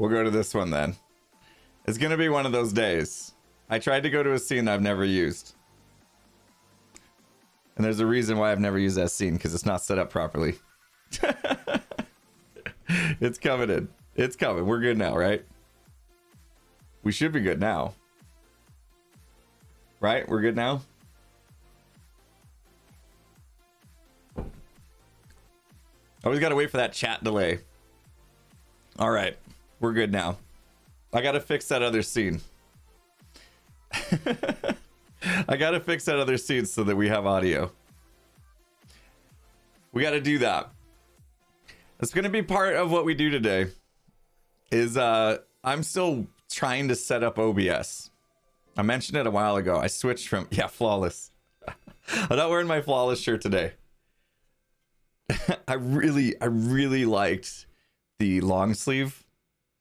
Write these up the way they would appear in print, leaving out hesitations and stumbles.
We'll go to this one then. It's gonna be one of those days. I tried to go to a scene I've never used. And there's a reason why I've never used that scene, because it's not set up properly. It's coming in. It's coming. We're good now, right? We should be good now. Right? We're good now? Always gotta wait for that chat delay. Alright. We're good now. I gotta fix that other scene. I gotta fix that other scene so that we have audio. We gotta do that. It's gonna be part of what we do today. Is I'm still trying to set up OBS. I mentioned it a while ago. I switched from flawless. I'm not wearing my flawless shirt today. I really liked the long sleeve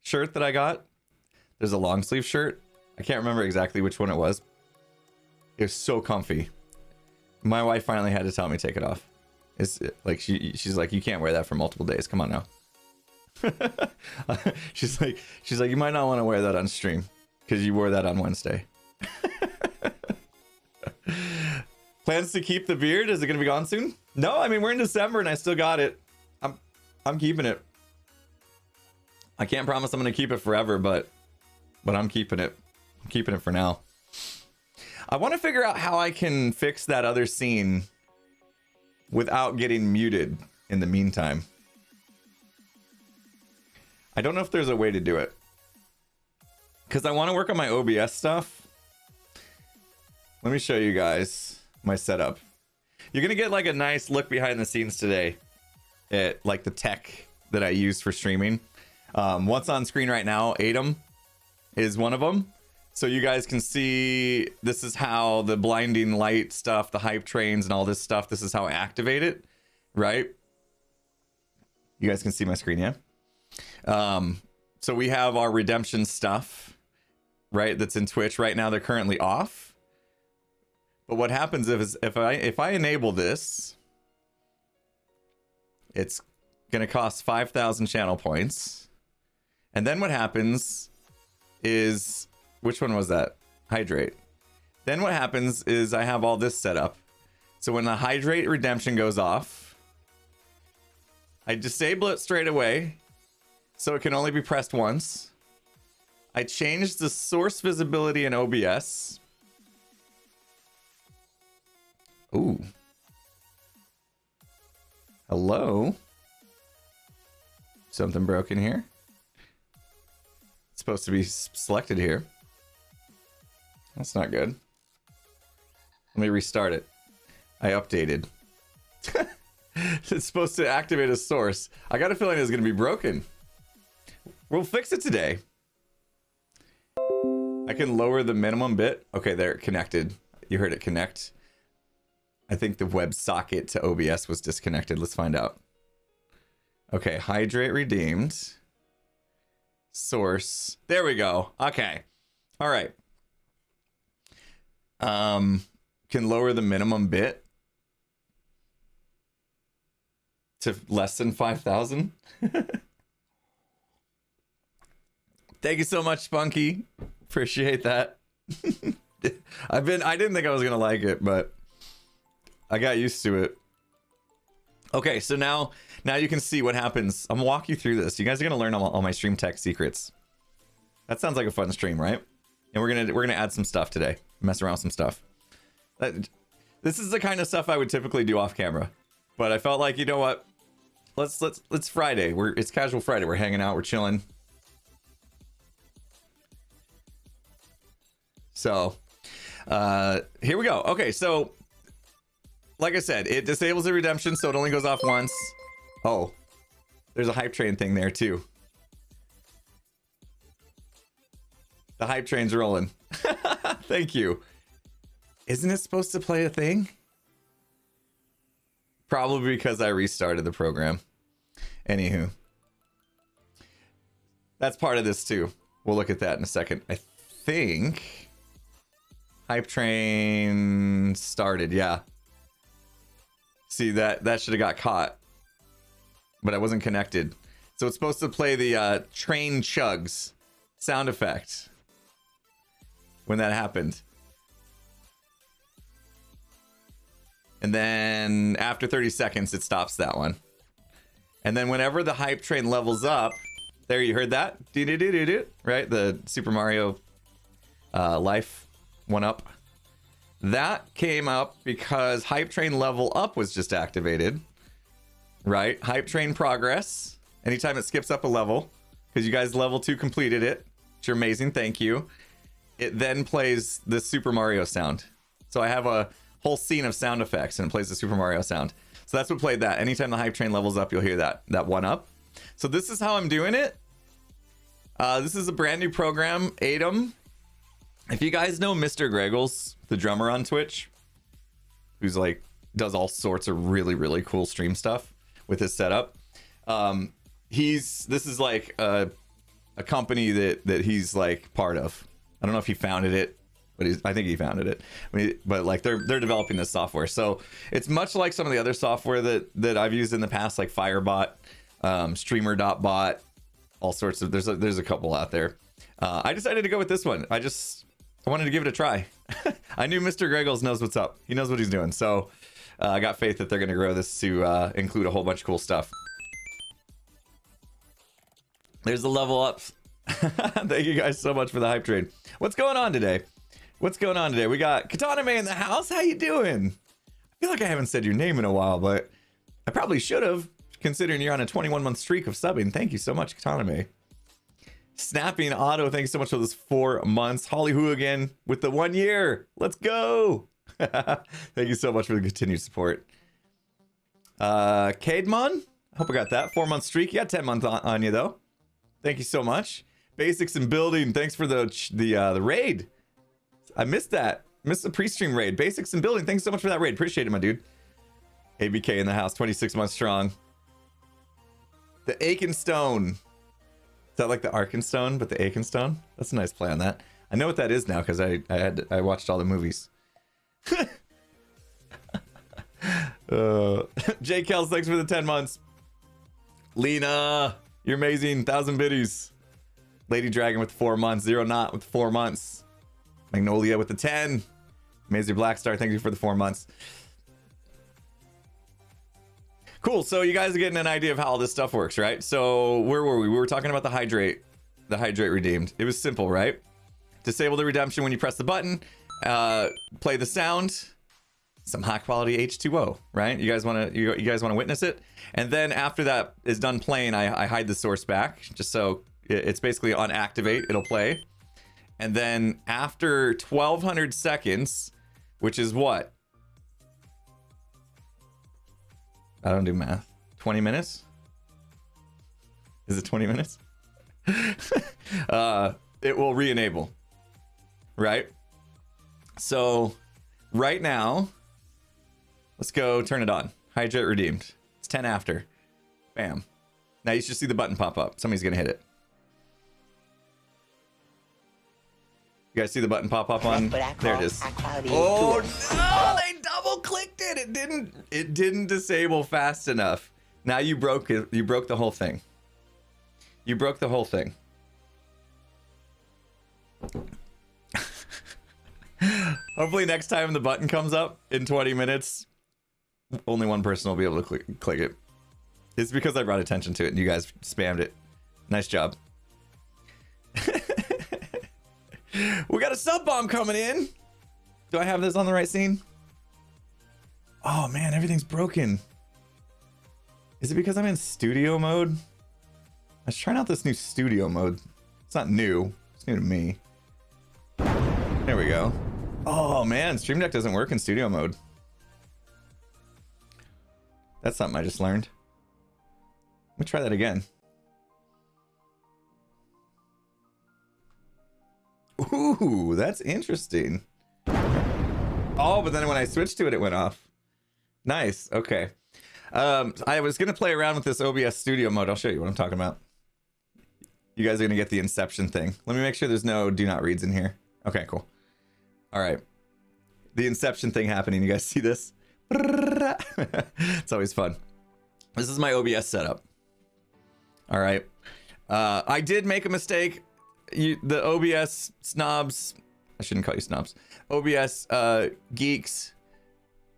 shirt that I got. There's a long sleeve shirt. I can't remember exactly which one it was. It was so comfy. My wife finally had to tell me to take it off. It's like she's like, you can't wear that for multiple days. Come on now. she's like, you might not want to wear that on stream because you wore that on Wednesday. Plans to keep the beard? Is it gonna be gone soon? No, I mean we're in December and I still got it. I'm keeping it. I can't promise I'm gonna keep it forever, but I'm keeping it. I'm keeping it for now. I want to figure out how I can fix that other scene without getting muted in the meantime. I don't know if there's a way to do it. Because I want to work on my OBS stuff. Let me show you guys my setup. You're going to get like a nice look behind the scenes today at like the tech that I use for streaming. What's on screen right now, Atom is one of them. So you guys can see this is how the blinding light stuff, the hype trains and all this stuff, this is how I activate it, right? You guys can see my screen, yeah? So we have our redemption stuff, right? That's in Twitch right now. They're currently off. But what happens if I enable this, it's going to cost 5,000 channel points. And then what happens is, which one was that? Hydrate. Then what happens is I have all this set up. So when the hydrate redemption goes off, I disable it straight away. So it can only be pressed once. I changed the source visibility in OBS. Ooh. Hello? Something broken here. It's supposed to be selected here. That's not good. Let me restart it. I updated. It's supposed to activate a source. I got a feeling it's going to be broken. We'll fix it today. I can lower the minimum bit. Okay, there, it connected. You heard it connect. I think the web socket to OBS was disconnected. Let's find out. Okay, hydrate redeemed. Source. There we go. Okay. All right. Can lower the minimum bit to less than 5,000. Thank you so much, Spunky. Appreciate that. I didn't think I was gonna like it, but I got used to it. Okay, so now you can see what happens. I'm gonna walk you through this. You guys are gonna learn all my stream tech secrets. That sounds like a fun stream, right? And we're gonna add some stuff today. Mess around with some stuff. This is the kind of stuff I would typically do off camera, but I felt like, you know what? Let's Friday. It's casual Friday. We're hanging out. We're chilling. So, here we go. Okay, so like I said, it disables the redemption, so it only goes off once. Oh, there's a hype train thing there too. The hype train's rolling. Thank you. Isn't it supposed to play a thing? Probably because I restarted the program. Anywho. That's part of this too. We'll look at that in a second. I think hype train started, yeah. See, that should have got caught. But I wasn't connected. So it's supposed to play the train chugs sound effect when that happened. And then after 30 seconds, it stops that one. And then whenever the hype train levels up, there, you heard that? Do-do-do-do-do, right? The Super Mario life 1-up. That came up because hype train level up was just activated, right? Hype train progress. Anytime it skips up a level, because you guys level 2 completed it, which are amazing, thank you. It then plays the Super Mario sound. So I have a whole scene of sound effects and it plays the Super Mario sound. So that's what played that. Anytime the hype train levels up, you'll hear that 1-up. So this is how I'm doing it. This is a brand new program, Atom. If you guys know Mr. Greggles, the drummer on Twitch, who's like does all sorts of really, really cool stream stuff with his setup. This is like a company that he's like part of. I don't know if he founded it, but I think he founded it. But like they're developing this software. So it's much like some of the other software that I've used in the past, like Firebot, Streamer.bot, all sorts of, there's a couple out there. I decided to go with this one. I wanted to give it a try. I knew Mr. Greggles knows what's up. He knows what he's doing. So I got faith that they're going to grow this to include a whole bunch of cool stuff. There's the level ups. Thank you guys so much for the hype train. What's going on today? We got Katana May in the house. How you doing? I feel like I haven't said your name in a while, but I probably should have, considering you're on a 21-month streak of subbing. Thank you so much, Katana May. Snapping Auto, thank you so much for this 4 months. Holly Hooligan with the 1 year. Let's go. Thank you so much for the continued support. Cademon, I hope I got that. 4-month streak. You got 10 months on you though. Thank you so much. Basics and Building, thanks for the raid. I missed that. Missed the pre-stream raid. Basics and Building, thanks so much for that raid. Appreciate it, my dude. ABK in the house, 26 months strong. The Aikenstone. Is that like the Arkenstone, but the Aikenstone? That's a nice play on that. I know what that is now because I watched all the movies. J. Kels, thanks for the 10 months. Lena, you're amazing. 1,000 biddies. Lady Dragon with 4 months. Zero Knot with 4 months. Magnolia with the 10. Mazer Blackstar, thank you for the 4 months. Cool, so you guys are getting an idea of how all this stuff works, right? So where were we? We were talking about the hydrate redeemed. It was simple, right? Disable the redemption when you press the button. Play the sound. Some high quality H2O, right? You guys want to witness it? And then after that is done playing, I hide the source back just so it's basically on activate. It'll play. And then after 1,200 seconds, which is what? I don't do math. 20 minutes? Is it 20 minutes? It will re-enable. Right? So right now, let's go turn it on. Hydrate redeemed. It's 10 after. Bam. Now you should see the button pop up. Somebody's gonna hit it. You guys see the button pop up on? There it is. Oh no! They double clicked it. It didn't disable fast enough. Now you broke it. You broke the whole thing. You broke the whole thing. Hopefully next time the button comes up in 20 minutes, only one person will be able to click it. It's because I brought attention to it and you guys spammed it. Nice job. We got a sub bomb coming in. Do I have this on the right scene? Oh man, everything's broken. Is it because I'm in studio mode? I was trying out this new studio mode. It's not new. It's new to me. There we go. Oh man, Stream Deck doesn't work in studio mode. That's something I just learned. Let me try that again. Ooh, that's interesting. Oh, but then when I switched to it, it went off. Nice. Okay. I was gonna play around with this OBS studio mode. I'll show you what I'm talking about. You guys are gonna get the Inception thing. Let me make sure there's no do not reads in here. Okay, cool. All right. The Inception thing happening. You guys see this? It's always fun. This is my OBS setup. All right. I did make a mistake. The OBS snobs, I shouldn't call you snobs. OBS geeks.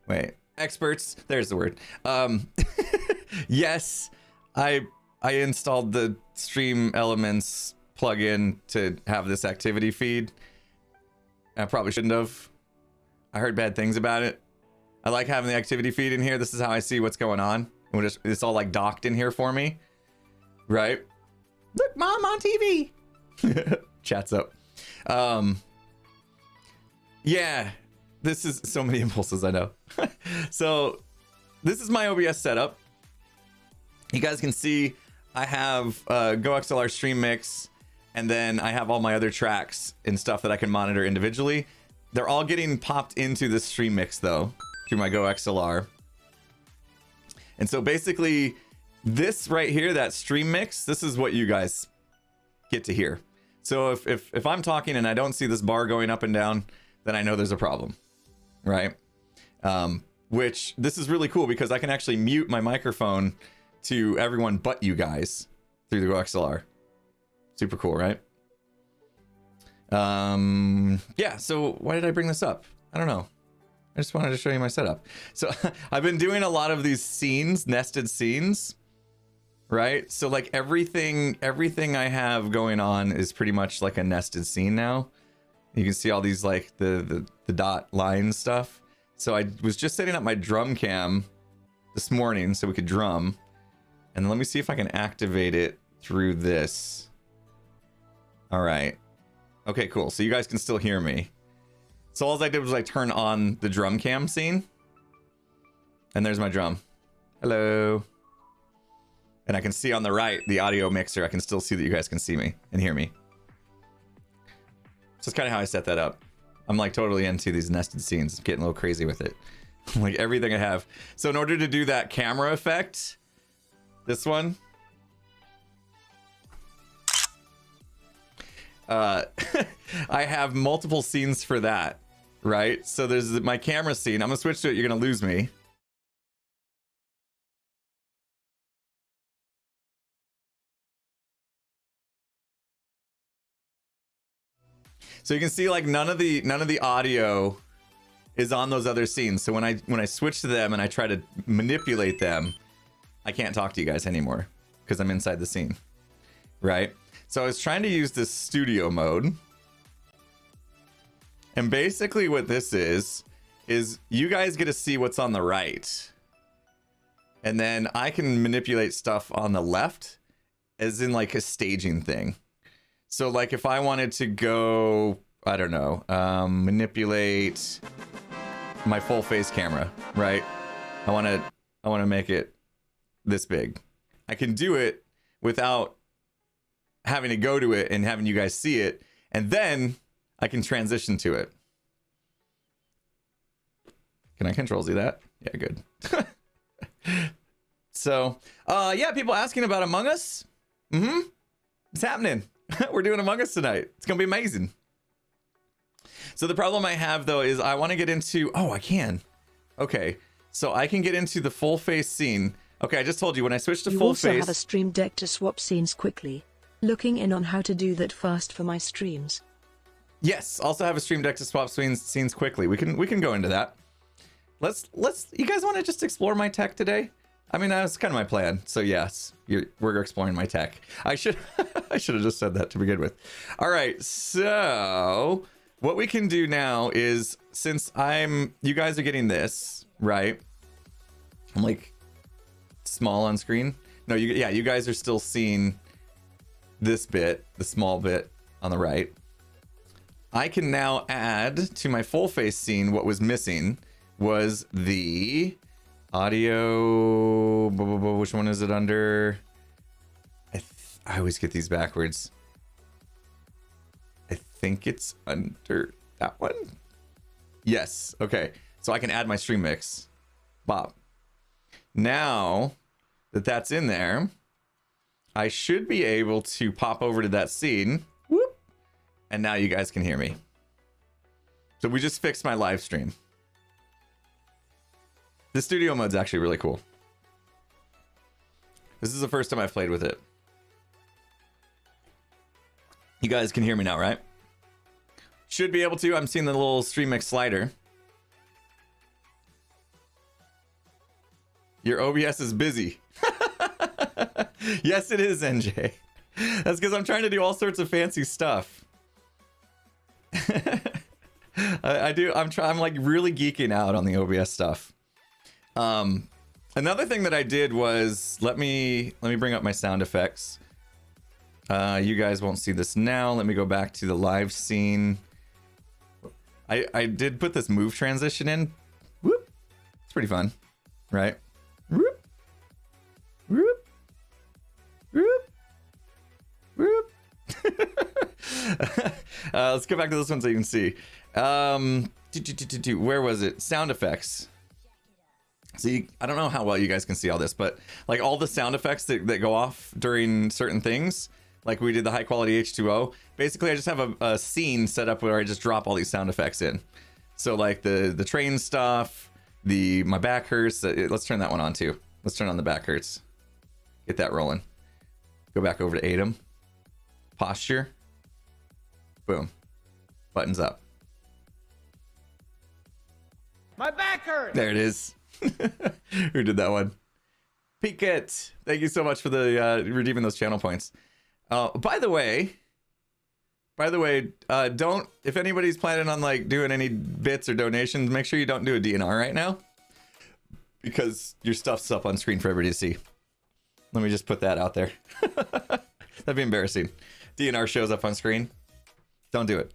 Wait, experts. There's the word. Yes, I installed the Stream Elements plugin to have this activity feed. I probably shouldn't have. I heard bad things about it. I like having the activity feed in here. This is how I see what's going on. It's all like docked in here for me. Right? Look, Mom on TV. Chat's up. Yeah, this is so many impulses, I know. So this is my OBS setup. You guys can see I have GoXLR Stream Mix, and then I have all my other tracks and stuff that I can monitor individually. They're all getting popped into the Stream Mix though, through my GoXLR. And so basically this right here, that Stream Mix, this is what you guys get to hear. So if I'm talking and I don't see this bar going up and down, then I know there's a problem, right? Which this is really cool because I can actually mute my microphone to everyone but you guys through the GoXLR. Super cool, right? Yeah, so why did I bring this up? I don't know. I just wanted to show you my setup. So I've been doing a lot of these scenes, nested scenes, right? So like everything I have going on is pretty much like a nested scene now. You can see all these like the dot line stuff. So I was just setting up my drum cam this morning so we could drum. And let me see if I can activate it through this. All right. Okay, cool. So you guys can still hear me. So all I did was I turn on the drum cam scene. And there's my drum. Hello. And I can see on the right, the audio mixer. I can still see that you guys can see me and hear me. So that's kind of how I set that up. I'm like totally into these nested scenes. I'm getting a little crazy with it. Like everything I have. So in order to do that camera effect, this one, I have multiple scenes for that, right? So there's my camera scene. I'm gonna switch to it. You're gonna lose me. So you can see like none of the audio is on those other scenes. So when I switch to them and I try to manipulate them, I can't talk to you guys anymore because I'm inside the scene, right? So I was trying to use this studio mode. And basically what this is you guys get to see what's on the right. And then I can manipulate stuff on the left as in like a staging thing. So like if I wanted to go, I don't know, manipulate my full face camera, right? I want to make it this big. I can do it without having to go to it and having you guys see it, and then I can transition to it. Can I control Z that? Yeah, good. So, yeah, people asking about Among Us. It's happening. We're doing Among Us tonight. It's gonna be amazing. So the problem I have though is I want to get into, I can. Okay, so I can get into the full face scene. Okay, I just told you when I switch to full face. You also have a stream deck to swap scenes quickly. Looking in on how to do that fast for my streams. Yes, also have a stream deck to swap scenes quickly. We can go into that. Let's you guys want to just explore my tech today? I mean, that's kind of my plan. So yes, we're exploring my tech. I should have just said that to begin with. All right, so what we can do now is, since you guys are getting this, right? I'm like small on screen. No, you guys are still seeing this bit, the small bit on the right. I can now add to my full face scene. What was missing was the audio. Which one is it under? I always get these backwards. I think it's under that one. Yes. Okay. So I can add my stream mix. Bob. Now that that's in there, I should be able to pop over to that scene. Whoop. And now you guys can hear me. So we just fixed my live stream. The studio mode's actually really cool. This is the first time I've played with it. You guys can hear me now, right? Should be able to. I'm seeing the little stream mix slider. Your OBS is busy. Yes, it is, NJ. That's because I'm trying to do all sorts of fancy stuff. I do. I'm like really geeking out on the OBS stuff. Another thing that I did was let me bring up my sound effects. You guys won't see this now. Let me go back to the live scene. I did put this move transition in. Whoop. It's pretty fun, right? Whoop. Whoop. Whoop. Whoop. Let's go back to this one so you can see. Where was it? Sound effects. See, I don't know how well you guys can see all this, but like all the sound effects that go off during certain things, like we did the high quality H2O. Basically, I just have a scene set up where I just drop all these sound effects in. So like the train stuff, my back hurts. Let's turn that one on too. Let's turn on the back hurts. Get that rolling. Go back over to ATEM. Posture. Boom. Buttons up. My back hurts. There it is. Who did that one? Peekit. Thank you so much for the redeeming those channel points. By the way, don't, if anybody's planning on like doing any bits or donations, make sure you don't do a DNR right now, because your stuff's up on screen for everybody to see. Let me just put that out there. That'd be embarrassing. DNR shows up on screen. Don't do it.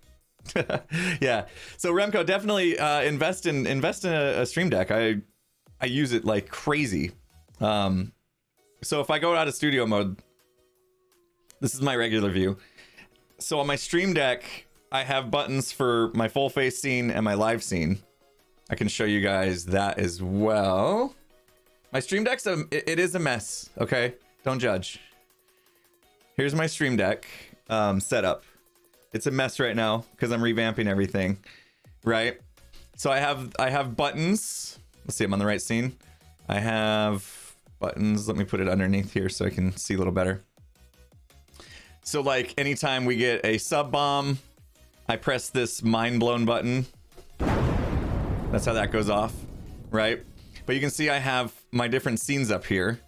Yeah. So Remco, definitely invest in a stream deck. I use it like crazy. So if I go out of studio mode, this is my regular view. So on my stream deck, I have buttons for my full face scene and my live scene. I can show you guys that as well. My stream deck's it is a mess. Okay, don't judge. Here's my stream deck setup. It's a mess right now because I'm revamping everything, right? So I have buttons. Let's see, I'm on the right scene. I have buttons. Let me put it underneath here so I can see a little better. So like anytime we get a sub bomb, I press this mind blown button. That's how that goes off, right? But you can see I have my different scenes up here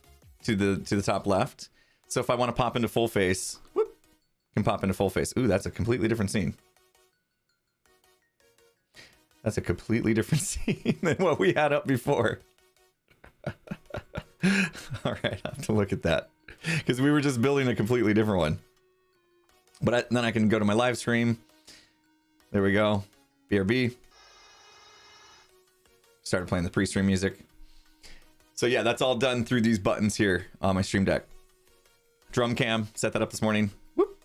to the top left. So if I want to pop into full face, whoop, can pop into full face. Ooh, that's a completely different scene. That's a completely different scene than what we had up before. All right, I have to look at that because we were just building a completely different one. But then I can go to my live stream. There we go. BRB. Started playing the pre-stream music. So yeah, that's all done through these buttons here on my stream deck. Drum cam, set that up this morning. Whoop.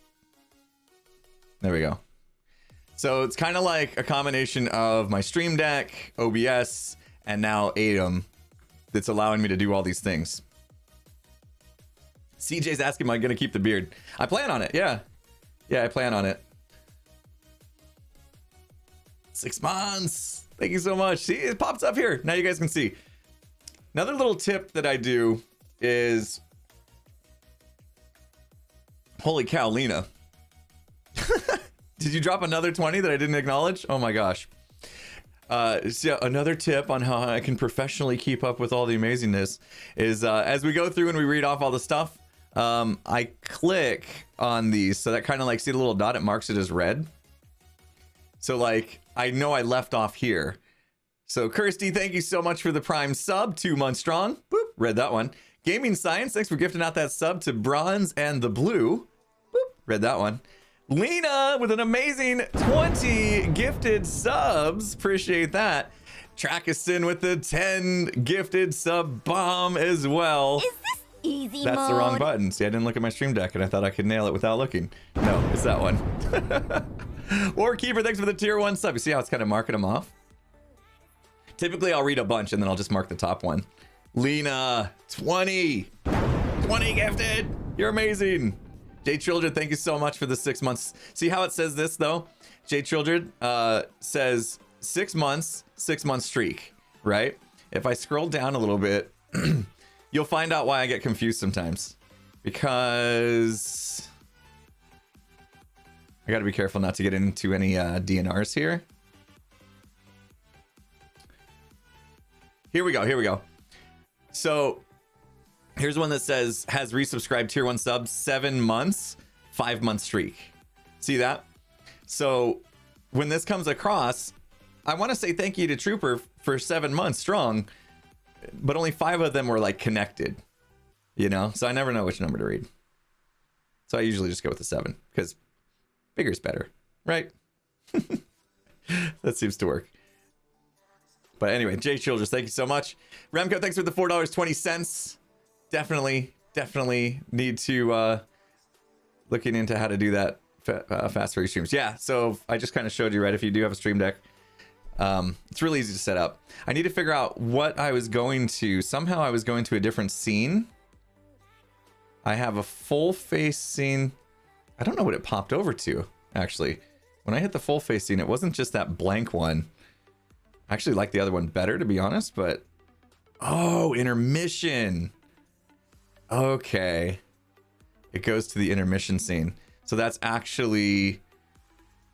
There we go. So it's kind of like a combination of my stream deck, OBS, and now ATEM that's allowing me to do all these things. CJ's asking, am I going to keep the beard? I plan on it, yeah. Yeah, I plan on it. 6 months. Thank you so much. See, it pops up here. Now you guys can see. Another little tip that I do is... Holy cow, Lena. Did you drop another 20 that I didn't acknowledge? Oh my gosh. So another tip on how I can professionally keep up with all the amazingness is as we go through and we read off all the stuff, I click on these. So that kind of like, see the little dot, it marks it as red. So like, I know I left off here. So Kirsty, thank you so much for the Prime sub, 2 months strong. Boop, read that one. Gaming Science, thanks for gifting out that sub to Bronze and the Blue. Boop, read that one. Lena with an amazing 20 gifted subs. Appreciate that. Trackiston with the 10 gifted sub bomb as well. Is this easy That's mode? the wrong button. See, I didn't look at my stream deck and I thought I could nail it without looking. No, it's that one. Warkeeper, thanks for the tier 1 sub. You see how it's kind of marking them off? Typically, I'll read a bunch and then I'll just mark the top one. Lena, 20 gifted. You're amazing. Jay Children, thank you so much for the 6 months. See how it says this though? Jay Children says 6 months, 6 month streak, right? If I scroll down a little bit, you'll find out why I get confused sometimes. Because I got to be careful not to get into any DNRs here. Here we go. So here's one that says has resubscribed tier 1 subs 7 months, 5-month streak. See that? So when this comes across, I want to say thank you to Trooper for 7 months strong, but only 5 of them were like connected, you know? So I never know which number to read. So I usually just go with the 7 because bigger's better, right? That seems to work. But anyway, Jay Childress, thank you so much. Remco, thanks for the $4.20. Definitely need to looking into how to do that fast for streams. Yeah, so I just kind of showed you, right? If you do have a stream deck, it's really easy to set up. I need to figure out what I was going to. Somehow I was going to a different scene. I have a full face scene. I don't know what it popped over to, actually. When I hit the full face scene, it wasn't just that blank one. I actually like the other one better, to be honest, but... Oh, intermission. Okay. It goes to the intermission scene. So that's actually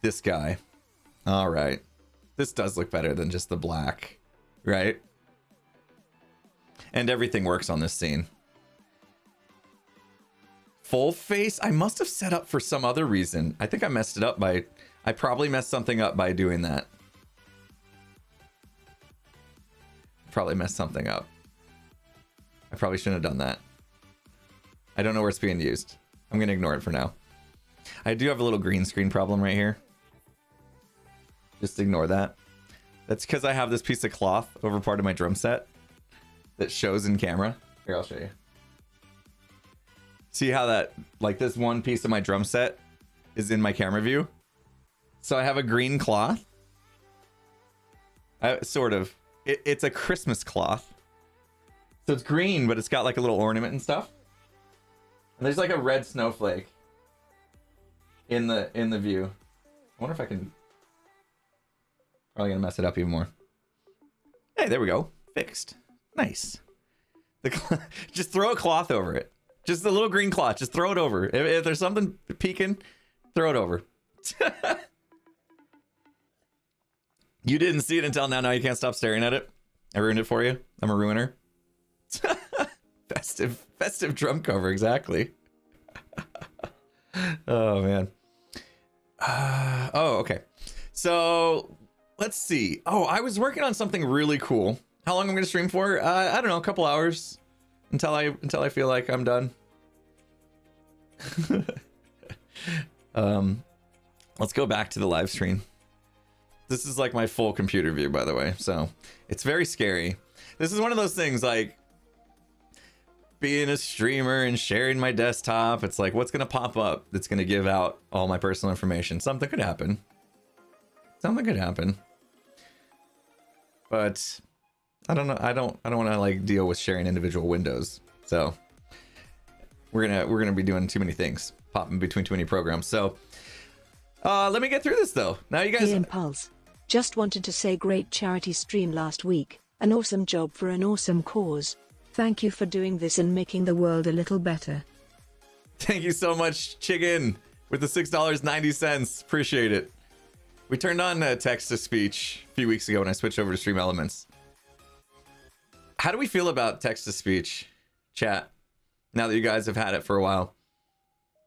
this guy. All right. This does look better than just the black, right? And everything works on this scene. Full face? I must have set up for some other reason. I think I messed it up by... I probably messed something up by doing that. Probably messed something up. I probably shouldn't have done that. I don't know where it's being used. I'm going to ignore it for now. I do have a little green screen problem right here. Just ignore that. That's because I have this piece of cloth over part of my drum set that shows in camera. Here, I'll show you. See how that, like this one piece of my drum set is in my camera view? So I have a green cloth. Sort of. It's a Christmas cloth. So it's green, but it's got like a little ornament and stuff. And there's like a red snowflake in the view. I wonder if I can... Probably gonna mess it up even more. Hey, there we go. Fixed. Nice. Just throw a cloth over it. Just a little green cloth. Just throw it over. If there's something peeking, throw it over. You didn't see it until now. Now you can't stop staring at it. I ruined it for you. I'm a ruiner. Festive drum cover, exactly. Oh man. Oh, okay. So let's see. Oh, I was working on something really cool. How long I'm gonna stream for? I don't know, a couple hours until I feel like I'm done. Let's go back to the live stream. This is like my full computer view, by the way, so it's very scary. This is one of those things like being a streamer and sharing my desktop. It's like, what's gonna pop up that's gonna give out all my personal information? Something could happen. Something could happen. But I don't know. I don't want to like deal with sharing individual windows. So we're gonna be doing too many things, popping between too many programs. So let me get through this though. Now you guys. The Impulse. Just wanted to say great charity stream last week. An awesome job for an awesome cause. Thank you for doing this and making the world a little better. Thank you so much, Chicken, with the $6.90. Appreciate it. We turned on text to speech a few weeks ago when I switched over to Stream Elements. How do we feel about text to speech, chat? Now that you guys have had it for a while,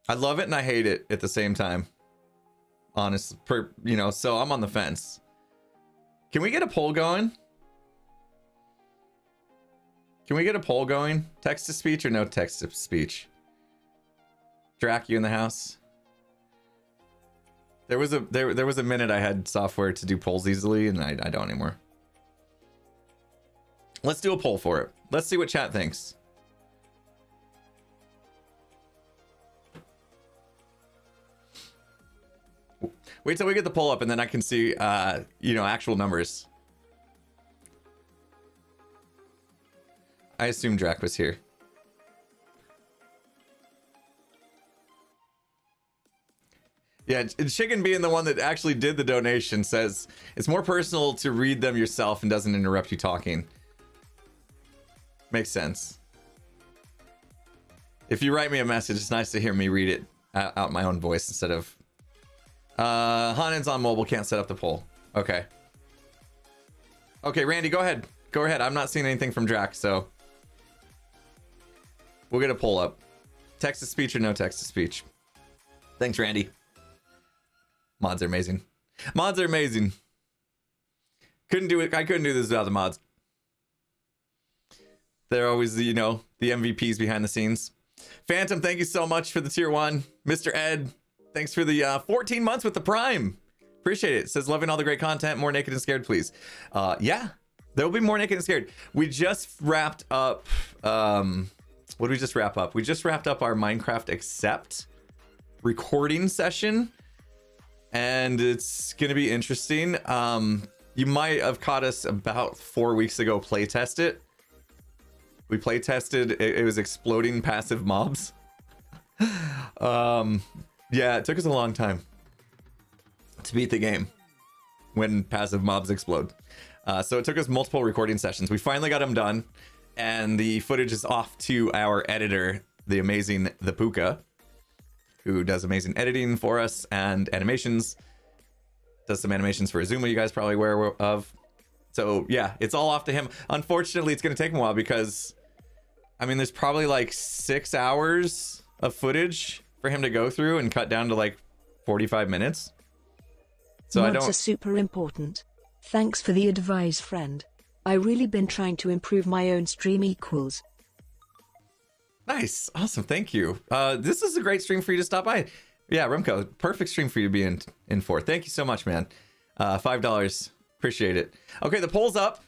I love it and I hate it at the same time. Honest, so I'm on the fence. Can we get a poll going? Can we get a poll going? Text to speech or no text to speech? Drac, you in the house? There was a minute I had software to do polls easily, and I don't anymore. Let's do a poll for it. Let's see what chat thinks. Wait till we get the poll up, and then I can see, actual numbers. I assume Drac was here. Yeah, Chicken being the one that actually did the donation says it's more personal to read them yourself and doesn't interrupt you talking. Makes sense. If you write me a message, it's nice to hear me read it out my own voice instead of Hanan's on mobile, can't set up the poll. Okay. Okay, Randy, go ahead. Go ahead. I'm not seeing anything from Drac, so we'll get a poll up. Text to speech or no text to speech? Thanks, Randy. Mods are amazing. Mods are amazing. Couldn't do it. I couldn't do this without the mods. They're always the, you know, the MVPs behind the scenes. Phantom, thank you so much for the tier 1. Mr. Ed, thanks for the 14 months with the Prime. Appreciate it. Says, loving all the great content. More Naked and Scared, please. Yeah, there will be more Naked and Scared. We just wrapped up. What did we just wrap up? We just wrapped up our Minecraft Accept recording session, and it's going to be interesting. You might have caught us about 4 weeks ago playtest it. We playtested. It was exploding passive mobs. Yeah, it took us a long time to beat the game when passive mobs explode. So it took us multiple recording sessions. We finally got them done, and the footage is off to our editor, the amazing The Puka, who does amazing editing for us and animations. Does some animations for Azuma you guys probably aware of. So yeah, it's all off to him. Unfortunately, it's going to take him a while because, I mean, there's probably like 6 hours of footage for him to go through and cut down to like 45 minutes. So Mods are super important. Thanks for the advice, friend. I really been trying to improve my own stream equals. Nice. Awesome. Thank you. This is a great stream for you to stop by. Yeah, Remco, perfect stream for you to be in for. Thank you so much, man. $5. Appreciate it. Okay, the poll's up.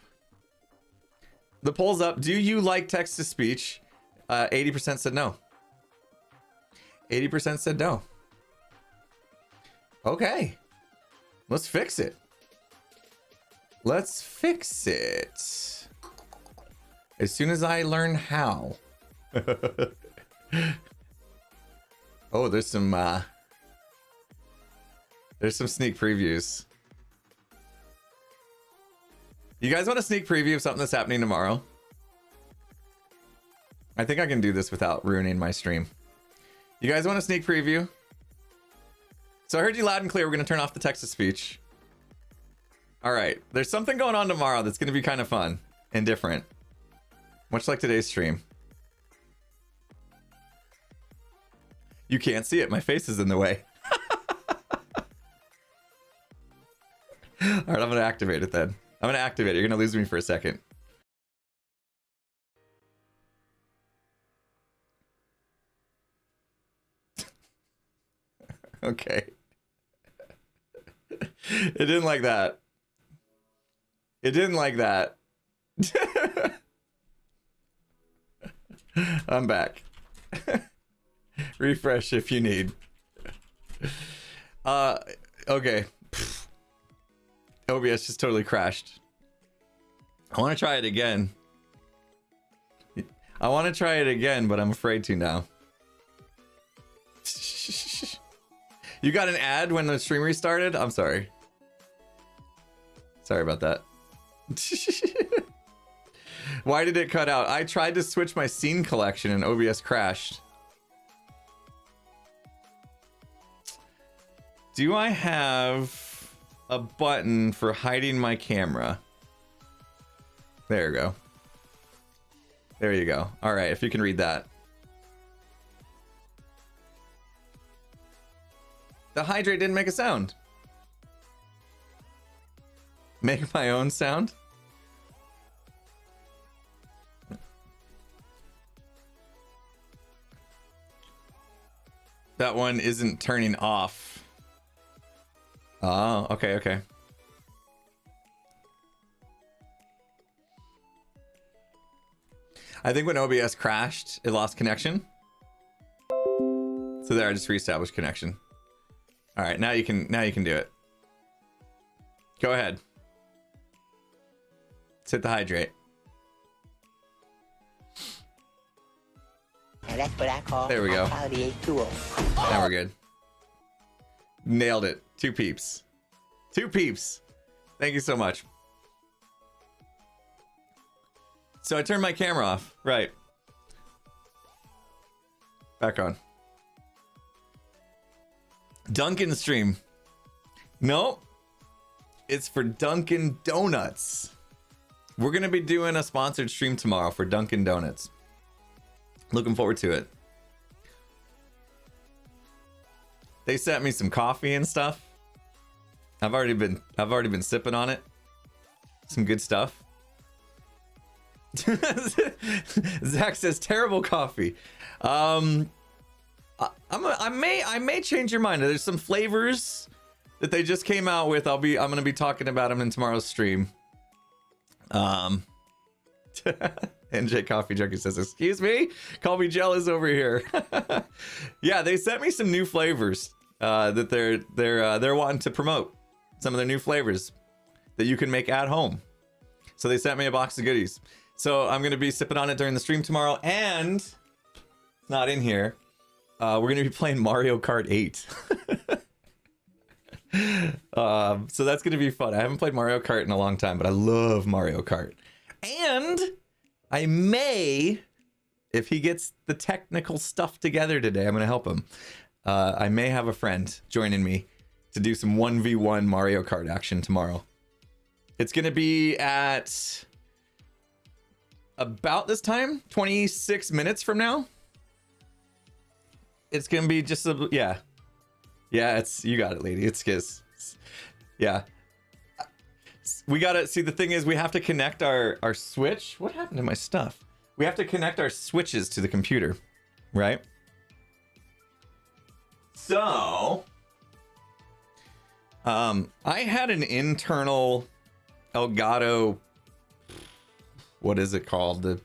The poll's up. Do you like text to speech? 80% said no. 80% said no. Okay. Let's fix it. Let's fix it. As soon as I learn how. Oh, there's some sneak previews. You guys want a sneak preview of something that's happening tomorrow? I think I can do this without ruining my stream. You guys want a sneak preview? So I heard you loud and clear. We're going to turn off the text to speech. All right. There's something going on tomorrow that's going to be kind of fun and different. Much like today's stream. You can't see it. My face is in the way. All right, I'm going to activate it then. I'm going to activate it. You're going to lose me for a second. Okay. It didn't like that. It didn't like that. I'm back. Refresh if you need. Okay. OBS just totally crashed. I want to try it again. I want to try it again, but I'm afraid to now. You got an ad when the stream restarted? I'm sorry. Sorry about that. Why did it cut out? I tried to switch my scene collection and OBS crashed. Do I have a button for hiding my camera? There you go. There you go. All right, if you can read that. The hydrate didn't make a sound. Make my own sound? That one isn't turning off. Oh, okay, okay. I think when OBS crashed, it lost connection. So there, I just reestablished connection. All right, now you can do it. Go ahead. Let's hit the hydrate. That's what I call there we go. Tool. Now we're good. Nailed it. 2 peeps. 2 peeps. Thank you so much. So I turned my camera off. Right. Back on. Duncan stream. Nope. It's for Dunkin' Donuts. We're going to be doing a sponsored stream tomorrow for Dunkin' Donuts. Looking forward to it. They sent me some coffee and stuff. I've already been sipping on it. Some good stuff. Zach says terrible coffee. I may change your mind. There's some flavors that they just came out with. I'm gonna be talking about them in tomorrow's stream. NJ Coffee Junkie says, "Excuse me, call me jealous over here." Yeah, they sent me some new flavors that they're wanting to promote. Some of their new flavors that you can make at home. So they sent me a box of goodies. So I'm gonna be sipping on it during the stream tomorrow, and it's not in here. We're gonna be playing Mario Kart 8. So that's gonna be fun. I haven't played Mario Kart in a long time, but I love Mario Kart. And I may, if he gets the technical stuff together today, I'm gonna help him. I may have a friend joining me to do some 1v1 Mario Kart action tomorrow. It's gonna be at about this time, 26 minutes from now. It's gonna be just a, yeah, it's, you got it, lady. It's Skiz. Yeah, we gotta see. The thing is, we have to connect our switch. What happened to my stuff? We have to connect our switches to the computer, right? So I had an internal Elgato, what is it called, the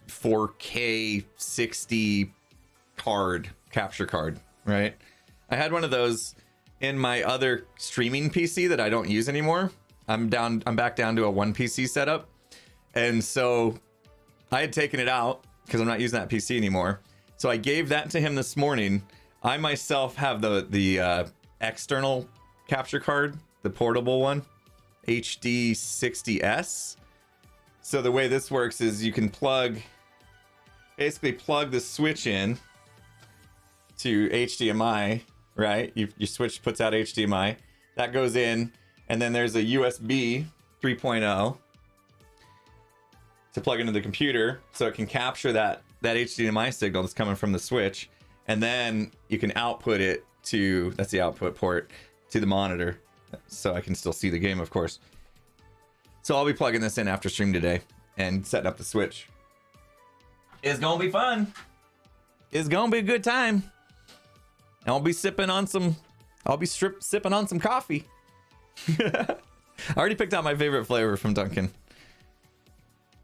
4K 60 card, capture card, right? I had one of those in my other streaming PC that I don't use anymore. I'm back down to a one PC setup. And so I had taken it out because I'm not using that PC anymore. So I gave that to him this morning. I myself have the external capture card, the portable one, HD60S. So the way this works is you can basically plug the switch in to HDMI, right? Your switch puts out HDMI. That goes in, and then there's a USB 3.0 to plug into the computer so it can capture that HDMI signal that's coming from the switch, and then you can output it to, that's the output port, to the monitor, so I can still see the game, of course. So I'll be plugging this in after stream today and setting up the switch. It's gonna be fun. It's gonna be a good time. And I'll be sipping on some coffee. I already picked out my favorite flavor from Dunkin'.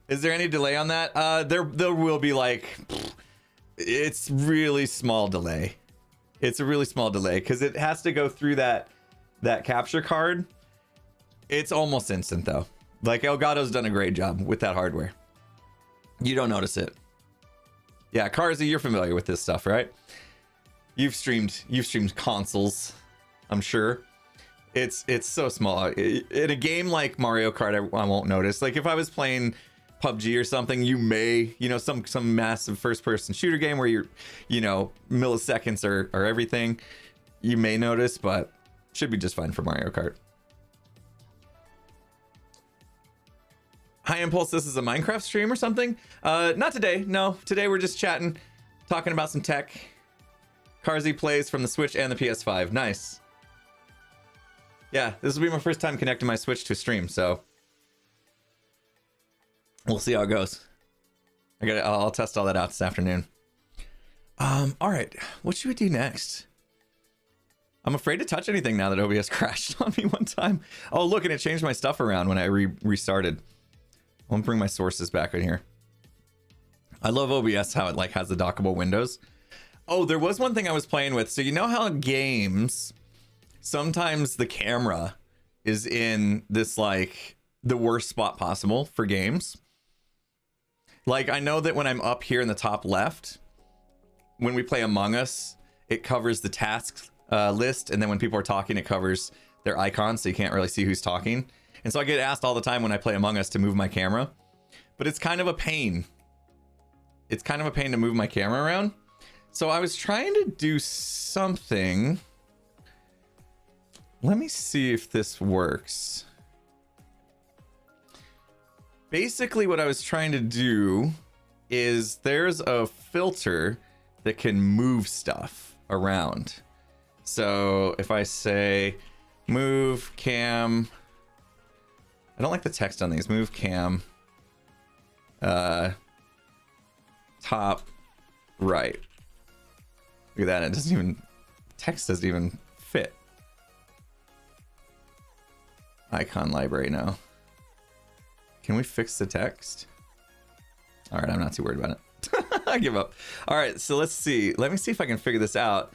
Is there any delay on that? There will be, like, it's really small delay. It's a really small delay because it has to go through that capture card. It's almost instant though. Like, Elgato's done a great job with that hardware. You don't notice it. Yeah, Carzy, you're familiar with this stuff, right? You've streamed consoles, I'm sure. It's so small. In a game like Mario Kart, I won't notice. Like, if I was playing PUBG or something, you may, some massive first-person shooter game where you're, milliseconds are everything, you may notice, but should be just fine for Mario Kart. High Impulse, this is a Minecraft stream or something? Not today, no. Today we're just chatting, talking about some tech. Carzy plays from the Switch and the PS5. Nice. Yeah, this will be my first time connecting my Switch to a stream, so we'll see how it goes. I'll test all that out this afternoon. All right, what should we do next? I'm afraid to touch anything now that OBS crashed on me one time. Oh, look, and it changed my stuff around when I restarted. I'll bring my sources back in here. I love OBS, how it has the dockable windows. Oh, there was one thing I was playing with. So you know how in games, sometimes the camera is in this, the worst spot possible for games? I know that when I'm up here in the top left, when we play Among Us, it covers the tasks list. And then when people are talking, it covers their icons, so you can't really see who's talking. And so I get asked all the time when I play Among Us to move my camera. But it's kind of a pain. It's kind of a pain to move my camera around. So I was trying to do something Let me see if this works. Basically, what I was trying to do is there's a filter that can move stuff around. So if I say move cam, I don't like the text on these. Move cam, top right. Look at that. It doesn't even, text doesn't even fit. Icon library now. Can we fix the text? All right, I'm not too worried about it. I give up. All right, so let's see. Let me see if I can figure this out.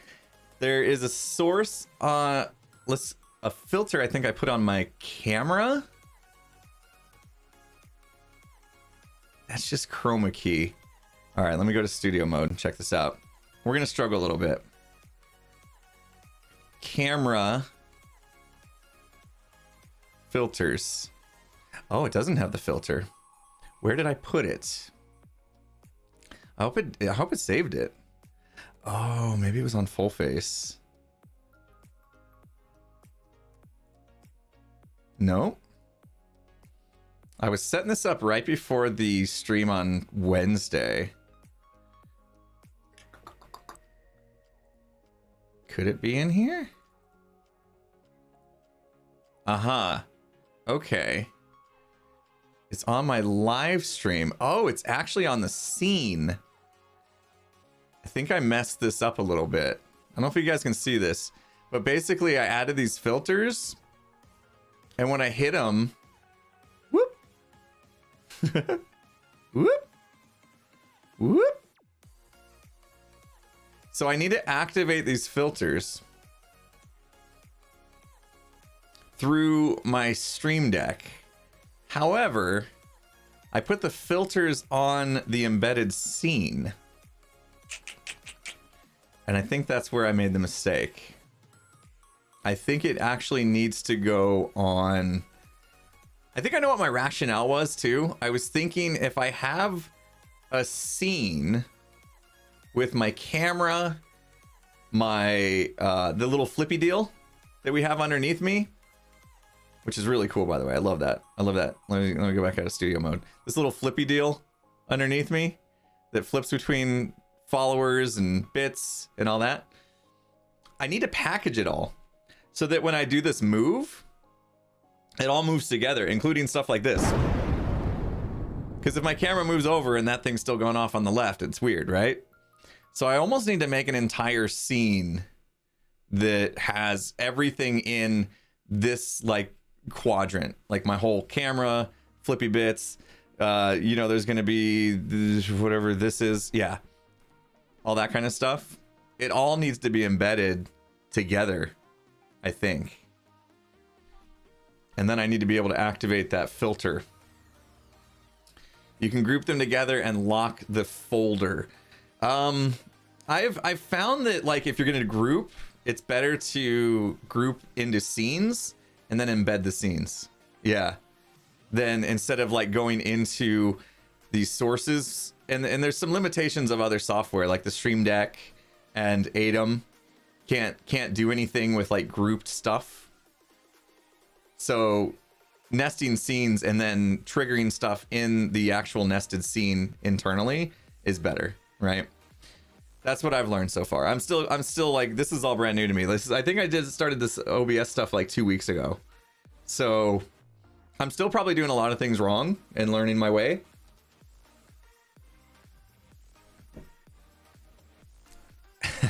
There is a source a filter I think I put on my camera. That's just chroma key. All right, let me go to studio mode and check this out. We're gonna struggle a little bit. Camera filters. Oh, it doesn't have the filter. Where did I put it? I hope it saved it. Oh, maybe it was on full face. No. I was setting this up right before the stream on Wednesday. Could it be in here? Uh-huh. Okay. It's on my live stream. Oh, it's actually on the scene. I think I messed this up a little bit. I don't know if you guys can see this, but basically I added these filters, and when I hit them, whoop, whoop, whoop. So I need to activate these filters through my Stream Deck. However, I put the filters on the embedded scene. And I think that's where I made the mistake. I think it actually needs to go on... I think I know what my rationale was too. I was thinking if I have a scene with my camera, my the little flippy deal that we have underneath me, which is really cool, by the way. I love that. I love that. Let me go back out of studio mode. This little flippy deal underneath me that flips between followers and bits and all that. I need to package it all so that when I do this move, it all moves together, including stuff like this. Because if my camera moves over and that thing's still going off on the left, it's weird, right? So I almost need to make an entire scene that has everything in this like quadrant, like my whole camera, flippy bits, you know, there's going to be whatever this is. Yeah. All that kind of stuff. It all needs to be embedded together, I think. And then I need to be able to activate that filter. You can group them together and lock the folder. I've found that like if you're going to group, it's better to group into scenes and then embed the scenes. Yeah. Then instead of like going into these sources, and there's some limitations of other software like the Stream Deck and Atom can't do anything with like grouped stuff. So nesting scenes and then triggering stuff in the actual nested scene internally is better, right? That's what I've learned so far. I'm still like, this is all brand new to me. I think I started this OBS stuff like 2 weeks ago. So I'm still probably doing a lot of things wrong and learning my way.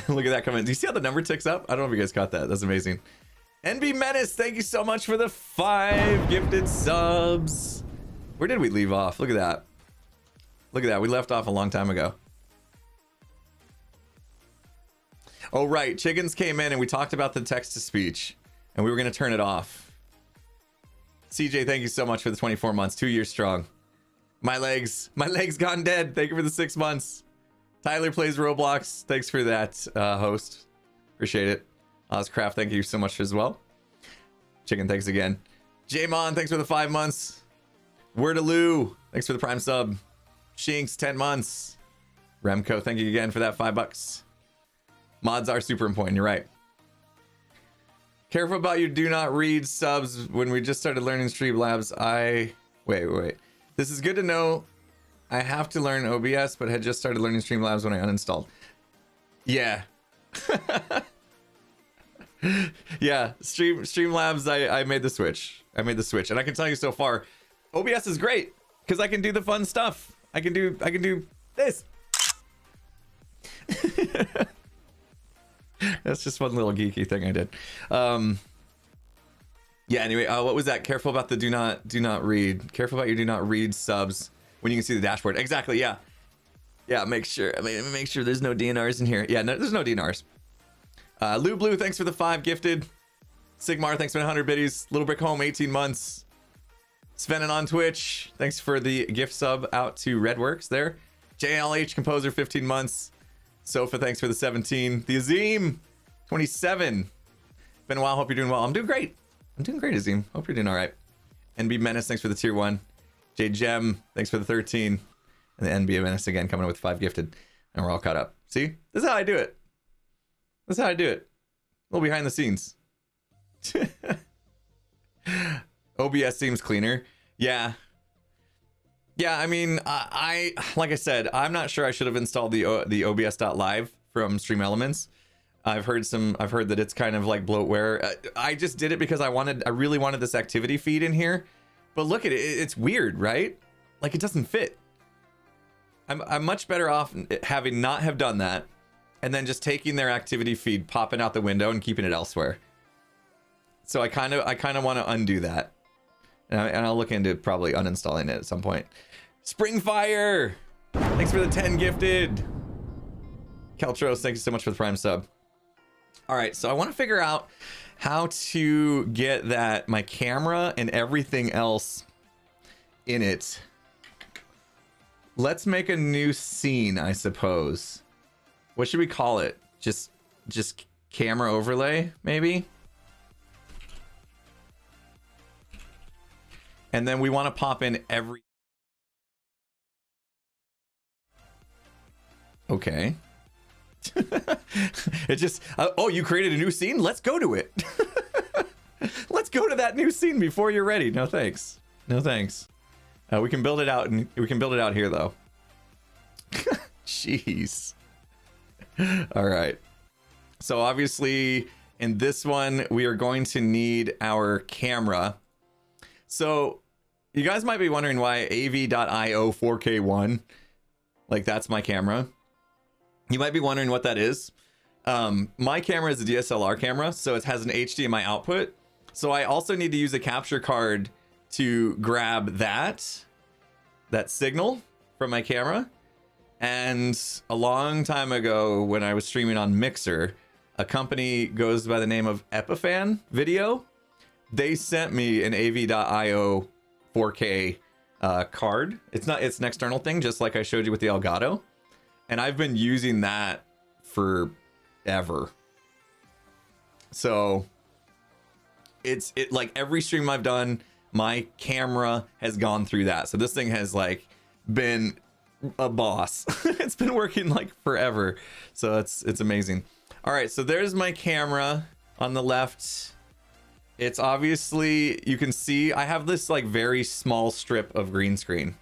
Look at that comment. Do you see how the number ticks up? I don't know if you guys caught that. That's amazing. NB Menace, thank you so much for the 5 gifted subs. Where did we leave off? Look at that. Look at that. We left off a long time ago. Oh, right. Chickens came in and we talked about the text to speech and we were going to turn it off. CJ, thank you so much for the 24 months. 2 years strong. My legs gone dead. Thank you for the 6 months. Tyler plays Roblox. Thanks for that, host. Appreciate it. Ozcraft, thank you so much as well. Chicken, thanks again. Jamon, thanks for the 5 months. Wordaloo, thanks for the prime sub. Shinks, 10 months. Remco, thank you again for that $5. Mods are super important, you're right. Careful about you do not read subs. When we just started learning Streamlabs, wait. This is good to know. I have to learn OBS, but had just started learning Streamlabs when I uninstalled. Yeah. Yeah, Streamlabs, I made the switch. And I can tell you so far, OBS is great because I can do the fun stuff. I can do this. That's just one little geeky thing I did. Yeah, anyway, what was that? Careful about the do not read. Careful about your do not read subs when you can see the dashboard. Exactly, yeah. Yeah, make sure there's no DNRs in here. Yeah, no, there's no DNRs. Lou Blue, thanks for the 5 gifted. Sigmar, thanks for 100 biddies. Little Brick Home, 18 months. Svenin on Twitch, thanks for the gift sub out to Redworks there. JLH Composer, 15 months. Sofa, thanks for the 17. The Azim, 27. Been a while, hope you're doing well. I'm doing great, Azim. Hope you're doing all right. NB Menace, thanks for the tier 1. J Gem, thanks for the 13. And the NB Menace again, coming with 5 gifted. And we're all caught up. See? This is how I do it. A little behind the scenes. OBS seems cleaner. Yeah. I mean, I like I said, I'm not sure I should have installed the OBS.live from Stream Elements. I've heard that it's kind of like bloatware. I just did it because I really wanted this activity feed in here. But look at it, it's weird, right? Like it doesn't fit. I'm much better off having not have done that, and then just taking their activity feed, popping out the window, and keeping it elsewhere. So I kind of want to undo that, and I'll look into probably uninstalling it at some point. Springfire, thanks for the 10 gifted. Keltros, thank you so much for the Prime sub. All right, so I want to figure out how to get my camera and everything else in it. Let's make a new scene, I suppose. What should we call it? Just camera overlay, maybe? And then we want to pop in every... Okay. It just... oh, you created a new scene? Let's go to it. Let's go to that new scene before you're ready. No thanks. No thanks. We can build it out, and we can build it out here, though. Jeez. All right. So obviously, in this one, we are going to need our camera. So you guys might be wondering why AV.io 4K1, like that's my camera. You might be wondering what that is. My camera is a DSLR camera, so it has an HDMI output. So I also need to use a capture card to grab that signal from my camera. And a long time ago, when I was streaming on Mixer, a company goes by the name of Epiphan Video. They sent me an AV.io 4K card. It's an external thing, just like I showed you with the Elgato. And I've been using that forever. So it like every stream I've done, my camera has gone through that. So this thing has like been a boss. It's been working like forever. So it's amazing. All right, so there's my camera on the left. It's obviously, you can see I have this like very small strip of green screen.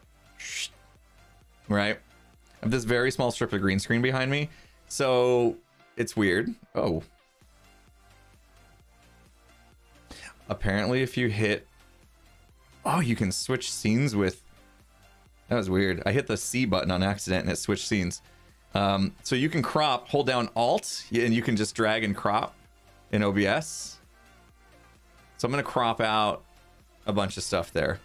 Right? I have this very small strip of green screen behind me. So it's weird. Oh. Apparently if you hit... Oh, you can switch scenes with... That was weird. I hit the C button on accident and it switched scenes. So you can crop, hold down Alt, and you can just drag and crop in OBS. So I'm going to crop out a bunch of stuff there.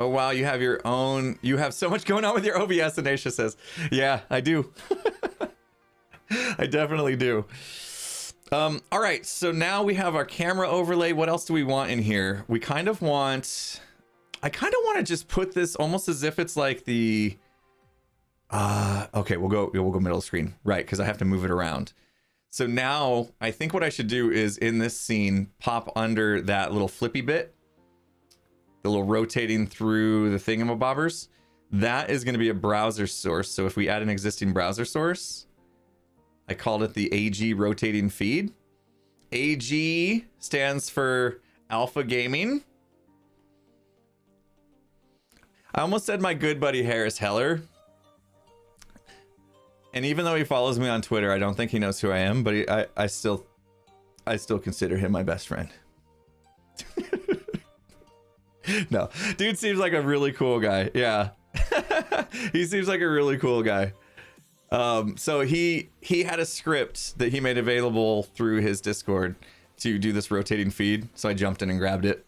Oh, wow, you have your own... You have so much going on with your OBS, Anisha says. Yeah, I do. I definitely do. All right, so now we have our camera overlay. What else do we want in here? We kind of want... I kind of want to just put this almost as if it's like the... okay, we'll go middle screen. Right, because I have to move it around. So now, I think what I should do is, in this scene, pop under that little flippy bit. The little rotating through the thingamabobbers. That is going to be a browser source. So if we add an existing browser source, I called it the AG rotating feed. AG stands for Alpha Gaming. I almost said my good buddy Harris Heller. And even though he follows me on Twitter, I don't think he knows who I am, but I still consider him my best friend. No, dude seems like a really cool guy. Yeah. He seems like a really cool guy. So he had a script that he made available through his Discord to do this rotating feed. So I jumped in and grabbed it.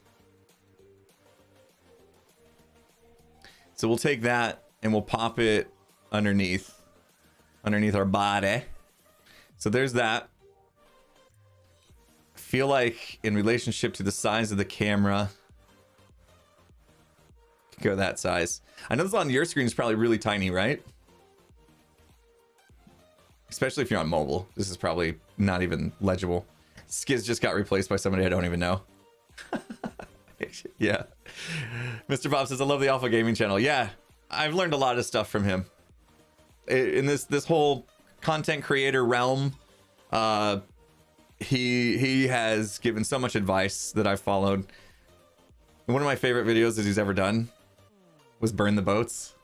So we'll take that and we'll pop it underneath our body. So there's that. I feel like in relationship to the size of the camera, go that size. I know this on your screen is probably really tiny, right? Especially if you're on mobile. This is probably not even legible. Skiz just got replaced by somebody I don't even know. Yeah. Mr. Bob says, I love the Alpha Gaming channel. Yeah, I've learned a lot of stuff from him. In this whole content creator realm, he has given so much advice that I've followed. One of my favorite videos that he's ever done was Burn the Boats.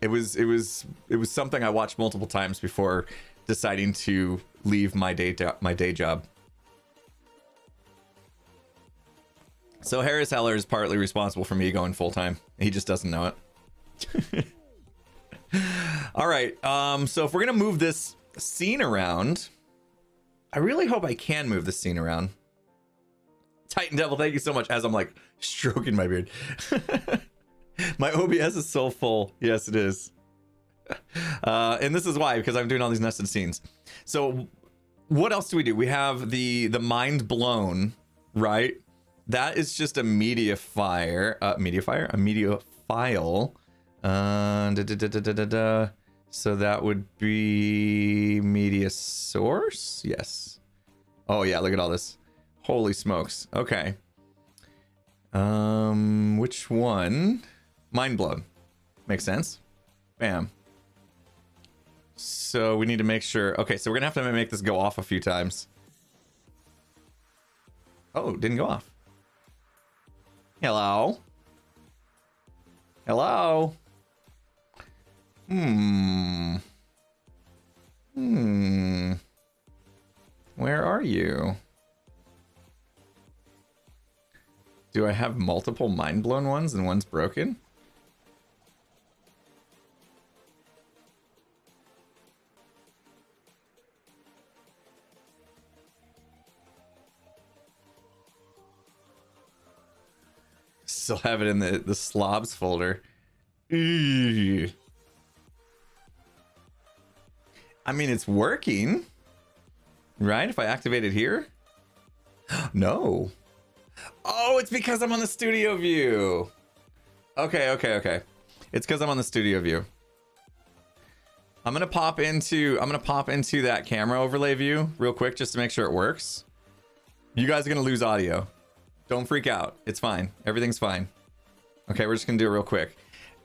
It was something I watched multiple times before deciding to leave my day job. So Harris Heller is partly responsible for me going full time. He just doesn't know it. All right. So if we're gonna move this scene around, I really hope I can move this scene around. Titan Devil, thank you so much. As I'm like stroking my beard. My OBS is so full. Yes, it is. And this is why, because I'm doing all these nested scenes. So what else do we do? We have the mind blown, right? That is just a media file. So that would be media source. Yes. Oh yeah, look at all this. Holy smokes. Okay. Which one? Mind blown. Makes sense. Bam. So we need to make sure. Okay, so we're gonna have to make this go off a few times. Oh, didn't go off. Hello. Hello. Where are you? Do I have multiple mind blown ones and one's broken? Still have it in the slobs folder. Ew. I mean, it's working, right? If I activate it here? No. Oh, it's because I'm on the studio view. Okay. It's because I'm on the studio view. I'm gonna pop into that camera overlay view real quick just to make sure it works. You guys are gonna lose audio. Don't freak out. It's fine. Everything's fine. Okay, we're just gonna do it real quick.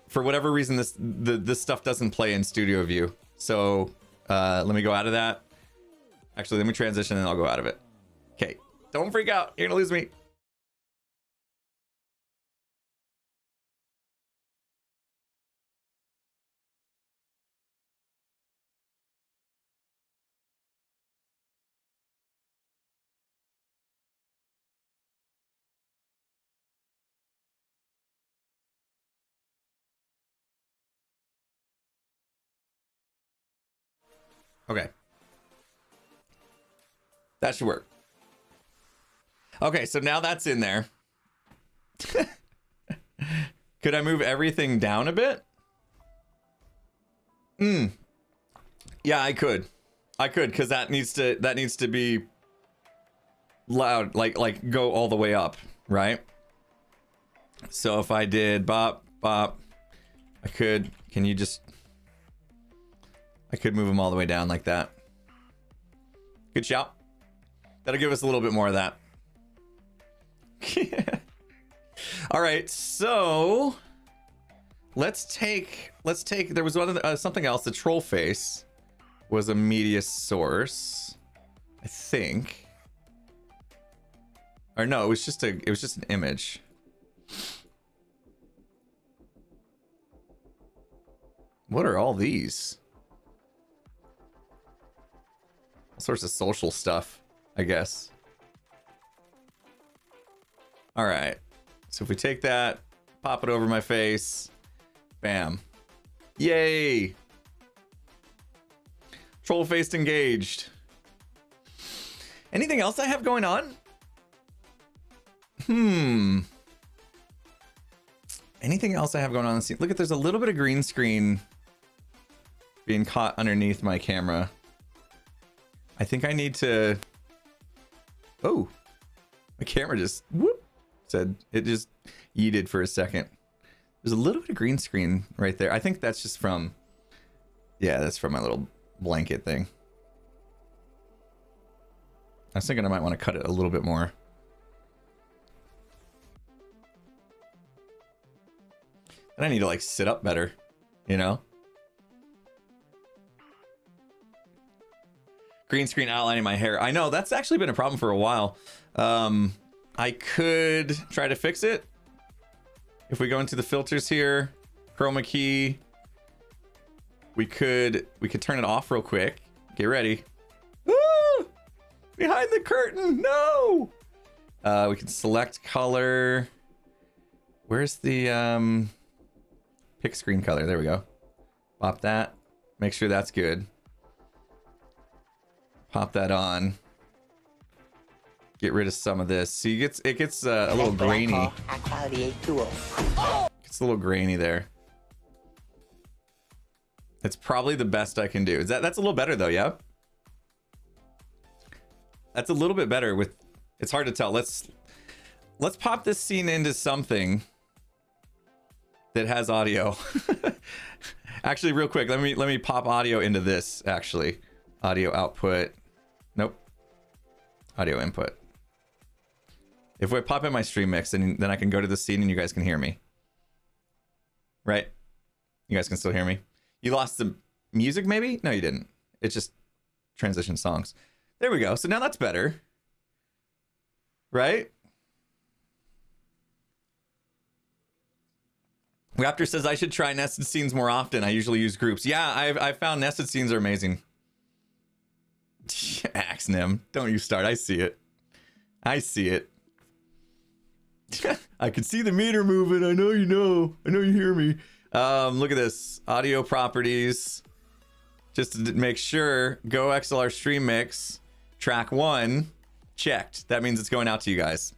For whatever reason, this stuff doesn't play in studio view. So let me go out of that. Actually, let me transition and I'll go out of it. Okay, don't freak out. You're gonna lose me. Okay. That should work. Okay, so now that's in there. Could I move everything down a bit? Yeah, I could, because that needs to be loud, like go all the way up, right? So if I did bop, I could, I could move them all the way down like that. Good shout. That'll give us a little bit more of that. All right, so let's take there was something else, the troll face was a media source, I think. Or no, it was just an image. What are all these? All sorts of social stuff, I guess. All right. So if we take that, pop it over my face, bam. Yay! Troll faced engaged. Anything else I have going on? Anything else I have going on? Look at, there's a little bit of green screen being caught underneath my camera. I think I need to... Oh, my camera just whoop said, it just yeeted for a second. There's a little bit of green screen right there. I think that's just from, yeah, that's from my little blanket thing. I was thinking I might want to cut it a little bit more. And I need to like sit up better, you know? Green screen outlining my hair. I know, that's actually been a problem for a while. I could try to fix it. If we go into the filters here, chroma key, we could turn it off real quick. Get ready. Ah! Behind the curtain, no! We can select color. Where's the pick screen color? There we go. Pop that. Make sure that's good. Pop that on. Get rid of some of this. See, it gets a little grainy. It's a little grainy there. It's probably the best I can do. That's a little better though, yeah? That's a little bit better with, it's hard to tell. Let's pop this scene into something that has audio. Actually, real quick, let me pop audio into this actually. Audio output. Nope. Audio input. If I pop in my stream mix, then I can go to the scene and you guys can hear me. Right? You guys can still hear me? You lost the music maybe? No, you didn't. It's just transition songs. There we go. So now that's better. Right? Raptor says I should try nested scenes more often. I usually use groups. Yeah, I've found nested scenes are amazing. Axnim, don't you start. I see it. I see it. I can see the meter moving. I know you know. I know you hear me. Look at this. Audio properties. Just to make sure. Go XLR stream mix. Track 1. Checked. That means it's going out to you guys.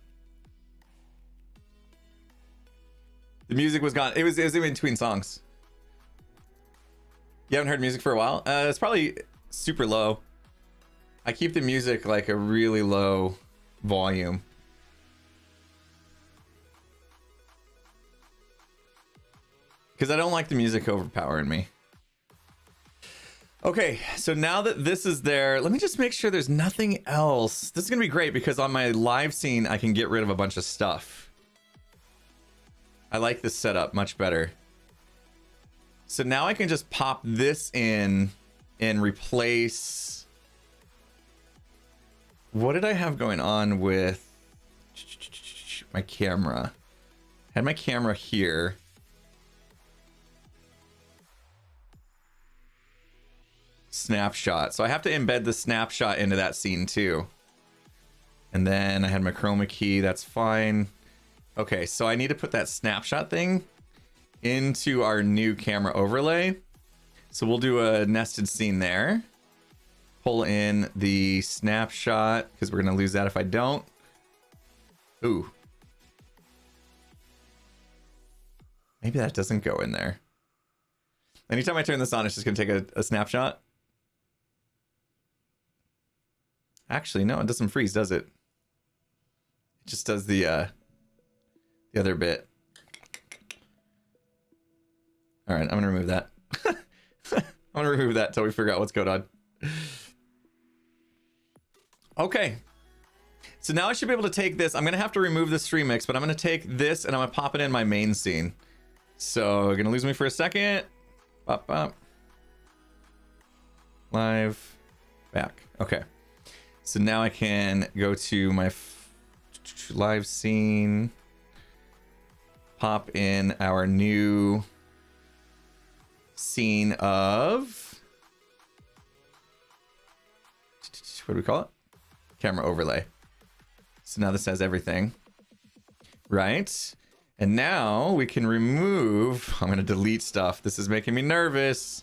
The music was gone. It was in between songs. You haven't heard music for a while? It's probably super low. I keep the music like a really low volume. Because I don't like the music overpowering me. Okay, so now that this is there, let me just make sure there's nothing else. This is going to be great because on my live scene, I can get rid of a bunch of stuff. I like this setup much better. So now I can just pop this in and replace... What did I have going on with my camera? I had my camera here. Snapshot. So I have to embed the snapshot into that scene too. And then I had my chroma key. That's fine. Okay, so I need to put that snapshot thing into our new camera overlay. So we'll do a nested scene there. Pull in the snapshot because we're going to lose that if I don't. Ooh. Maybe that doesn't go in there. Anytime I turn this on, it's just going to take a snapshot. Actually, no, it doesn't freeze, does it? It just does the other bit. All right, I'm going to remove that. I'm going to remove that until we figure out what's going on. Okay. So now I should be able to take this. I'm going to have to remove the stream mix, but I'm going to take this and I'm going to pop it in my main scene. So you're going to lose me for a second. Pop, pop. live, back. Okay. So now I can go to my live scene, pop in our new scene of, what do we call it? Camera overlay. So now this has everything, right? And now we can remove, I'm going to delete stuff. This is making me nervous.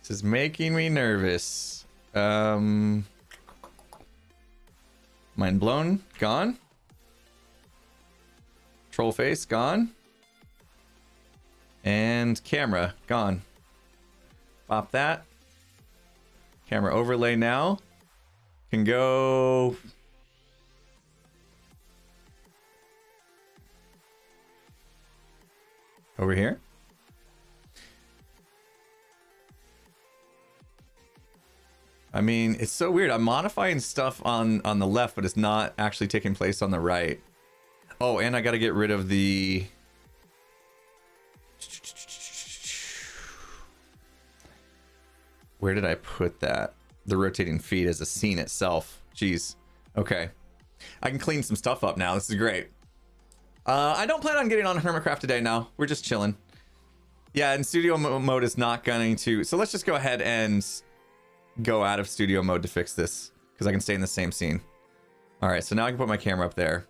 This is making me nervous. Mind blown, gone. Troll face, gone. And camera, gone. Pop that. Camera overlay now. Can go... over here. I mean, it's so weird. I'm modifying stuff on the left, but it's not actually taking place on the right. Oh, and I got to get rid of the... Where did I put that? The rotating feed as a scene itself. Jeez. Okay. I can clean some stuff up now. This is great. I don't plan on getting on Hermitcraft today now. We're just chilling. Yeah, and studio mode is not going to... So let's just go ahead and go out of studio mode to fix this, because I can stay in the same scene. All right, so now I can put my camera up there.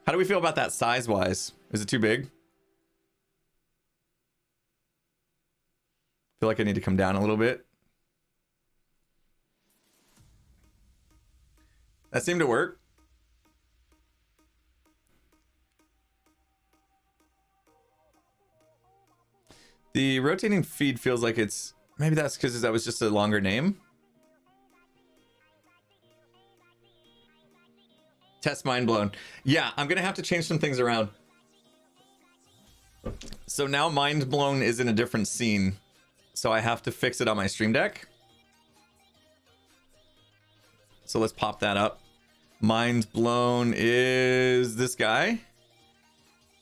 How do we feel about that size-wise? Is it too big? Feel like I need to come down a little bit. That seemed to work. The rotating feed feels like it's... Maybe that's because that was just a longer name. Test mind blown. Yeah, I'm going to have to change some things around. So now mind blown is in a different scene. So I have to fix it on my stream deck. So let's pop that up. Mind blown is this guy.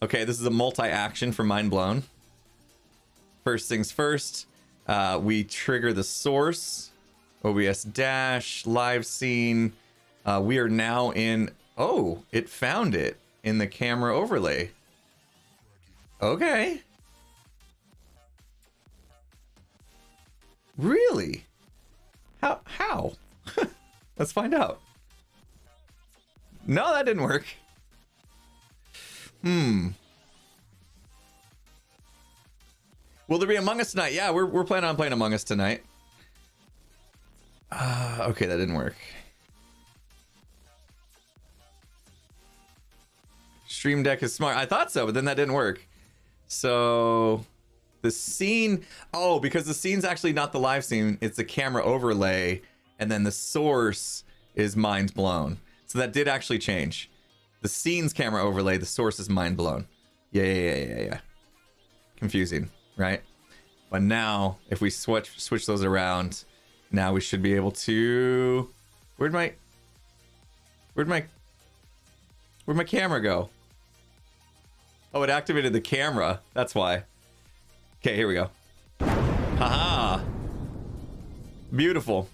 Okay, this is a multi-action for mind blown. First things first, we trigger the source, OBS dash, live scene. We are now in, oh, it found it in the camera overlay. Okay. Really? How? Let's find out. No, that didn't work. Will there be Among Us tonight? Yeah, we're planning on playing Among Us tonight. Okay, that didn't work. Stream Deck is smart. I thought so, but then that didn't work. So the scene, oh, because the scene's actually not the live scene, it's the camera overlay, and then the source is mind blown. So that did actually change. The scene's camera overlay, the source is mind blown. Yeah. Confusing, right? But now, if we switch those around, now we should be able to... Where'd my camera go? Oh, it activated the camera. That's why. Okay, here we go. Haha. Beautiful.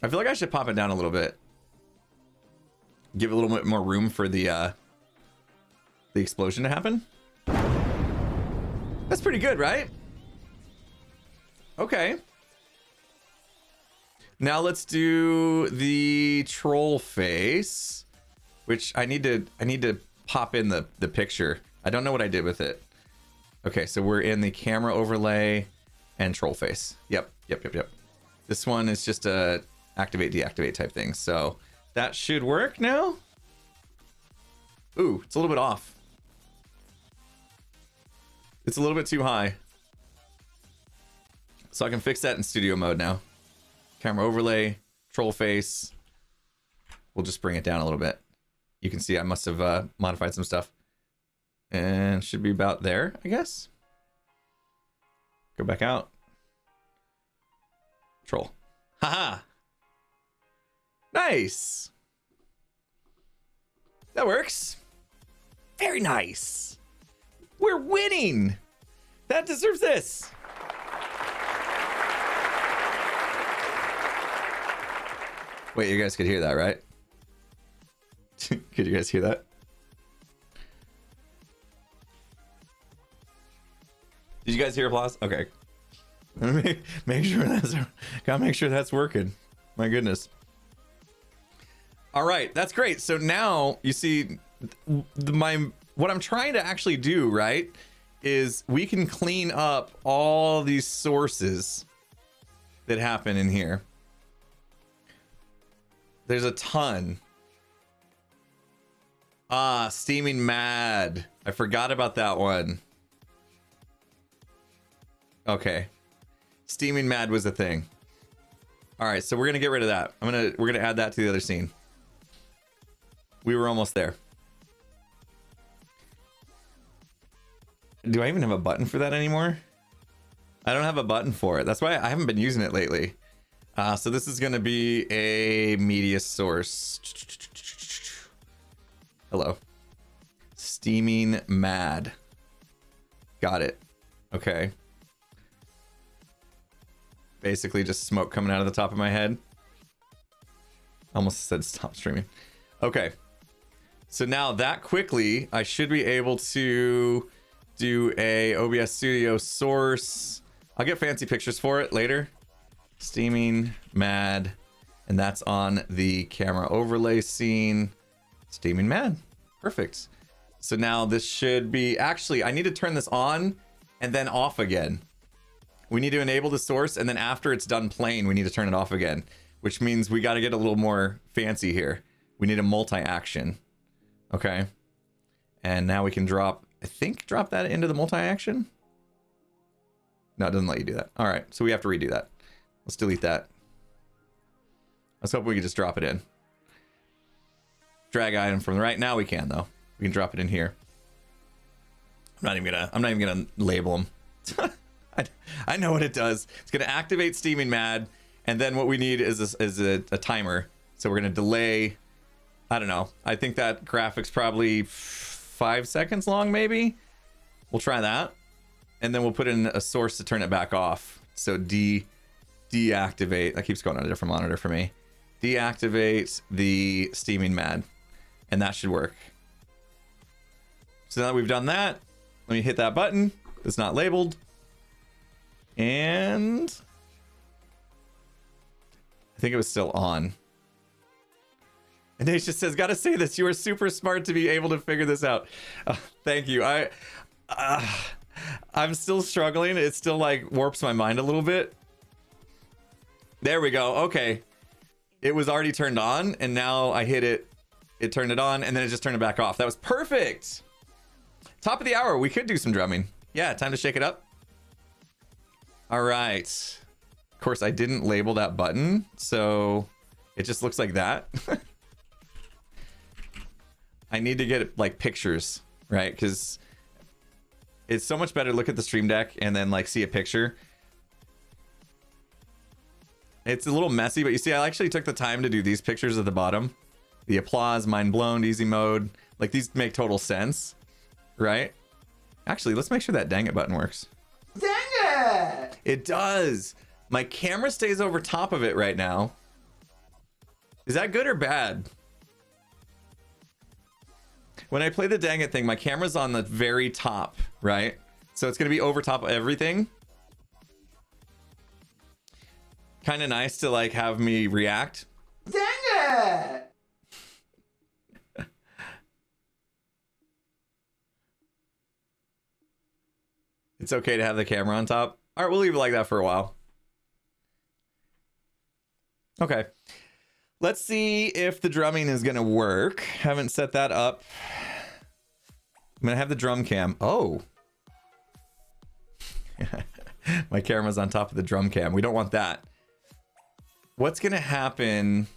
I feel like I should pop it down a little bit. Give a little bit more room for the explosion to happen. That's pretty good, right? Okay. Now let's do the troll face, which I need to pop in the picture. I don't know what I did with it. Okay, so we're in the camera overlay and troll face. Yep. This one is just a activate, deactivate type thing. So that should work now. Ooh, it's a little bit off. It's a little bit too high. So I can fix that in studio mode now. Camera overlay, troll face. We'll just bring it down a little bit. You can see I must have modified some stuff. And should be about there, I guess. Go back out. Troll. Haha. Nice. That works. Very nice. We're winning. That deserves this. Wait, you guys could hear that, right? Could you guys hear that? Did you guys hear applause? Okay. Make sure that's gotta make sure that's working. My goodness. All right, that's great. So now you see what I'm trying to actually do, right, is we can clean up all these sources that happen in here. There's a ton. Steaming Mad. I forgot about that one. Okay. Steaming Mad was a thing. All right, so we're gonna get rid of that. We're gonna add that to the other scene. We were almost there. Do I even have a button for that anymore? I don't have a button for it. That's why I haven't been using it lately. So this is gonna be a media source. Hello. Steaming Mad. Got it. Okay. Basically just smoke coming out of the top of my head. Almost said stop streaming. Okay. So now that quickly, I should be able to do a OBS Studio source. I'll get fancy pictures for it later. Steaming Mad. And that's on the camera overlay scene. Steaming Mad. Perfect. So now this should be... Actually, I need to turn this on and then off again. We need to enable the source, and then after it's done playing, we need to turn it off again, which means we got to get a little more fancy here. We need a multi-action. Okay. And now we can drop that into the multi-action. No, it doesn't let you do that. All right, so we have to redo that. Let's delete that. Let's hope we can just drop it in. Drag item from the right. Now we can, though. We can drop it in here. I'm not even gonna label them. I know what it does. It's gonna activate Steaming Mad, and then what we need is a timer. So we're gonna delay. I don't know. I think that graphic's probably 5 seconds long, maybe. We'll try that, and then we'll put in a source to turn it back off. So deactivate. That keeps going on a different monitor for me. Deactivate the Steaming Mad, and that should work. So now that we've done that, let me hit that button. It's not labeled. And I think it was still on. And Nate just says, gotta say this, you are super smart to be able to figure this out. Thank you. I'm still struggling. It still like warps my mind a little bit. There we go. Okay. It was already turned on, and now I hit it. It turned it on, and then it just turned it back off. That was perfect. Top of the hour. We could do some drumming. Yeah, time to shake it up. All right. Of course, I didn't label that button, so it just looks like that. I need to get like pictures, right? Because it's so much better to look at the stream deck and then like see a picture. It's a little messy, but you see, I actually took the time to do these pictures at the bottom. The applause, mind blown, easy mode. Like these make total sense, right? Actually, let's make sure that dang it button works. Dang it! It does. My camera stays over top of it right now. Is that good or bad? When I play the dang it thing, my camera's on the very top, right? So it's gonna be over top of everything. Kind of nice to like have me react. Dang it! It's okay to have the camera on top. All right, we'll leave it like that for a while. Okay. Let's see if the drumming is gonna work. Haven't set that up. I'm gonna have the drum cam. Oh. My camera's on top of the drum cam. We don't want that. What's gonna happen?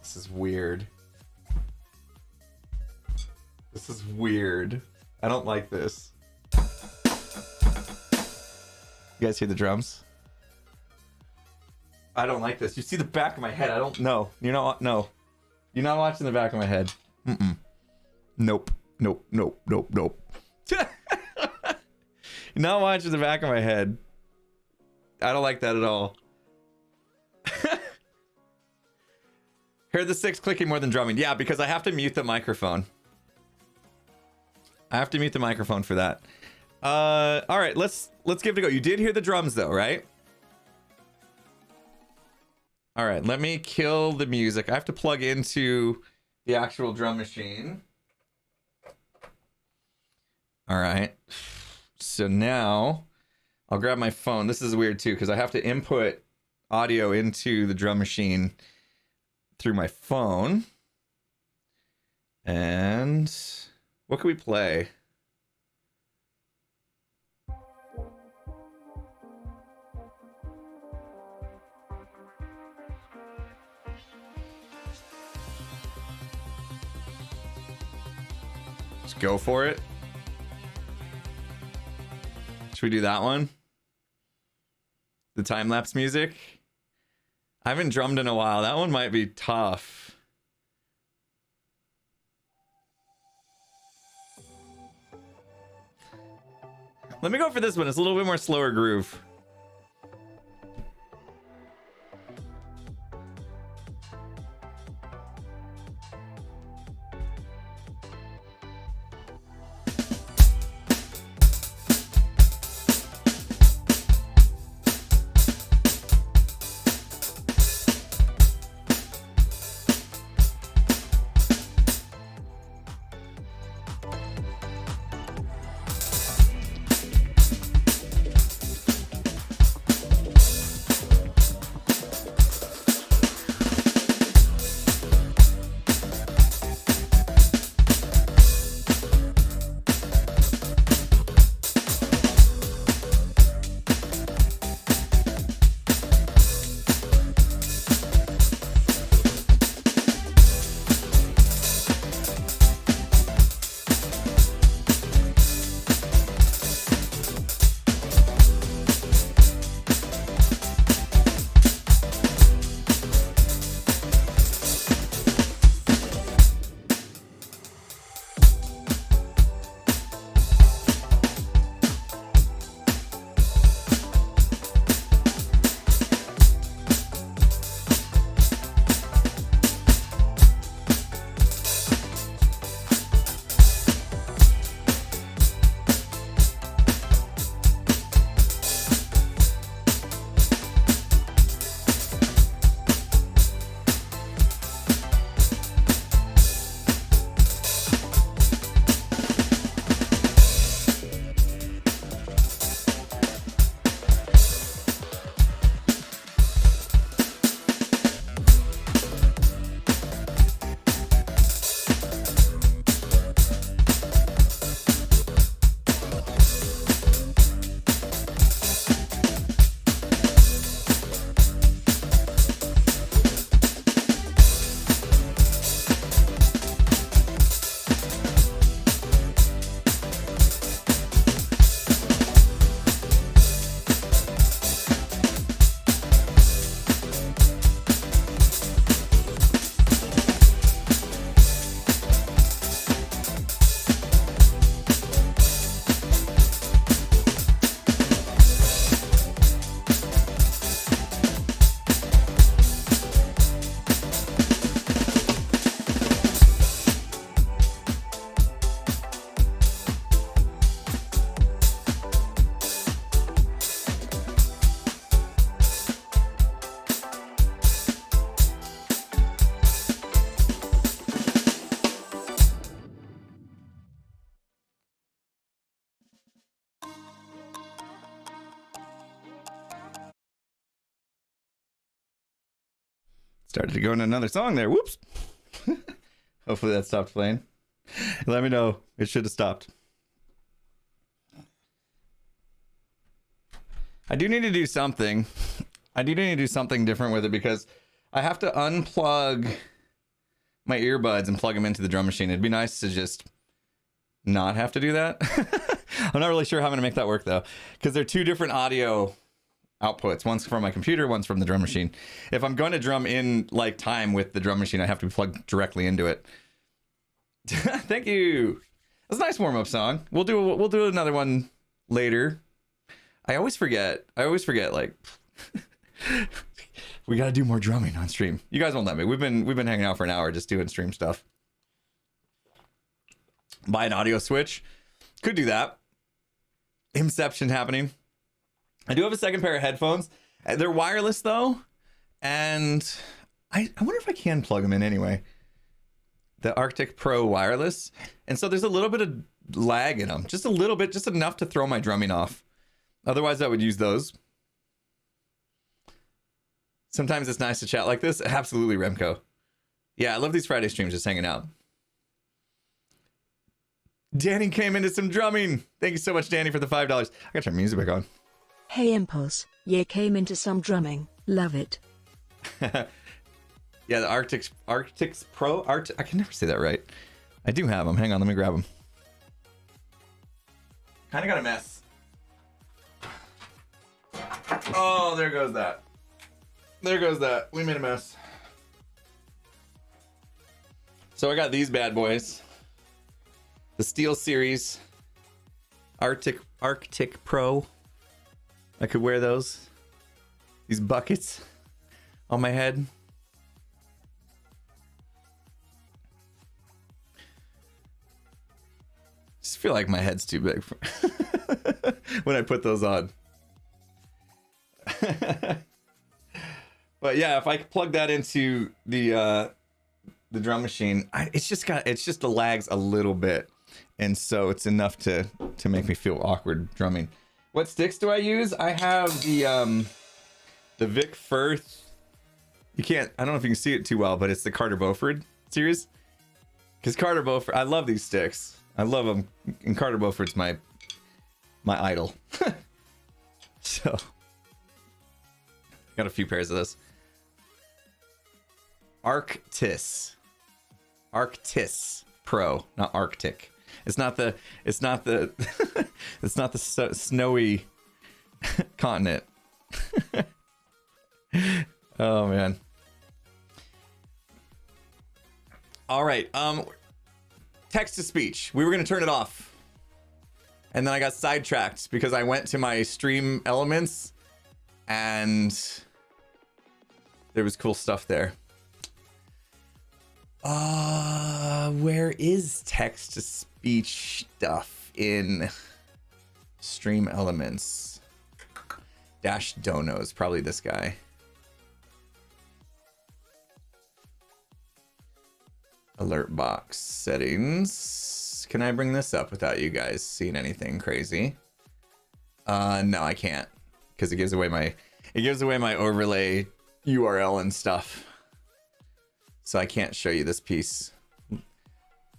This is weird. This is weird. I don't like this. You guys hear the drums? I don't like this. You see the back of my head. I don't know. You're not. No. You're not watching the back of my head. Nope. Nope. Nope. Nope. Nope. You're not watching the back of my head. I don't like that at all. Heard the 6 clicking more than drumming. Yeah, because I have to mute the microphone. I have to mute the microphone for that. All right, let's give it a go. You did hear the drums though, right? All right, let me kill the music. I have to plug into the actual drum machine. All right. So now I'll grab my phone. This is weird too, because I have to input audio into the drum machine through my phone. And what can we play? Let's go for it. Should we do that one? The time-lapse music? I haven't drummed in a while. That one might be tough. Let me go for this one. It's a little bit more slower groove. Started to go into another song there. Whoops. Hopefully that stopped playing. Let me know. It should have stopped. I do need to do something. I do need to do something different with it because I have to unplug my earbuds and plug them into the drum machine. It'd be nice to just not have to do that. I'm not really sure how I'm going to make that work though, because they're two different audio outputs. One's from my computer, one's from the drum machine. If I'm going to drum in like time with the drum machine, I have to be plugged directly into it. Thank you. That's a nice warm-up song. We'll do another one later. I always forget. Like, we gotta do more drumming on stream. You guys won't let me. We've been hanging out for an hour just doing stream stuff. Buy an audio switch. Could do that. Inception happening. I do have a second pair of headphones. They're wireless though, and I wonder if I can plug them in anyway. The Arctic Pro wireless, and so there's a little bit of lag in them, just a little bit, just enough to throw my drumming off. Otherwise, I would use those. Sometimes it's nice to chat like this. Absolutely, Remco. Yeah, I love these Friday streams, just hanging out. Danny came into some drumming. Thank you so much, Danny, for the $5. I gotta turn music back on. Hey Impulse, yeah, came into some drumming. Love it. Yeah, the Arctic Pro. I can never say that right. I do have them. Hang on, let me grab them. Kind of got a mess. Oh, there goes that. There goes that. We made a mess. So I got these bad boys. The Steel Series Arctic Pro. I could wear those. These buckets on my head. Just feel like my head's too big for when I put those on. But yeah, if I plug that into the drum machine, it's just the lags a little bit, and so it's enough to make me feel awkward drumming. What sticks do I use? I have the Vic Firth. I don't know if you can see it too well, but it's the Carter Beauford series. Because Carter Beauford, I love these sticks. I love them, and Carter Beauford's my idol. So, got a few pairs of this. Arctis Pro, not Arctic. It's not the it's not the snowy continent. Oh man. All right. Text to speech. We were going to turn it off. And then I got sidetracked because I went to my stream elements and there was cool stuff there. Where is text to speech stuff in stream elements? Dash donos, probably this guy. Alert box settings. Can I bring this up without you guys seeing anything crazy? No, I can't, because it gives away my overlay URL and stuff. So I can't show you this piece,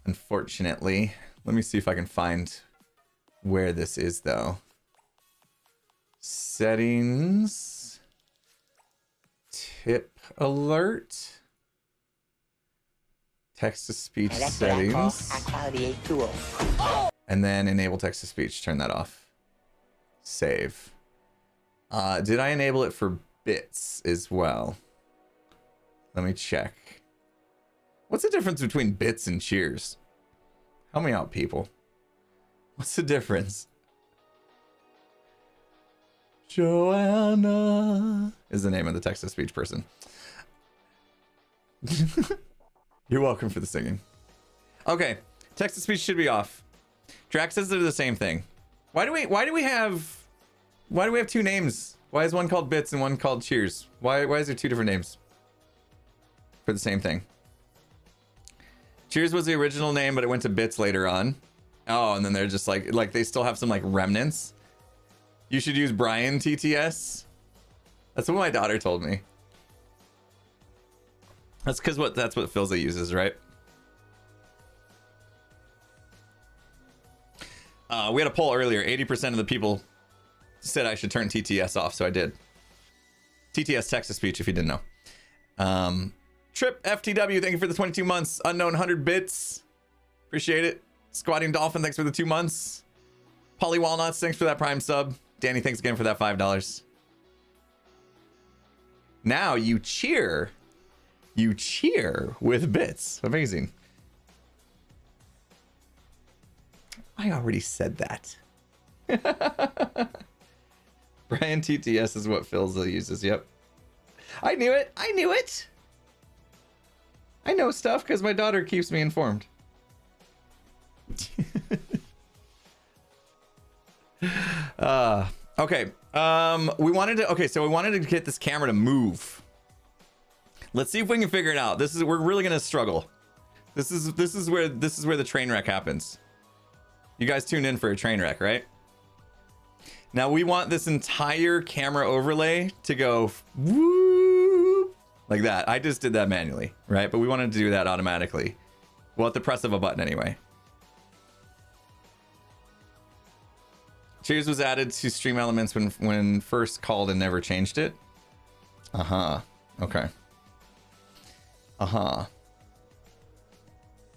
unfortunately. Let me see if I can find where this is though. Settings. Tip alert. Text to speech settings. And then enable text to speech. Turn that off. Save. Did I enable it for bits as well? Let me check. What's the difference between bits and cheers? Help me out, people. What's the difference? Joanna is the name of the text to speech person. You're welcome for the singing. Okay, text to speech should be off. Drax says they're the same thing. Why do we have two names? Why is one called Bits and one called Cheers? Why is there two different names for the same thing? Cheers was the original name, but it went to Bits later on. Oh, and then they're just like they still have some like remnants. You should use Brian TTS. That's what my daughter told me. That's because that's what Philza uses, right? We had a poll earlier. 80% of the people said I should turn TTS off, so I did. TTS, text to speech, if you didn't know. Trip FTW, thank you for the 22 months. Unknown 100 bits, appreciate it. Squatting Dolphin, thanks for the 2 months. Polly Walnuts, thanks for that Prime sub. Danny, thanks again for that $5. Now you cheer. You cheer with bits. Amazing. I already said that. Brian TTS is what Philza uses. Yep. I knew it. I knew it. I know stuff because my daughter keeps me informed. Okay. We wanted to get this camera to move. Let's see if we can figure it out. We're really gonna struggle. This is where the train wreck happens. You guys tuned in for a train wreck, right? Now we want this entire camera overlay to go whoop, like that. I just did that manually, right? But we wanted to do that automatically. Well, at the press of a button anyway. Cheers was added to Stream Elements when first called and never changed it. Uh-huh. Okay. Uh-huh.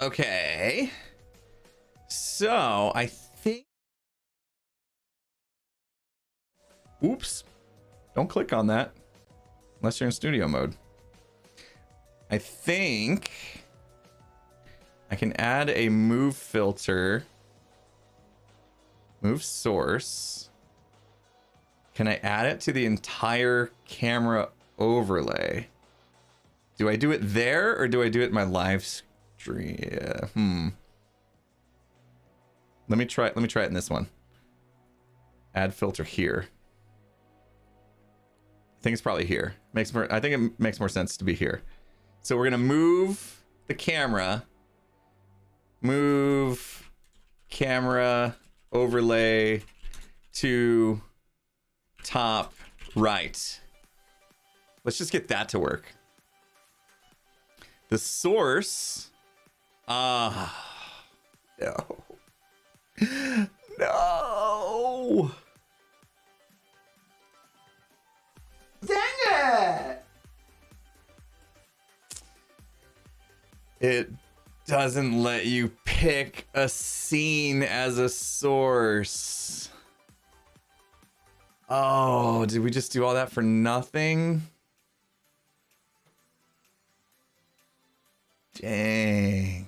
Okay. So, I think... Oops. Don't click on that. Unless you're in studio mode. I think... I can add a move filter. Move source. Can I add it to the entire camera overlay? Do I do it there or do I do it in my live stream? Let me try it in this one. Add filter here. I think it's probably here. I think it makes more sense to be here. So we're gonna move the camera. Move camera overlay to top right. Let's just get that to work. The source. No. No. Dang it! It doesn't let you pick a scene as a source. Oh, did we just do all that for nothing? Dang.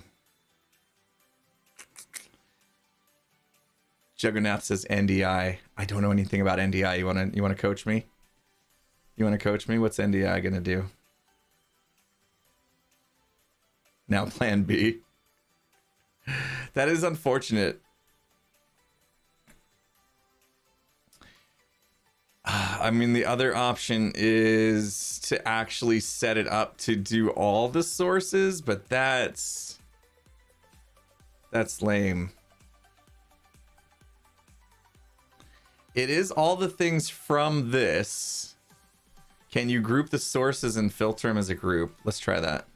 Juggernaut says NDI. I don't know anything about NDI. You wanna coach me? You wanna coach me? What's NDI gonna do? Now plan B. That is unfortunate. I mean, the other option is to actually set it up to do all the sources, but that's lame. It is all the things from this. Can you group the sources and filter them as a group? Let's try that.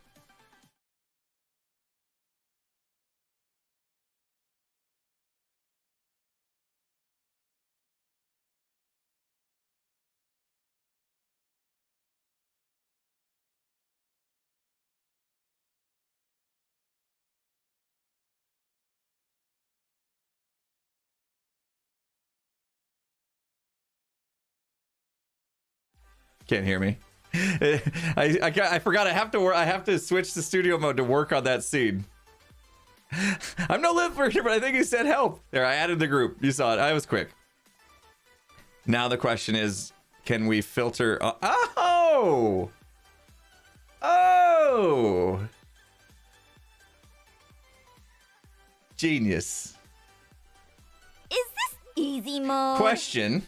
Can't hear me. I forgot I have to switch to studio mode to work on that scene. I'm no live version, but I think he said help. There, I added the group. You saw it. I was quick. Now the question is, can we filter? Oh! Oh! Genius. Is this easy mode? Question.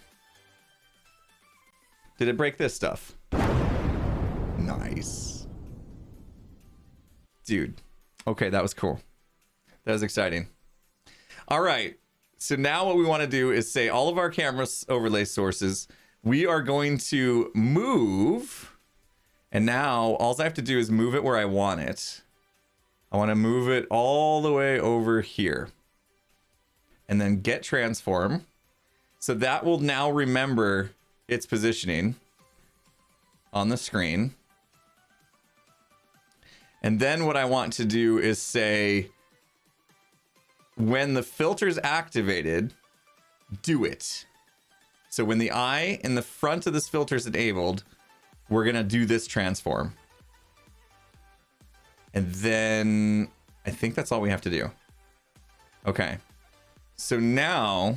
Did it break this stuff? Nice. Dude. Okay, that was cool. That was exciting. All right. So now what we want to do is say all of our camera overlay sources, we are going to move. And now all I have to do is move it where I want it. I want to move it all the way over here. And then get transform. So that will now remember its positioning on the screen. And then what I want to do is say, when the filter's activated, do it. So when the eye in the front of this filter is enabled, we're gonna do this transform. And then I think that's all we have to do. Okay. So now,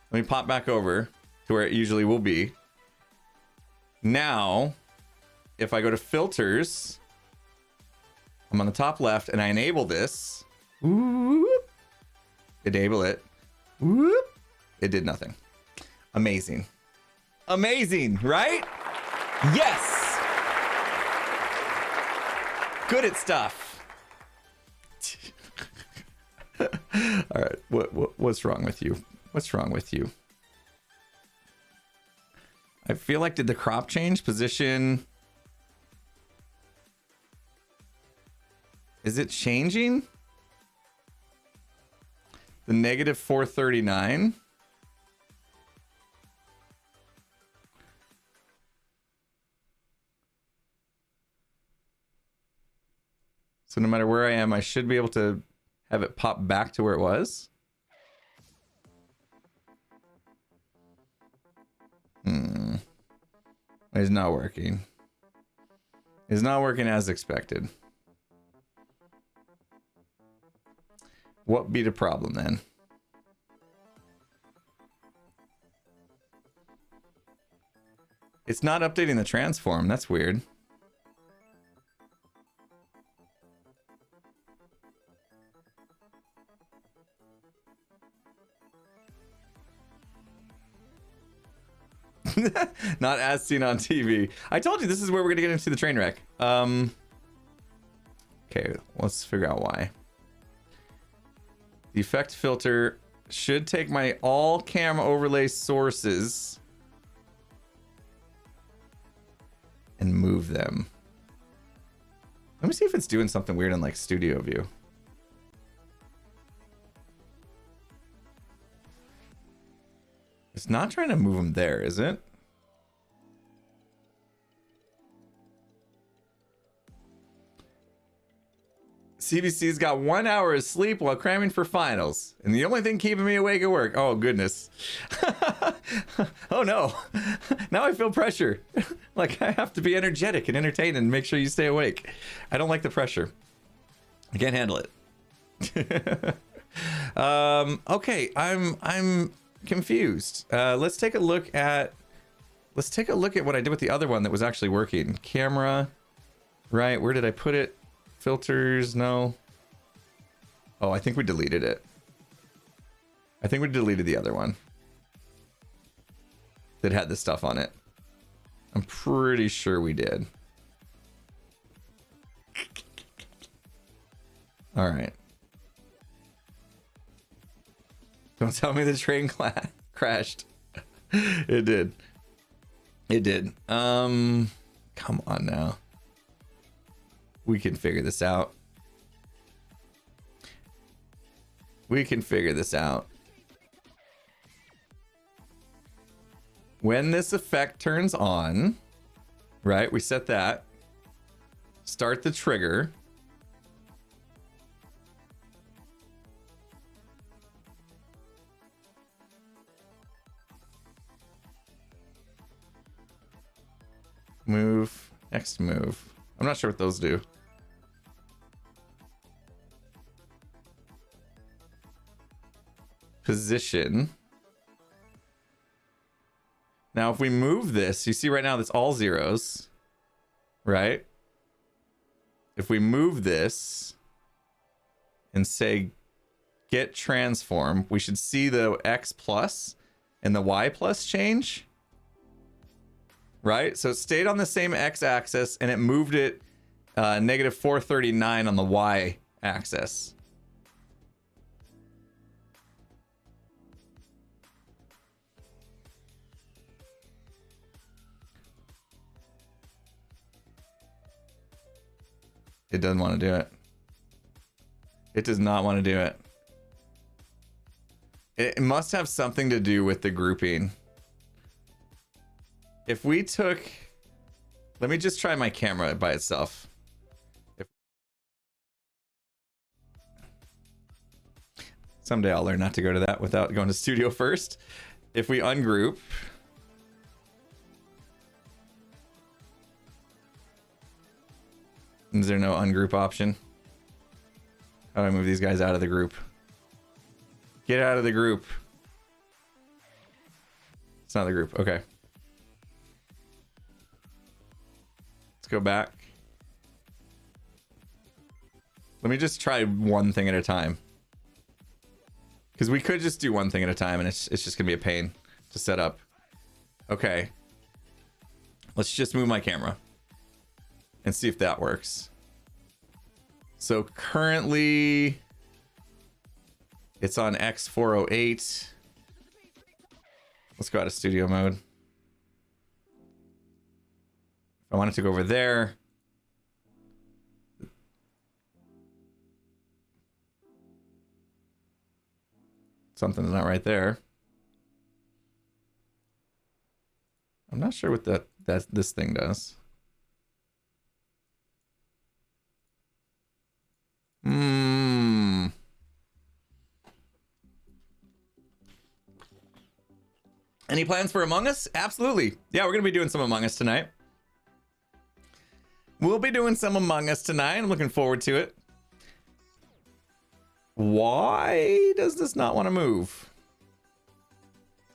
let me pop back over to where it usually will be. Now, if I go to filters, I'm on the top left and I enable this. Whoop. Enable it. Whoop. It did nothing. Amazing. Amazing, right? Yes. Good at stuff. All right. What's wrong with you? What's wrong with you? I feel like, did the crop change position? Is it changing? The negative 439. So no matter where I am, I should be able to have it pop back to where it was. It's not working. It's not working as expected. What be the problem then? It's not updating the transform. That's weird. Not as seen on TV. I told you this is where we're gonna get into the train wreck. Okay, let's figure out why. The effect filter should take my all camera overlay sources and move them. Let me see if it's doing something weird in like studio view. It's not trying to move them there, is it? CBC's got 1 hour of sleep while cramming for finals. And the only thing keeping me awake at work. Oh, goodness. Oh, no. Now I feel pressure. Like I have to be energetic and entertained and make sure you stay awake. I don't like the pressure. I can't handle it. Okay, I'm confused. Let's take a look at what I did with the other one that was actually working. Camera, right? Where did I put it? Filters, no. Oh, I think we deleted it. I think we deleted the other one that had this stuff on it. I'm pretty sure we did. All right. Don't tell me the train crashed. It did. It did. Come on now. We can figure this out. We can figure this out. When this effect turns on, right? We set that. Start the trigger. Move. Next move. I'm not sure what those do. Position. Now, if we move this, you see right now that's all zeros, right? If we move this and say get transform, we should see the X plus and the Y plus change, right? So it stayed on the same X axis and it moved it negative 439 on the Y axis. It doesn't want to do it. It does not want to do it. It must have something to do with the grouping. If we took... Let me just try my camera by itself. Someday I'll learn not to go to that without going to studio first. If we ungroup... Is there no ungroup option? How do I move these guys out of the group? Get out of the group. It's not the group. Okay. Let's go back. Let me just try one thing at a time. Because we could just do one thing at a time and it's just going to be a pain to set up. Okay. Let's just move my camera and see if that works. So currently it's on X408. Let's go out of studio mode. If I wanted to go over there. Something's not right there. I'm not sure what this thing does. Any plans for Among Us? Absolutely. Yeah, we're gonna be doing some Among Us tonight. We'll be doing some Among Us tonight. I'm looking forward to it. Why does this not want to move?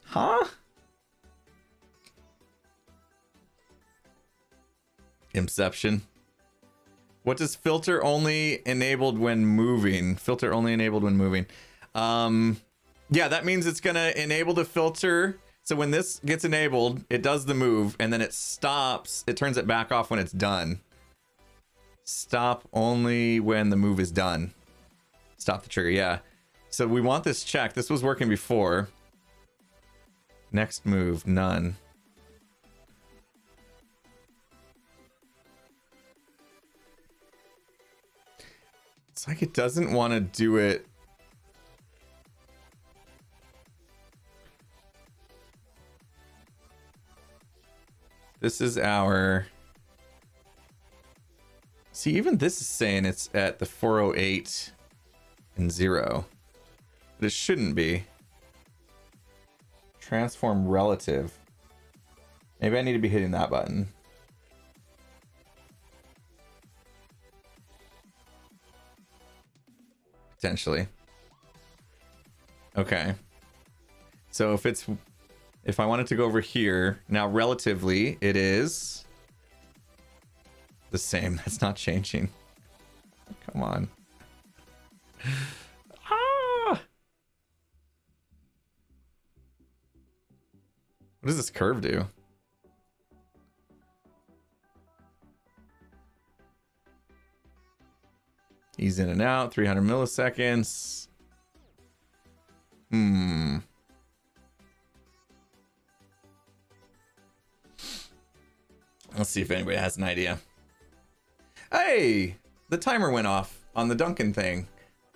Huh? Inception. What does filter only enabled when moving? Filter only enabled when moving. Yeah, that means it's gonna enable the filter. So when this gets enabled, it does the move and then it stops. It turns it back off when it's done. Stop only when the move is done. Stop the trigger, yeah. So we want this checked. This was working before. Next move, none. It's like it doesn't want to do it. This is our... See, even this is saying it's at the 408 and 0. But it shouldn't be. Transform relative. Maybe I need to be hitting that button. Potentially. Okay. So if I wanted to go over here, now relatively it is the same. That's not changing. Come on. Ah! What does this curve do? Ease in and out, 300 milliseconds. Let's see if anybody has an idea. Hey, the timer went off on the Duncan thing.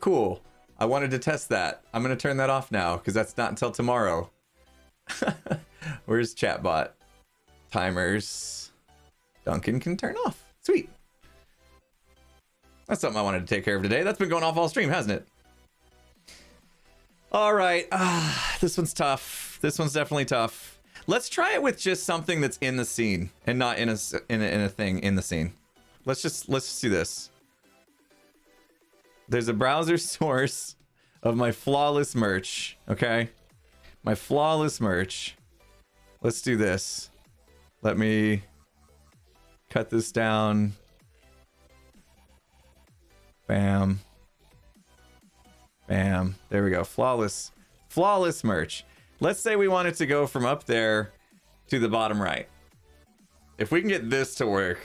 Cool. I wanted to test that. I'm going to turn that off now because that's not until tomorrow. Where's chatbot? Timers. Duncan can turn off. Sweet. That's something I wanted to take care of today. That's been going off all stream, hasn't it? All right. This one's tough. This one's definitely tough. Let's try it with just something that's in the scene and not in a thing in the scene. Let's just do this. There's a browser source of my flawless merch, okay? My flawless merch. Let's do this. Let me cut this down. Bam. Bam. There we go. Flawless merch. Let's say we want it to go from up there to the bottom right. If we can get this to work,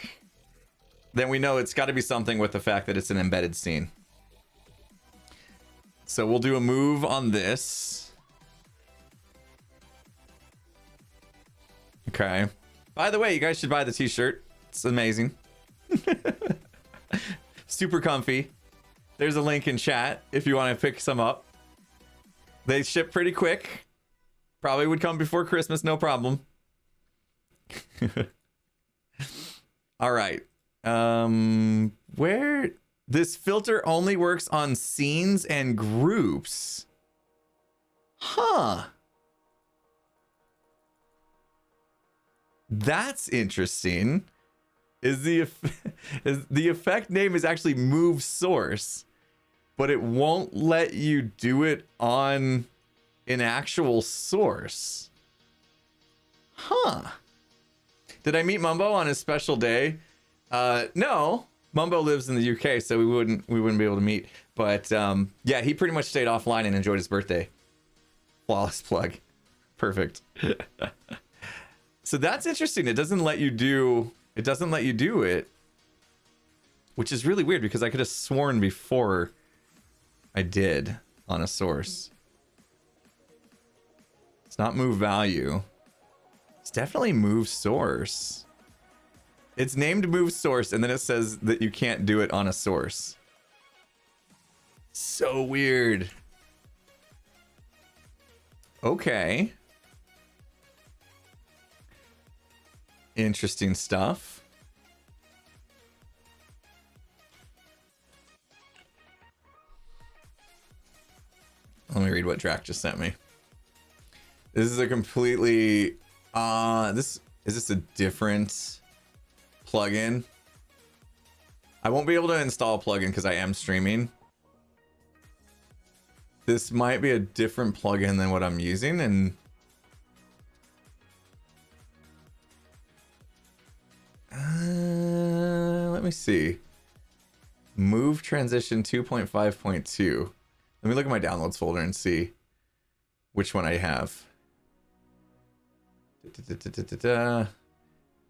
then we know it's got to be something with the fact that it's an embedded scene. So we'll do a move on this. Okay. By the way, you guys should buy the t-shirt. It's amazing. Super comfy. There's a link in chat if you want to pick some up. They ship pretty quick. Probably would come before Christmas, no problem. All right. Where this filter only works on scenes and groups. Huh. That's interesting. Is the effect name is actually move source, but it won't let you do it on an actual source. Huh. Did I meet Mumbo on his special day? No. Mumbo lives in the UK, so we wouldn't be able to meet. But yeah, he pretty much stayed offline and enjoyed his birthday. Flawless plug. Perfect. So that's interesting. It doesn't let you do it. Which is really weird because I could have sworn before I did on a source. It's not move value. It's definitely move source. It's named move source, and then it says that you can't do it on a source. So weird. Okay. Interesting stuff. Let me read what Drac just sent me. This is a completely is this a different plugin? I won't be able to install a plugin because I am streaming. This might be a different plugin than what I'm using, and let me see. Move transition 2.5.2. Let me look at my downloads folder and see which one I have.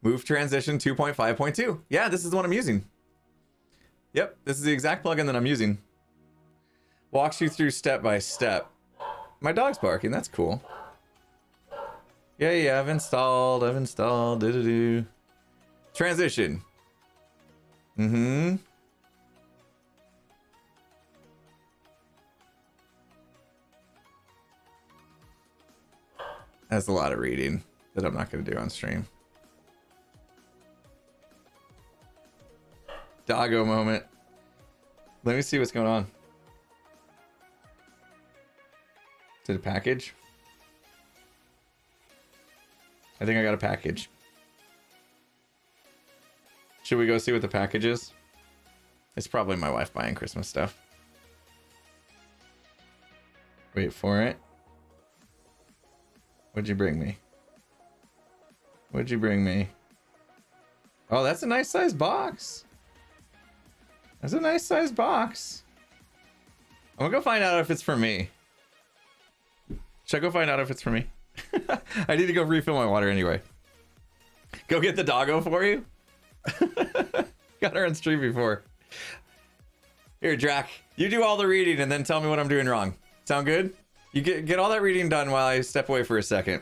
Move transition 2.5.2. Yeah, this is the one I'm using. Yep, this is the exact plugin that I'm using. Walks you through step by step. My dog's barking, that's cool. Yeah, I've installed. Transition. That's a lot of reading that I'm not going to do on stream. Doggo moment. Let me see what's going on. Is it a package? I think I got a package. Should we go see what the package is? It's probably my wife buying Christmas stuff. Wait for it. What'd you bring me? What'd you bring me? Oh, that's a nice size box. That's a nice size box. I'm gonna go find out if it's for me. Should I go find out if it's for me? I need to go refill my water anyway. Go get the doggo for you? Got her on stream before. Here, Drac. You do all the reading and then tell me what I'm doing wrong. Sound good? You get all that reading done while I step away for a second.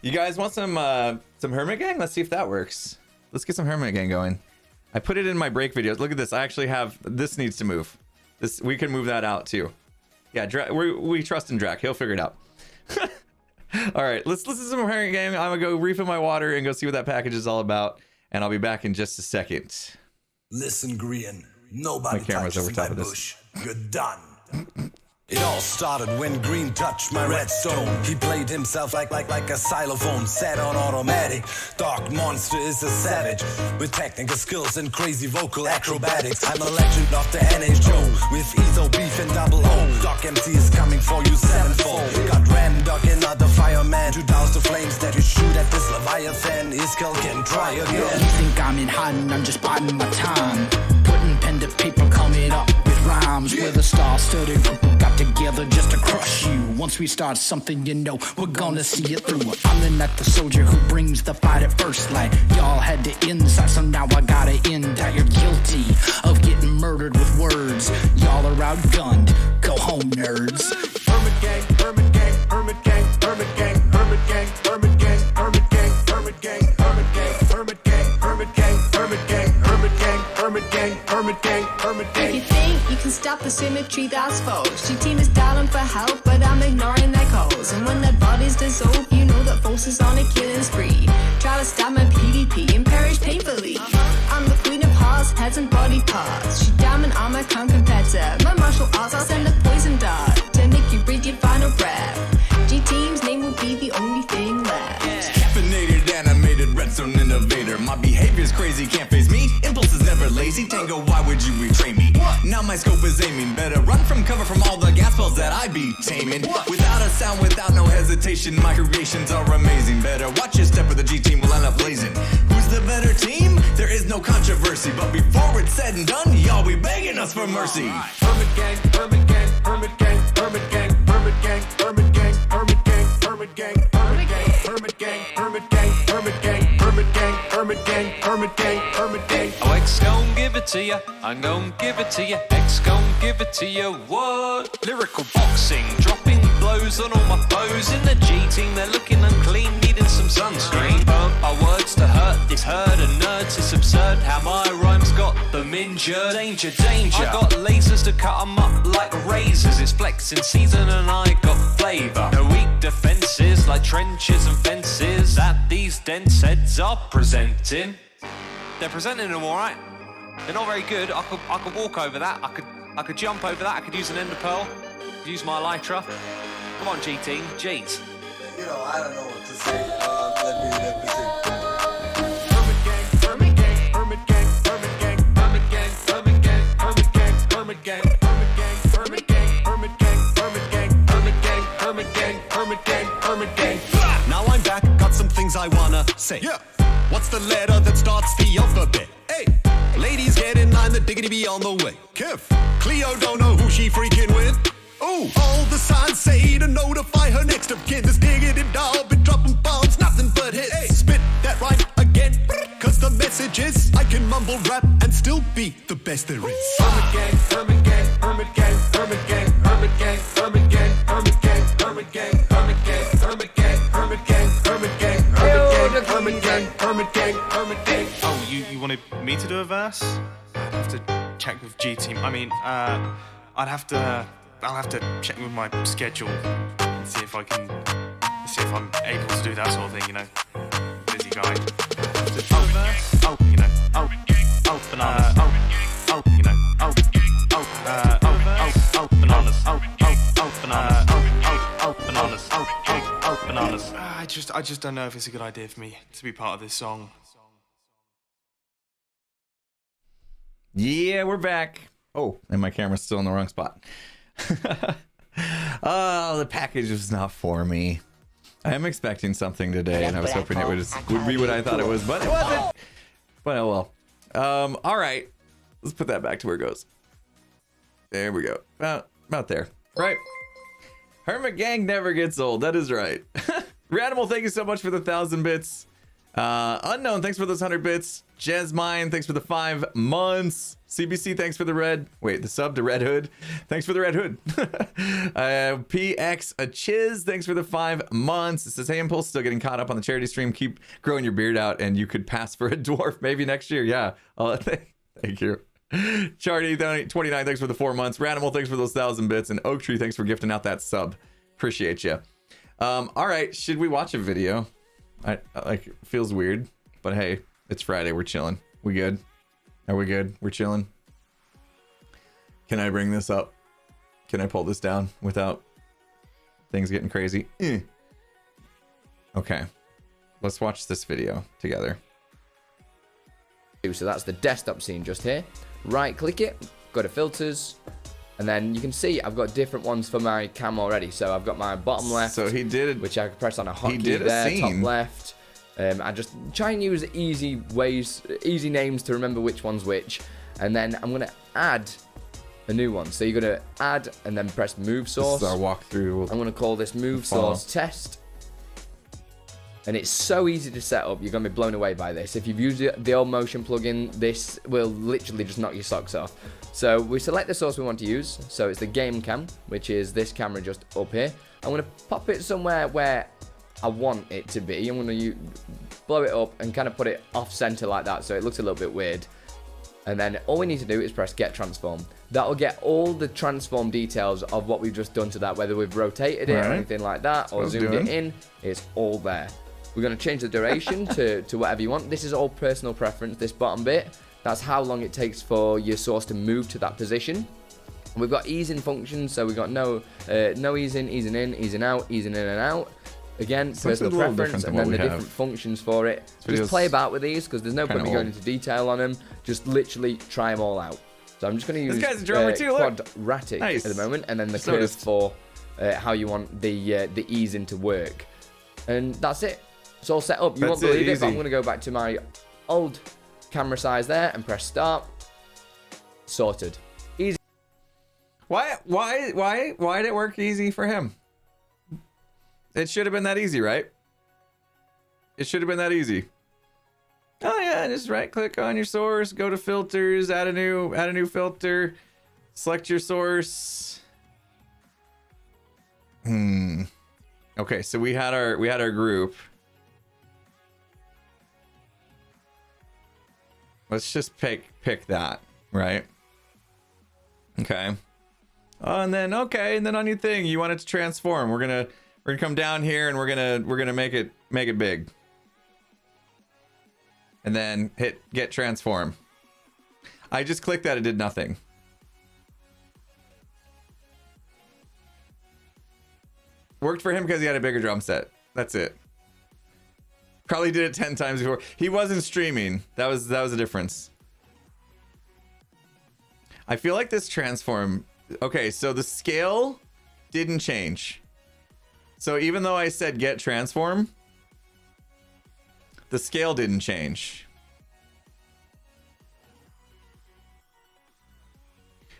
You guys want some Hermit Gang? Let's see if that works. Let's get some Hermit Gang going. I put it in my break videos. Look at this. I actually have... This needs to move. This we can move that out too. Yeah, we trust in Drac. He'll figure it out. All right, let's listen to some Hermit Gang. I'm going to go refill my water and go see what that package is all about. And I'll be back in just a second. Listen, Green. Nobody my camera's touches over top my of this. bush. You're done. It all started when Green touched my redstone. He played himself like a xylophone, set on automatic. Dark Monster is a savage with technical skills and crazy vocal acrobatics. I'm a legend of the NHO with Etho Beef and Double O. Doc MC is coming for you sevenfold. Got Ram Dog and other fireman to douse the flames that you shoot at this Leviathan. Iskell can try again. You think I'm in hiding, I'm just biding my time. Putting pen to paper, coming up with rhymes. With a star-studded group who got together just to crush you. Once we start something, you know we're gonna see it through. I'm the not the soldier who brings the fight at first light. Y'all had to inside, so now I gotta end. That you're guilty of getting murdered with words. Y'all are outgunned. Go home, nerds. Hermit Gang, Hermit Gang, Hermit Gang, Hermit Gang, Hermit Gang, Hermit Gang, Hermit Gang, Hermit Gang, Hermit Gang, Hermit Gang, Hermit Gang, Hermit Gang, Hermit Gang, Hermit Gang, Hermit Gang, Hermit Gang. If you think you can stop the symmetry, that's false. Your team is dialing for help, but I'm ignoring their calls. And when their bodies dissolve, you know that Force is on a killing spree. Try to stop my PvP and perish painfully. I'm the queen of hearts, heads and body parts. She diamond armor, come competitor. My martial arts, I'll send a poison dart to make you breathe your final breath. G-Team's name will be the only thing left. Caffeinated, animated, redstone innovator. My behavior's crazy, can't face me. Impulse Boss is never lazy. Tango, why would you betray me? Now my scope is aiming. Better run from cover from all the gas balls that I be taming. Without a sound, without no hesitation, my creations are amazing. Better watch your step or the G team will end up blazing. Who's the better team? There is no controversy. But before it's said and done, y'all be begging us for mercy. Hermit gang, hermit gang, hermit gang, hermit gang, hermit gang, hermit gang, hermit gang, hermit gang, hermit gang, hermit gang, hermit gang, hermit gang, hermit gang, hermit gang, hermit gang, hermit gang. Oh, X gon' give it to ya, I'm gon' give it to ya. X gon' give it to ya, what? Lyrical boxing, dropping blows on all my foes. In the G team, they're looking unclean, needing some sunscreen. Burnt by words to hurt this herd of nerds. It's absurd how my rhymes got them injured. Danger, danger. I got lasers to cut them up like razors. It's flexing season and I got flavour. No weak defences like trenches and fences that these dense heads are presenting. They're presenting them alright. They're not very good. I could walk over that. I could jump over that. I could use an ender pearl. Use my elytra. Come on, G team. G's. You know, I don't know what to say. Let me see. Hermit gang, hermit gang, hermit gang, hermit gang, hermit gang, hermit gang, hermit gang, hermit gang, hermit gang, hermit gang, hermit gang, hermit gang, hermit gang, hermit gang, hermit gang, hermit gang. Now I'm back, got some things I wanna say. Yeah. What's the letter that starts the alphabet? Hey, Ladies, get in line, the diggity be on the way. Kev. Cleo don't know who she freaking with. Ooh. All the signs say to notify her next of kin. This diggity doll been dropping bombs, nothing but hits. Hey. Spit that rhyme again, cause the message is I can mumble rap and still be the best there is. Hermit gang, hermit gang, hermit gang, hermit gang, hermit gang, hermit gang, hermit gang, hermit gang, hermit gang, hermit gang, hermit gang, hermit gang, hermit gang, hermit gang, hermit gang. Oh, you wanted me to do a verse? I'd have to check with G Team. I mean, I'll have to check with my schedule and see if I'm able to do that sort of thing, you know. Busy guy. Bananas. I just don't know if it's a good idea for me to be part of this song. Yeah, we're back. Oh, and my camera's still in the wrong spot. Oh, the package was not for me. I am expecting something today, and I was hoping it would be what I thought it was, but it wasn't. But oh well. All right, let's put that back to where it goes. There we go. About there. Right. Hermit Gang never gets old. That is right. Ranimal, thank you so much for the 1,000 bits. Unknown, thanks for those 100 bits. Jesmine, thanks for the 5 months. CBC, thanks for the sub to Red Hood. Thanks for the Red Hood. PX, a chiz, thanks for the 5 months. It says, hey, Impulse, still getting caught up on the charity stream. Keep growing your beard out and you could pass for a dwarf maybe next year. Yeah. Thank you. Charity, 29, thanks for the 4 months. Ranimal, thanks for those 1,000 bits. And Oak Tree, thanks for gifting out that sub. Appreciate you. All right, should we watch a video? Like, feels weird, but hey, it's Friday. We're chilling. We good? Are we good? We're chilling. Can I bring this up? Can I pull this down without things getting crazy? Okay, let's watch this video together. So that's the desktop scene just here. Right click it, go to filters, and then you can see I've got different ones for my cam already. So I've got my bottom left, so he did, which I can press on a hotkey there, top left. I just try and use easy names to remember which one's which. And then I'm gonna add a new one. So you're gonna add and then press move source. This is our walkthrough. I'm gonna call this move source test. And it's so easy to set up, you're going to be blown away by this. If you've used the old motion plugin, this will literally just knock your socks off. So we select the source we want to use. So it's the game cam, which is this camera just up here. I'm going to pop it somewhere where I want it to be. I'm going to blow it up and kind of put it off center like that so it looks a little bit weird. And then all we need to do is press get transform. That will get all the transform details of what we've just done to that, whether we've rotated it or anything like that, or zoomed it in. It's all there. We're going to change the duration to whatever you want. This is all personal preference, this bottom bit. That's how long it takes for your source to move to that position. We've got ease in functions, so we've got no easing in, easing out, easing in and out. Again, Something personal a little preference, different than and then what the we have. different functions for it. This Just play about with these, because there's no point kinda me going old. into detail on them. Just literally try them all out. So I'm just going to use This guy's a drummer too, look. quadratic Nice. at the moment, and then the Just curve noticed. for how you want the ease into work. And that's it. It's all set up. You won't That's it, believe it, but I'm easy. going to go back to my old camera size there and press start. Sorted. Easy. Why did it work easy for him? It should have been that easy, right? It should have been that easy. Oh yeah, just right click on your source, go to filters, add a new filter, select your source. Okay, so we had our group. Let's just pick that, right? Okay. Oh, and then on your thing, you want it to transform. We're gonna come down here and we're gonna make it big. And then hit get transform. I just clicked that, it did nothing. Worked for him because he had a bigger drum set. That's it. Probably did it 10 times before. He wasn't streaming. That was the difference. I feel like this transform. Okay, so the scale didn't change. So even though I said get transform, the scale didn't change.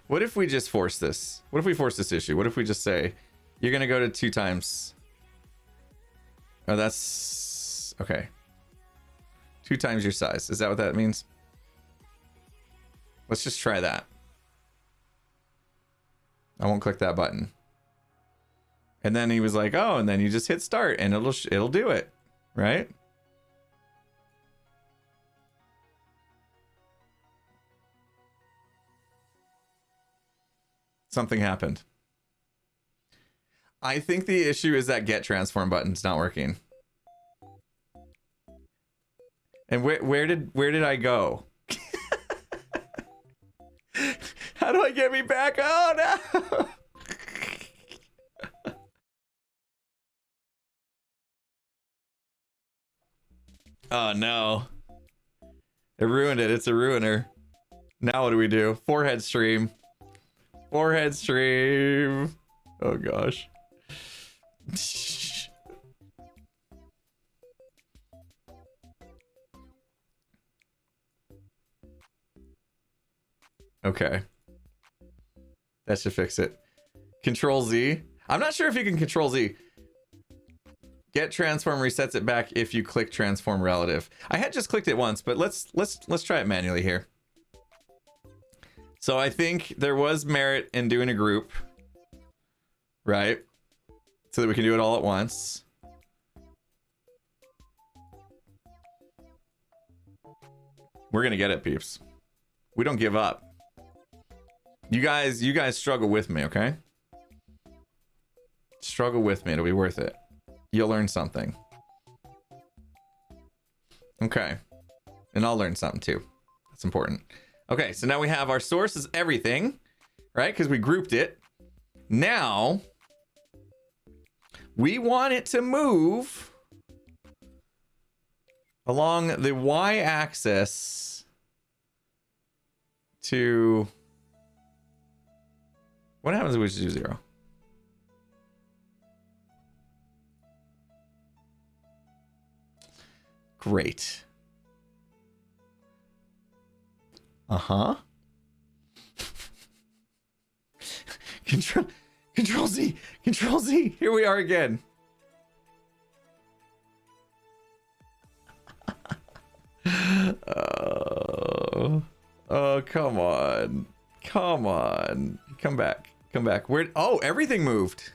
What if we just force this? What if we force this issue? What if we just say, you're going to go to 2 times. Oh, that's okay. 2 times your size. Is that what that means? Let's just try that. I won't click that button. And then he was like, oh, and then you just hit start and it'll do it, right? Something happened. I think the issue is that get transform button's not working. And where did I go? How do I get me back? Oh no! Oh no. It ruined it. It's a ruiner. Now what do we do? Forehead stream. Forehead stream. Oh gosh. Okay. That should fix it. Control Z. I'm not sure if you can control Z. Get transform resets it back if you click transform relative. I had just clicked it once, but let's try it manually here. So I think there was merit in doing a group, right? So that we can do it all at once. We're gonna get it, peeps. We don't give up. You guys struggle with me, okay? Struggle with me, it'll be worth it. You'll learn something. Okay. And I'll learn something too. That's important. Okay, so now we have our source is everything, right? Because we grouped it. Now, we want it to move along the y-axis to... What happens if we just do 0? Great. Uh-huh. Control Z. Control Z. Here we are again. Oh, come on. Come on. Come back. Come back. Where? Oh, everything moved.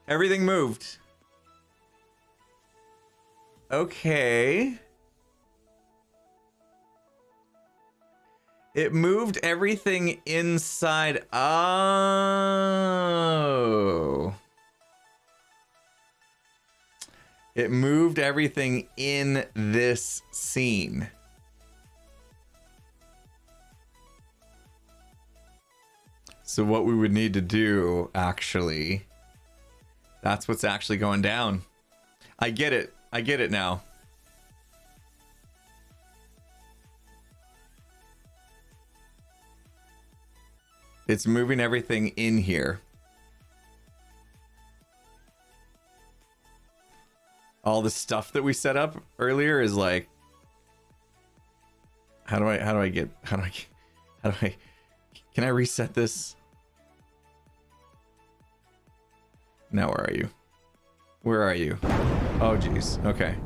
Everything moved. Okay. It moved everything inside. Oh. It moved everything in this scene. So what we would need to do, actually, That's what's actually going down. I get it. I get it now. It's moving everything in here. All the stuff that we set up earlier is like, can I reset this? Now where are you? Where are you? Oh geez. Okay.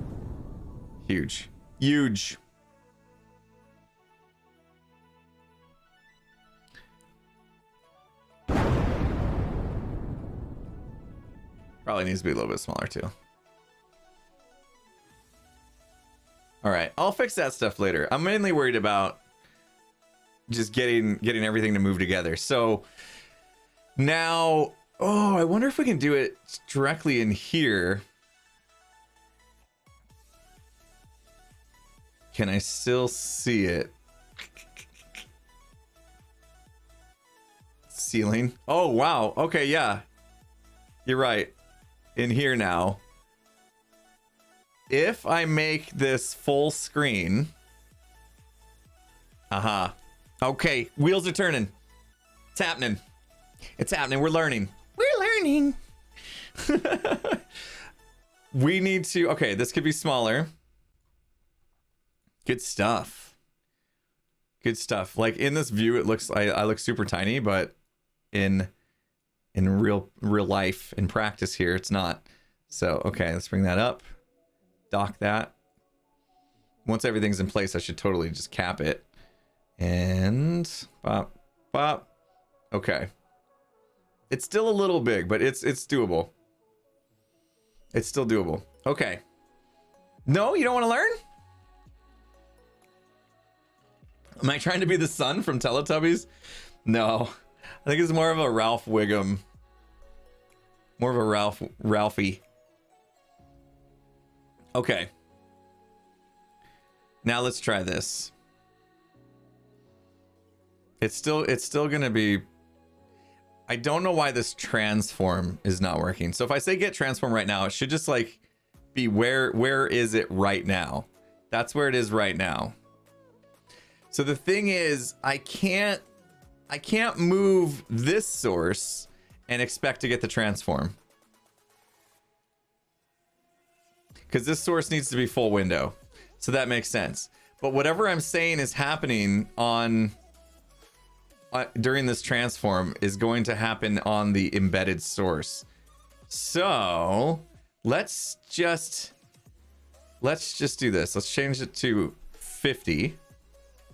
Huge. Huge. Probably needs to be a little bit smaller too. All right, I'll fix that stuff later. I'm mainly worried about just getting everything to move together. So now, oh, I wonder if we can do it directly in here. Can I still see it? Ceiling. Oh, wow. Okay, yeah. You're right. In here now. If I make this full screen. Aha. Okay, wheels are turning. It's happening. It's happening. We're learning. We're learning. We need to... Okay, this could be smaller. Good stuff. Good stuff. Like in this view, it looks... I look super tiny, but in real life, in practice here, it's not. So, okay, let's bring that up. Dock that. Once everything's in place, I should totally just cap it. And pop, pop. Okay. It's still a little big, but it's doable. It's still doable. Okay. No, you don't want to learn? Am I trying to be the son from Teletubbies? No. I think it's more of a Ralph Wiggum. More of a Ralphie. Okay. Now let's try this. It's still gonna be... I don't know why this transform is not working. So if I say get transform right now, it should just like be where is it right now? That's where it is right now. So the thing is, I can't move this source and expect to get the transform. Because this source needs to be full window. So that makes sense. But whatever I'm saying is happening on during this transform is going to happen on the embedded source. So let's just do this. Let's change it to 50.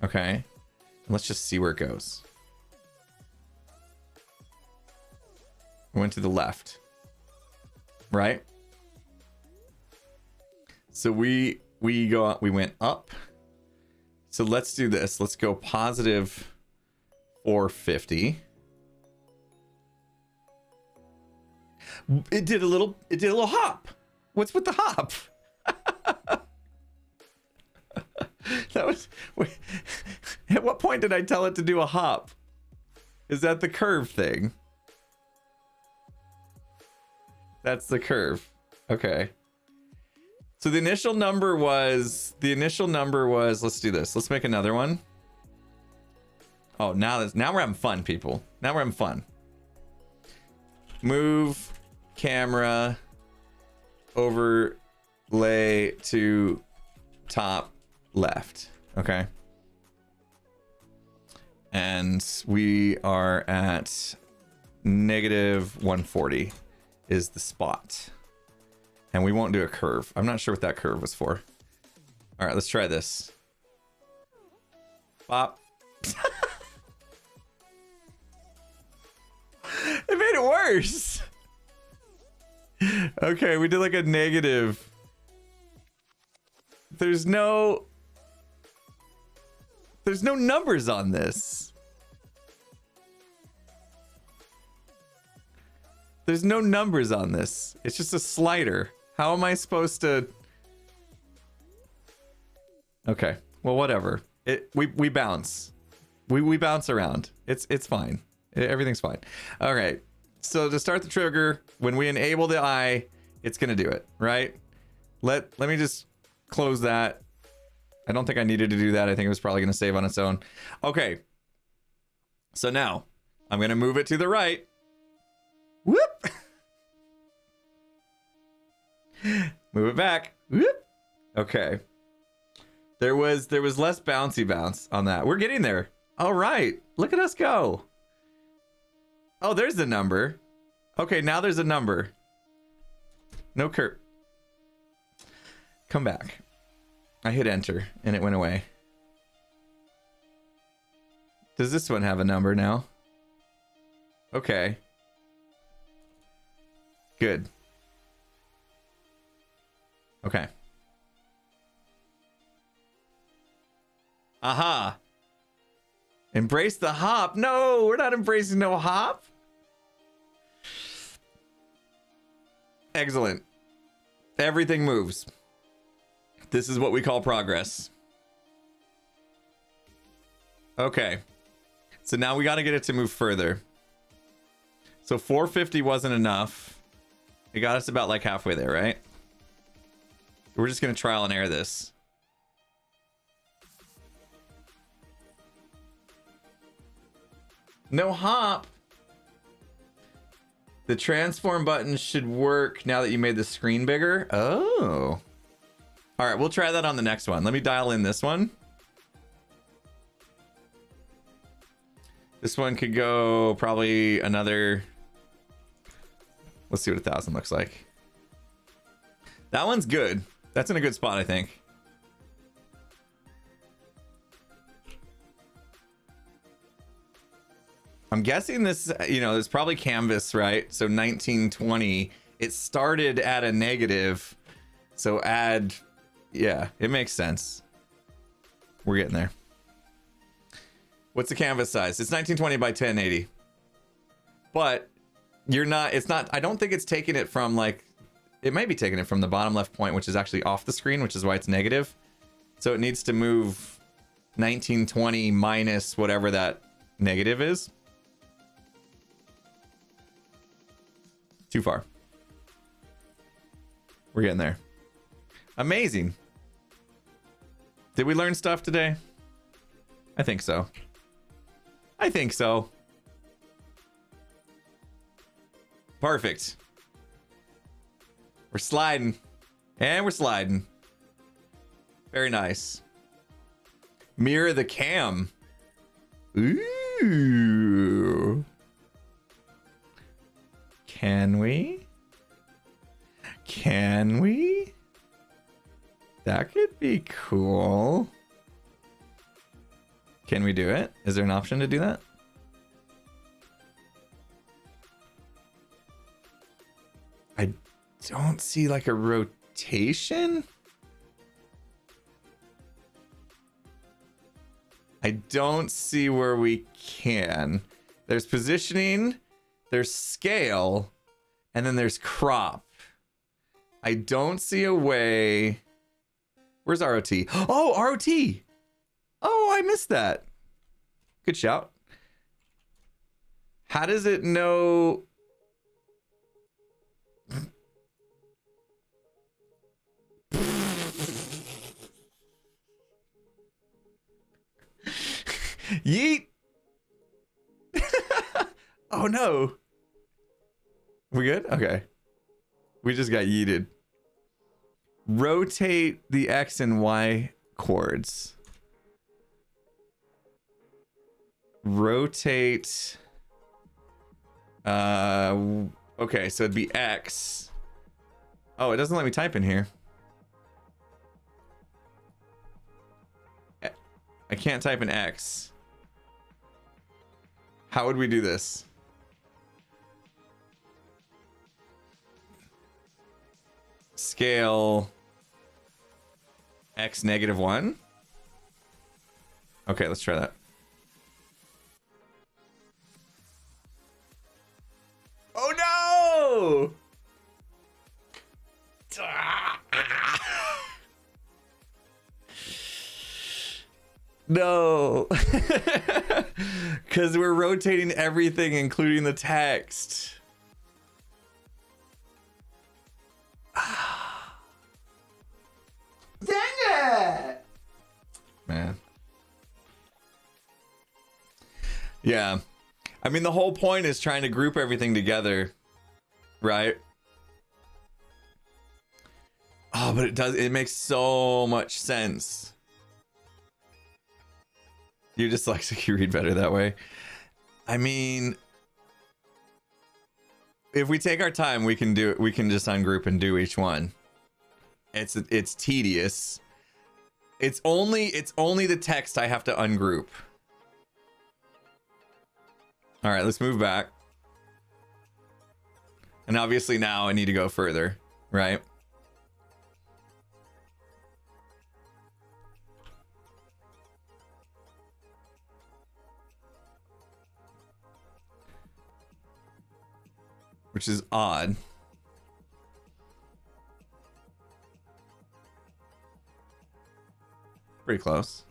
Okay. Let's just see where it goes. Went to the left. Right? So we went up. So let's do this. Let's go positive 450. It did a little hop. What's with the hop? That was... Wait, at what point did I tell it to do a hop? Is that the curve thing? That's the curve. Okay. So the initial number was, let's do this. Let's make another one. Oh, now we're having fun, people. Now we're having fun. Move camera overlay to top left. Okay. And we are at -140 is the spot. And we won't do a curve. I'm not sure what that curve was for. All right, let's try this. Pop. It made it worse. Okay, we did like a negative. There's no numbers on this. There's no numbers on this. It's just a slider. How am I supposed to... Okay, well, whatever. We bounce. We bounce around. It's fine. Everything's fine. All right. So to start the trigger, when we enable the eye, it's gonna do it, right? Let me just close that. I don't think I needed to do that. I think it was probably gonna save on its own. Okay. So now I'm gonna move it to the right. Whoop. Move it back. Whoop. Okay. There was less bouncy bounce on that. We're getting there. All right. Look at us go. Oh, there's the number. Okay, now there's a number. No curve. Come back. I hit enter and it went away. Does this one have a number now? Okay. Good. Okay. Aha. Embrace the hop. No, we're not embracing no hop. Excellent. Everything moves. This is what we call progress. Okay. So now we got to get it to move further. So 450 wasn't enough. It got us about like halfway there, right? We're just going to trial and error this. No hop. The transform button should work now that you made the screen bigger. Oh. All right, we'll try that on the next one. Let me dial in this one. This one could go probably another... Let's see what 1,000 looks like. That one's good. That's in a good spot, I think. I'm guessing this, it's probably canvas, right? So 1920, it started at a negative. So add, yeah, it makes sense. We're getting there. What's the canvas size? It's 1920 by 1080. But I don't think it's taking it from like, it may be taking it from the bottom left point, which is actually off the screen, which is why it's negative. So it needs to move 1920 minus whatever that negative is. Too far. We're getting there. Amazing. Did we learn stuff today? I think so. I think so. Perfect. We're sliding. And we're sliding. Very nice. Mirror the cam. Ooh. Can we? Can we? That could be cool. Can we do it? Is there an option to do that? I don't see like a rotation. I don't see where we can. There's positioning, there's scale, and then there's crop. I don't see a way. Where's ROT? Oh, ROT. Oh, I missed that. Good shout. How does it know? Yeet. Oh no. We good? Okay. We just got yeeted. Rotate the X and Y chords. Rotate. Okay, so it'd be X. Oh, it doesn't let me type in here. I can't type in X. How would we do this? Scale X -1. Okay, let's try that. Oh no! No. Because we're rotating everything, including the text. Yeah. I mean, the whole point is trying to group everything together, right? Oh, but it makes so much sense. You're dyslexic, you read better that way. I mean, if we take our time, we can do it. We can just ungroup and do each one. It's tedious. It's only the text I have to ungroup. All right, let's move back. And obviously now I need to go further, right? Which is odd. Pretty close.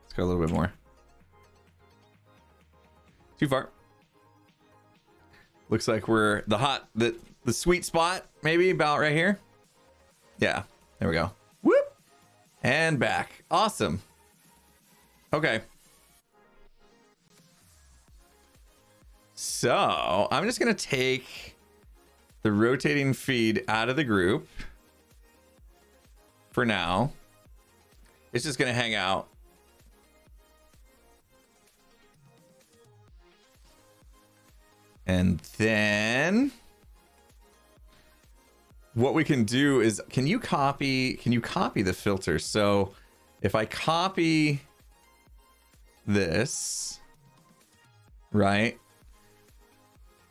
Let's go a little bit more. Too far. Looks like we're the sweet spot, maybe about right here. Yeah, there we go. Whoop! And back. Awesome. Okay. So I'm just gonna take the rotating feed out of the group for now. It's just gonna hang out. And then what we can do is, can you copy the filter? So if I copy this, right?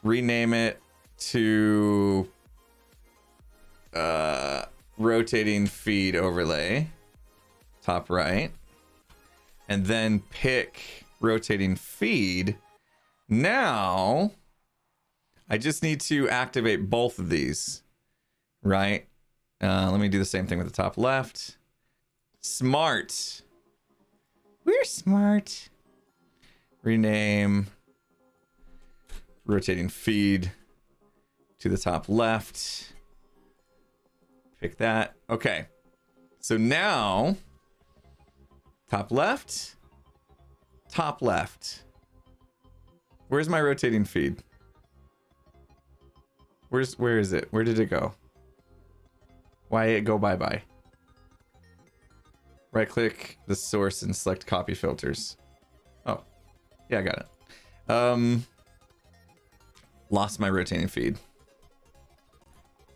Rename it to rotating feed overlay, top right, and then pick rotating feed. Now I just need to activate both of these, right? Let me do the same thing with the top left. Smart. We're smart. Rename rotating feed to the top left. Pick that. Okay. So now top left, top left. Where's my rotating feed? Where is it? Where did it go? Why it go bye-bye? Right click the source and select copy filters. Oh, yeah, I got it. Lost my rotating feed.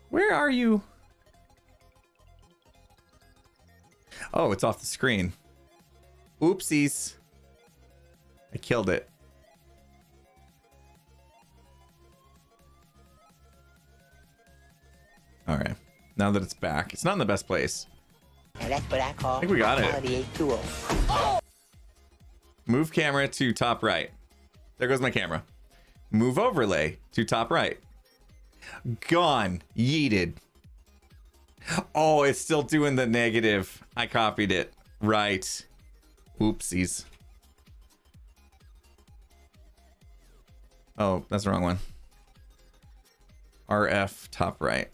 Where are you? Oh, it's off the screen. Oopsies. I killed it. All right. Now that it's back, it's not in the best place. And that's what I call I think we got it. quality tool. Move camera to top right. There goes my camera. Move overlay to top right. Gone. Yeeted. Oh, it's still doing the negative. I copied it. Right. Oopsies. Oh, that's the wrong one. RF top right.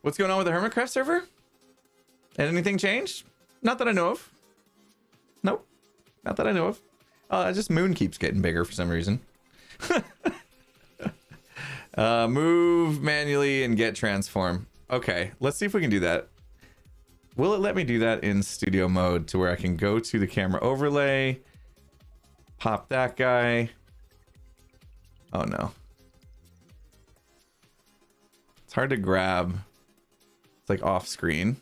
What's going on with the Hermitcraft server? Had anything changed? Not that I know of. Nope. Not that I know of. Just Moon keeps getting bigger for some reason. Move manually and get transform. Okay, let's see if we can do that. Will it let me do that in studio mode to where I can go to the camera overlay, pop that guy? Oh no. It's hard to grab. It's like off screen.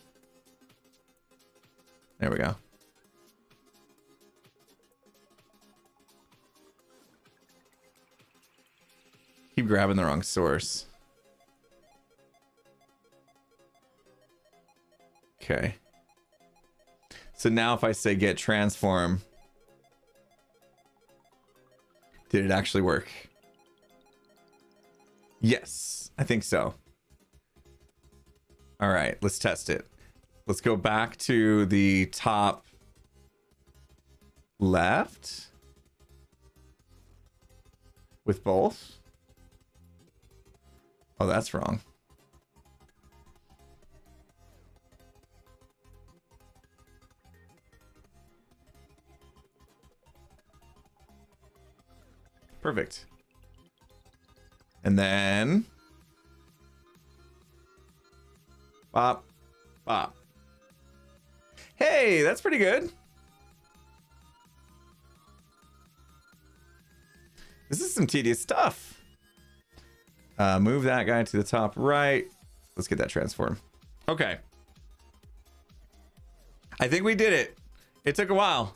There we go. Keep grabbing the wrong source. Okay. So now if I say get transform, did it actually work? Yes, I think so. All right, let's test it. Let's go back to the top left with both. Oh, that's wrong. Perfect. And then bop, bop. Hey, that's pretty good. This is some tedious stuff. Move that guy to the top right. Let's get that transform. Okay. I think we did it. It took a while.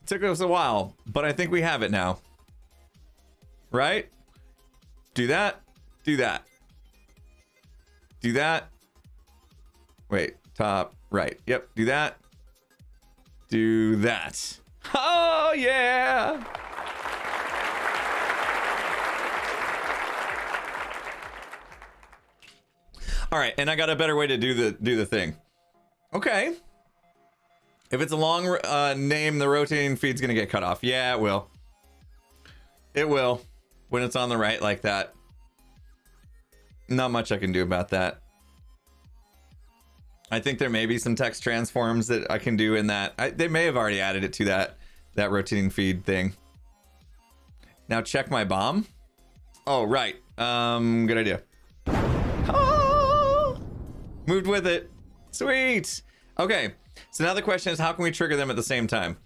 It took us a while, but I think we have it now. Right? Do that. Do that. Do that. Wait, top right. Yep, do that. Do that. Oh, yeah. All right, and I got a better way to do the thing. Okay. If it's a long name, the rotating feed's gonna get cut off. Yeah, it will. It will when it's on the right like that. Not much I can do about that. I think there may be some text transforms that I can do in that. They may have already added it to that rotating feed thing. Now check my bomb. Oh, right. Good idea. Oh, moved with it. Sweet. Okay. So now the question is, how can we trigger them at the same time?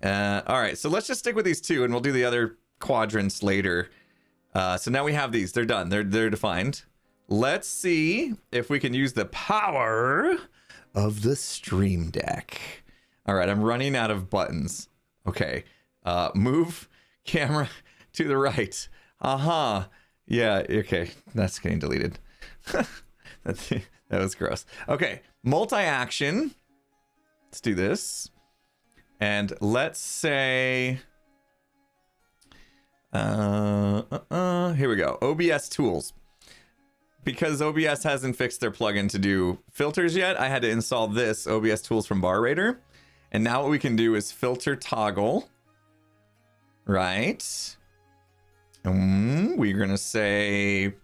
All right. So let's just stick with these two, and we'll do the other quadrants later. So now we have these. They're done. They're defined. Let's see if we can use the power of the Stream Deck. All right, I'm running out of buttons. Okay, move camera to the right. Yeah, okay, that's getting deleted. That was gross. Okay, multi-action. Let's do this. And let's say, here we go. OBS tools. Because OBS hasn't fixed their plugin to do filters yet, I had to install this OBS tools from Bar Raider. And now what we can do is filter toggle. Right. And we're going to say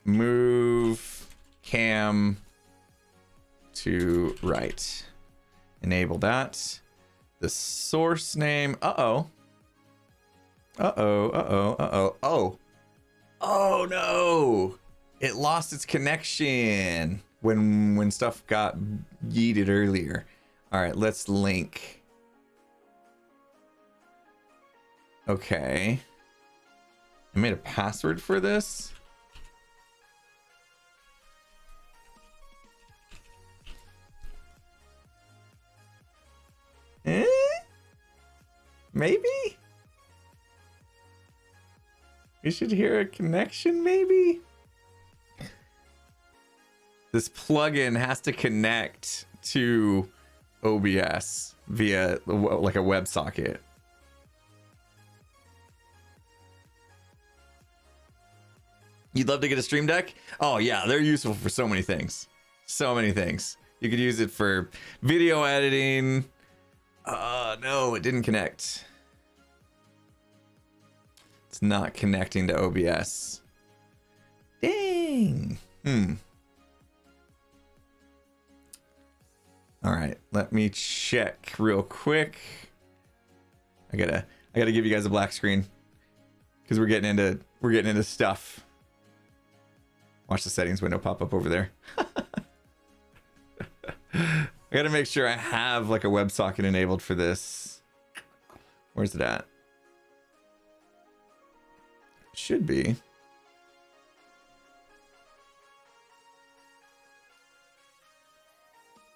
move cam to right. Enable that. The source name. Oh, no, it lost its connection when stuff got yeeted earlier. All right, let's link. Okay, I made a password for this. Maybe we should hear a connection, maybe? This plugin has to connect to OBS via like a WebSocket. You'd love to get a Stream Deck? Oh yeah, they're useful for so many things. So many things. You could use it for video editing. No, it didn't connect. It's not connecting to OBS. Dang. All right, let me check real quick. I gotta give you guys a black screen because we're getting into stuff. Watch the settings window pop up over there. I gotta make sure I have like a WebSocket enabled for this. Where's it at? Should be.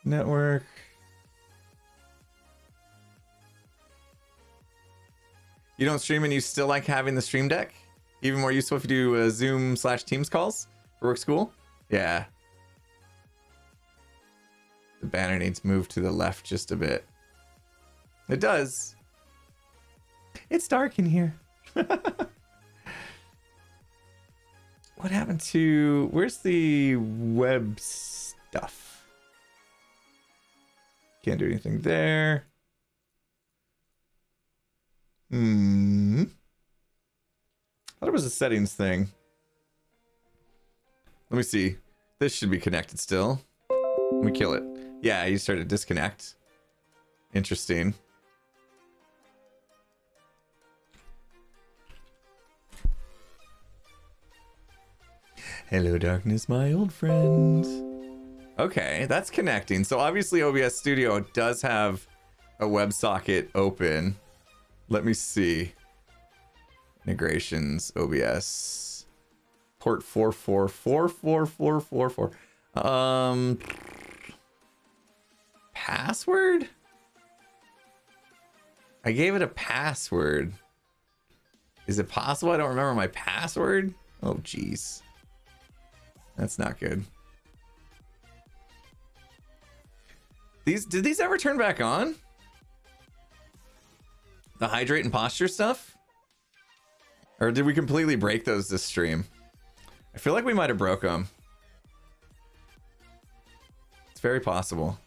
Network. You don't stream and you still like having the Stream Deck? Even more useful if you do Zoom/Teams calls for work school? Yeah. The banner needs moved to the left just a bit. It does. It's dark in here. What happened to... Where's the web stuff? Can't do anything there. I thought it was a settings thing. Let me see. This should be connected still. Let me kill it. Yeah, you started to disconnect. Interesting. Hello, darkness, my old friend. Okay, that's connecting. So obviously OBS Studio does have a WebSocket open. Let me see. Integrations, OBS. Port 44444444. Password? I gave it a password. Is it possible I don't remember my password? Oh, jeez. That's not good. Did these ever turn back on? The hydrate and posture stuff? Or did we completely break those this stream? I feel like we might have broke them. It's very possible.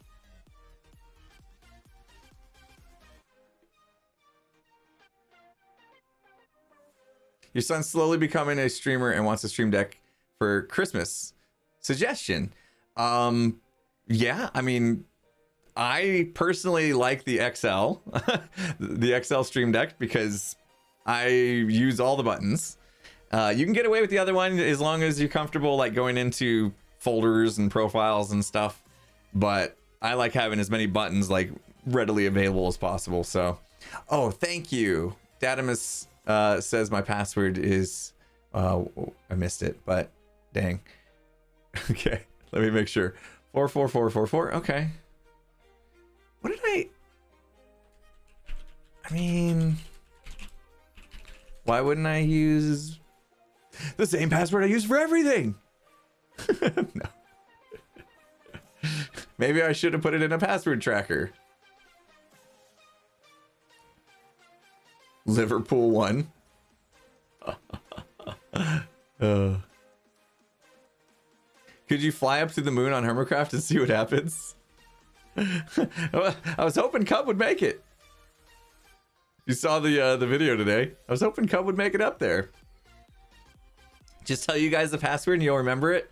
Your son's slowly becoming a streamer and wants a stream deck for Christmas. Suggestion. Yeah, I mean, I personally like the XL, the XL stream deck, because I use all the buttons. You can get away with the other one as long as you're comfortable like going into folders and profiles and stuff. But I like having as many buttons like readily available as possible. So, oh, thank you. Dadamus says my password is, I missed it, but dang. Okay, let me make sure. 44444. Okay. What did I mean, why wouldn't I use the same password I use for everything? No. Maybe I should have put it in a password tracker. Liverpool 1. Could you fly up to the moon on Hermitcraft and see what happens? I was hoping Cub would make it. You saw the video today. I was hoping Cub would make it up there. Just tell you guys the password and you'll remember it.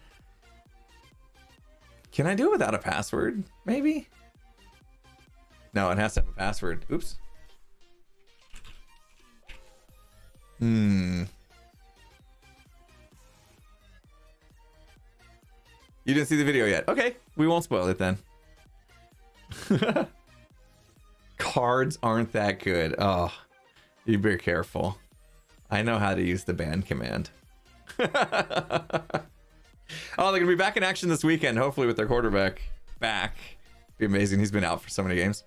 Can I do it without a password? Maybe? No, it has to have a password. Oops. You didn't see the video yet. Okay, we won't spoil it then. Cards aren't that good. Oh, you be careful. I know how to use the ban command. Oh, they're gonna be back in action this weekend, hopefully with their quarterback back. Be amazing. He's been out for so many games.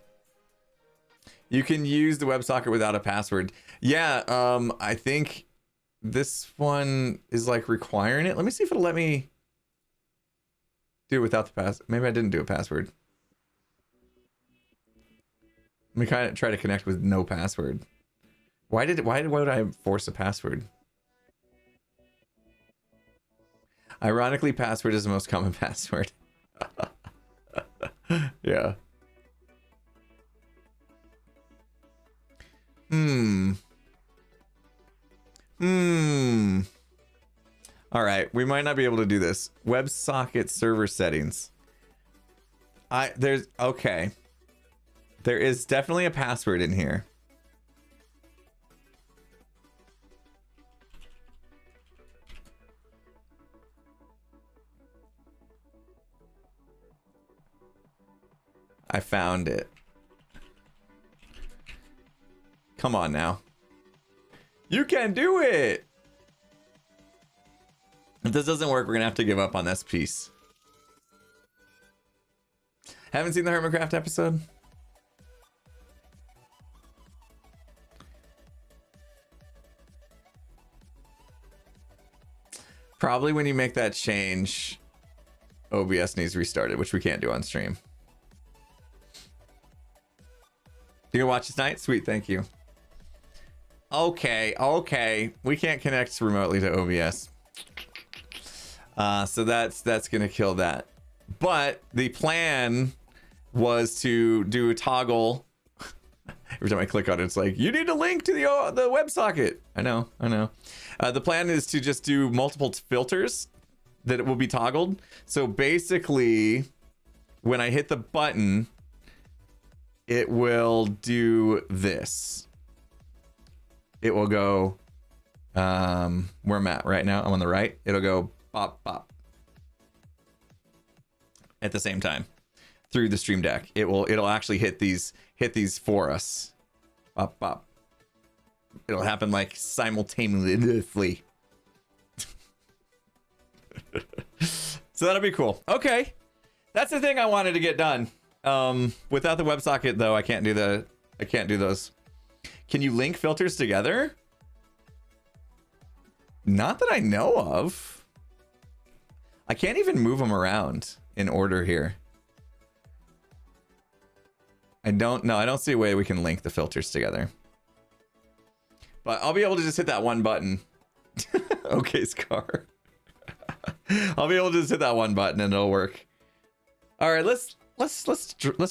You can use the WebSocket without a password. Yeah, I think this one is like requiring it. Let me see if it'll let me do it without the pass. Maybe I didn't do a password. Let me kind of try to connect with no password. Why would I force a password? Ironically, password is the most common password. Yeah. All right, we might not be able to do this. WebSocket server settings. Okay. There is definitely a password in here. I found it. Come on now. You can do it! If this doesn't work, we're gonna have to give up on this piece. Haven't seen the Hermitcraft episode? Probably when you make that change, OBS needs restarted, which we can't do on stream. You gonna watch this night? Sweet, thank you. Okay. We can't connect remotely to OBS. So that's gonna kill that. But the plan was to do a toggle. Every time I click on it, it's like, you need a link to the WebSocket. I know. The plan is to just do multiple filters that it will be toggled. So basically, when I hit the button, it will do this. It will go where I'm at right now. I'm on the right. It'll go pop, pop. At the same time. Through the Stream Deck. It'll actually hit these for us. Pop, pop. It'll happen like simultaneously. So that'll be cool. Okay. That's the thing I wanted to get done. Without the WebSocket though, I can't do those. Can you link filters together? Not that I know of. I can't even move them around in order here. I don't see a way we can link the filters together. But I'll be able to just hit that one button. Okay, Scar. I'll be able to just hit that one button and it'll work. All right, let's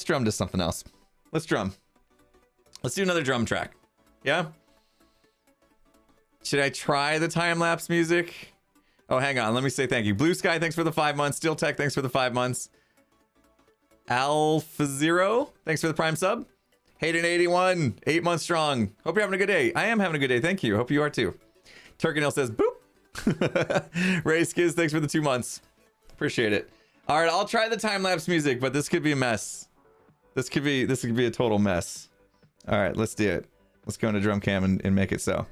drum to something else. Let's drum. Let's do another drum track. Yeah? Should I try the time-lapse music? Oh, hang on. Let me say thank you. Blue Sky, thanks for the 5 months. Steel Tech, thanks for the 5 months. Alpha Zero, thanks for the Prime sub. Hayden81, 8 months strong. Hope you're having a good day. I am having a good day. Thank you. Hope you are too. Turkinel says, boop. Ray Skiz, thanks for the 2 months. Appreciate it. All right, I'll try the time-lapse music, but this could be a mess. This could be a total mess. All right, let's do it. Let's go into drum cam and make it so.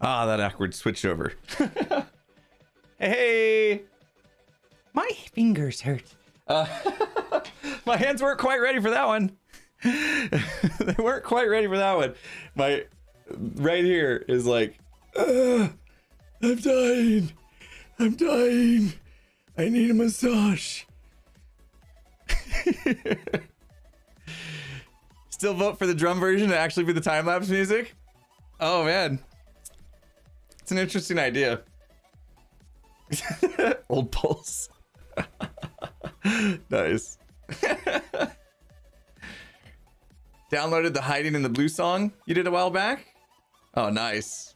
Ah, that awkward switch over. Hey, my fingers hurt. My hands weren't quite ready for that one. They weren't quite ready for that one. My right here is like, I'm dying. I'm dying. I need a massage. Still vote for the drum version to actually be the time-lapse music? Oh man. It's an interesting idea. Old pulse. Nice. Downloaded the Hiding in the Blue song you did a while back? Oh, nice.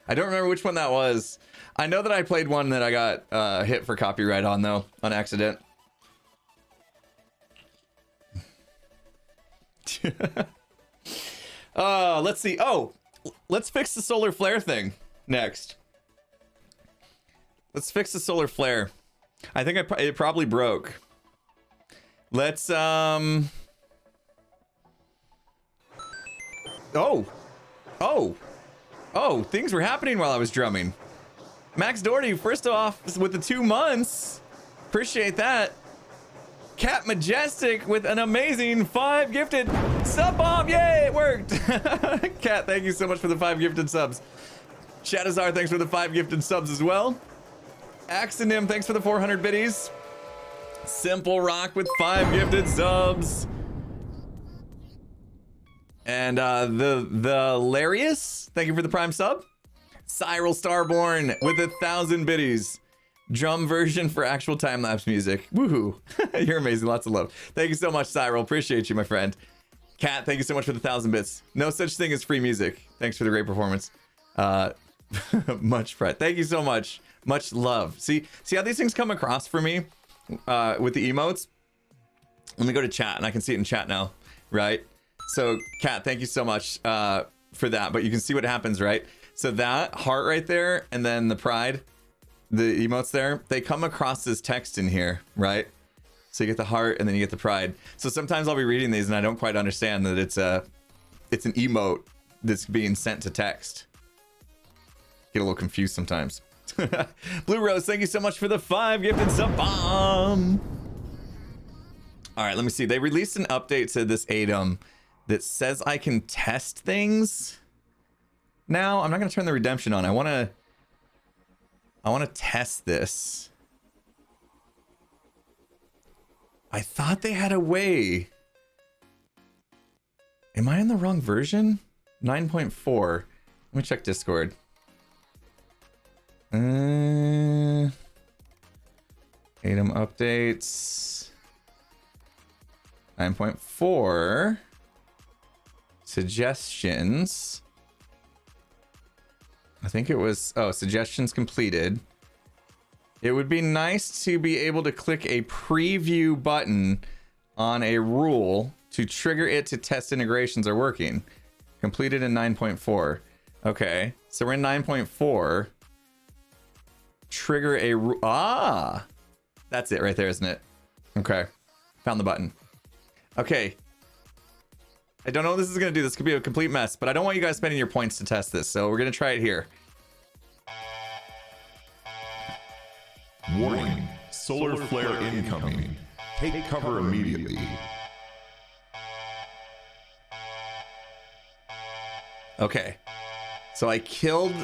I don't remember which one that was. I know that I played one that I got hit for copyright on, though, on accident. Let's see. Oh, let's fix the solar flare thing next. Let's fix the solar flare. I think it probably broke. Let's oh, things were happening while I was drumming. Max Doherty, first off, with the 2 months, appreciate that. Cat Majestic with an amazing 5 gifted sub bomb. Yay, it worked. Cat, thank you so much for the 5 gifted subs. Shadowzar, thanks for the 5 gifted subs as well. Axonym, thanks for the 400 biddies. Simple Rock with 5 gifted subs. And the Larius, thank you for the prime sub. Cyril Starborn with 1,000 biddies. Drum version for actual time-lapse music. Woohoo. You're amazing. Lots of love. Thank you so much, Cyril. Appreciate you, my friend. Kat, thank you so much for the 1,000 bits. No such thing as free music. Thanks for the great performance. Much pride. Thank you so much. Much love. See how these things come across for me with the emotes? Let me go to chat, and I can see it in chat now, right? So, Kat, thank you so much for that. But you can see what happens, right? So that heart right there, and then the pride, the emotes there, they come across as text in here, right? So you get the heart, and then you get the pride. So sometimes I'll be reading these, and I don't quite understand that it's an emote that's being sent to text. Get a little confused sometimes. Blue Rose, thank you so much for the 5 gifted sub bomb. All right, let me see. They released an update to this ADOM that says I can test things. Now, I'm not going to turn the redemption on. I want to test this. I thought they had a way. Am I in the wrong version? 9.4. Let me check Discord. ADOM updates. 9.4. Suggestions. I think it was, suggestions completed. It would be nice to be able to click a preview button on a rule to trigger it to test integrations are working. Completed in 9.4. Okay, so we're in 9.4. Trigger a rule. Ah, that's it right there, isn't it? Okay, found the button. Okay. I don't know what this is going to do. This could be a complete mess, but I don't want you guys spending your points to test this, so we're going to try it here. Warning, solar flare incoming. Take cover immediately. Okay. So I killed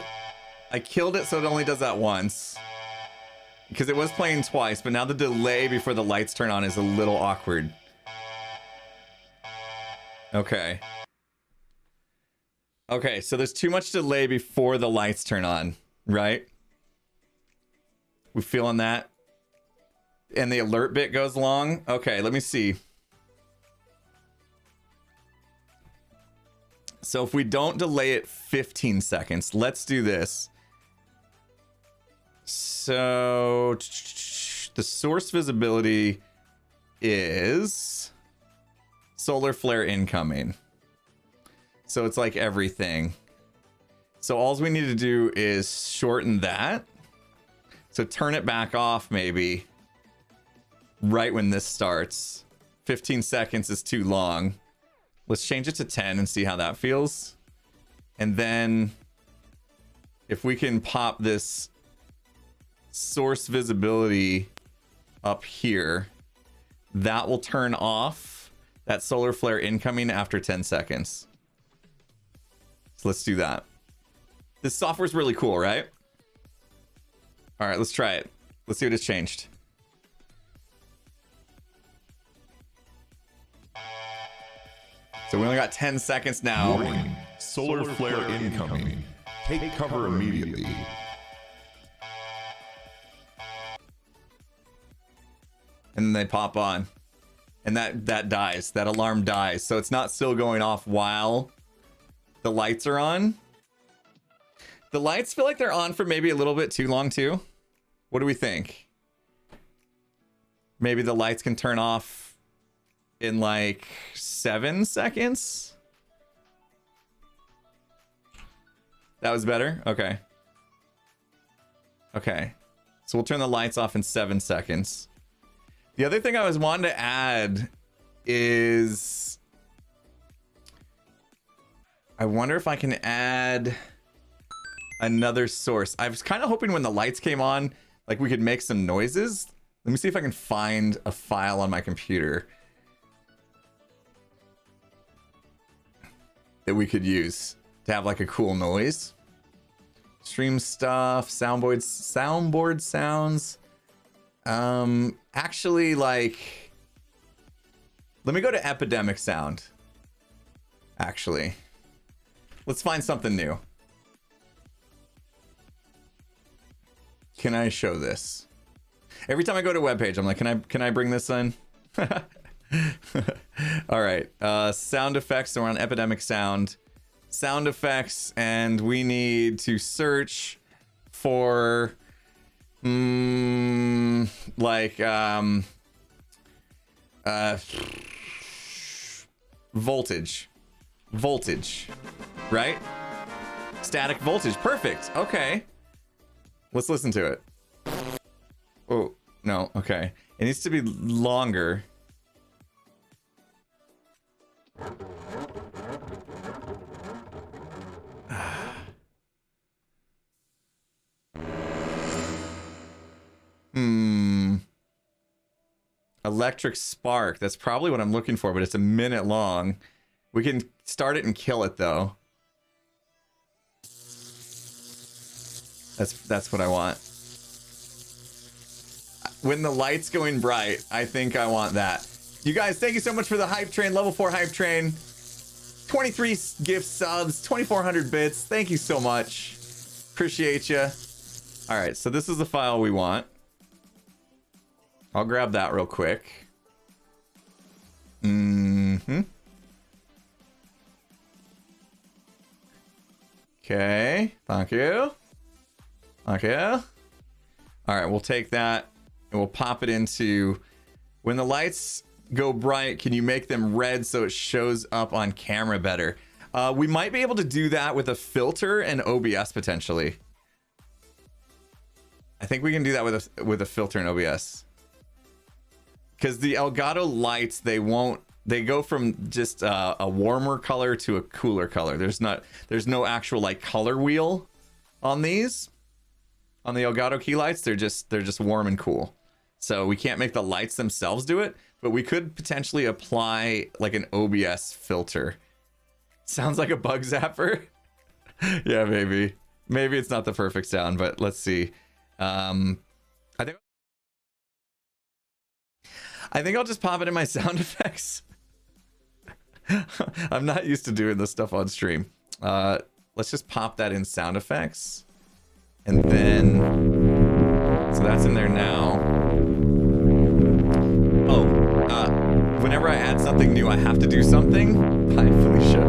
it so it only does that once. Because it was playing twice, but now the delay before the lights turn on is a little awkward. Okay. Okay, so there's too much delay before the lights turn on, right? We feeling that? And the alert bit goes long? Okay, let me see. So if we don't delay it 15 seconds, let's do this. So the source visibility is solar flare incoming. So it's like everything. So all we need to do is shorten that. So turn it back off maybe right when this starts. 15 seconds is too long. Let's change it to 10 and see how that feels. And then if we can pop this source visibility up here, that will turn off that solar flare incoming after 10 seconds. So let's do that. This software's really cool, right? All right, let's try it. Let's see what it's changed. So we only got 10 seconds now. Warning. Solar flare incoming. Take cover immediately. And then they pop on. And that dies. That alarm dies. So it's not still going off while the lights are on. The lights feel like they're on for maybe a little bit too long too. What do we think? Maybe the lights can turn off in like 7 seconds. That was better? Okay. Okay. So we'll turn the lights off in 7 seconds. The other thing I was wanting to add is I wonder if I can add another source. I was kind of hoping when the lights came on, like we could make some noises. Let me see if I can find a file on my computer that we could use to have like a cool noise. Stream stuff, soundboard sounds. Actually, like, let me go to epidemic sound. Actually, let's find something new. Can I show this? Every time I go to a webpage, I'm like, can I bring this in? All right, sound effects. So we're on epidemic sound effects, and we need to search for voltage, right? Static voltage. Perfect. Okay, let's listen to it. Oh no. Okay, it needs to be longer. Electric spark. That's probably what I'm looking for, but it's a minute long. We can start it and kill it though. That's what I want. When the light's going bright, I think I want that. You guys, thank you so much for the hype train, level 4 hype train. 23 gift subs, 2,400 bits. Thank you so much. Appreciate you. All right, so this is the file we want. I'll grab that real quick. Okay, thank you. Thank you. All right, we'll take that and we'll pop it into, when the lights go bright, can you make them red so it shows up on camera better? We might be able to do that with a filter and OBS potentially. I think we can do that with a filter and OBS. Because the Elgato lights, they go from just a warmer color to a cooler color. There's no actual like color wheel on these. On the Elgato key lights, they're just warm and cool. So we can't make the lights themselves do it, but we could potentially apply like an OBS filter. Sounds like a bug zapper. Yeah, maybe it's not the perfect sound, but let's see. I think I'll just pop it in my sound effects. I'm not used to doing this stuff on stream. Let's just pop that in sound effects. And then, so that's in there now. Oh, whenever I add something new, I have to do something. Hi, Felicia.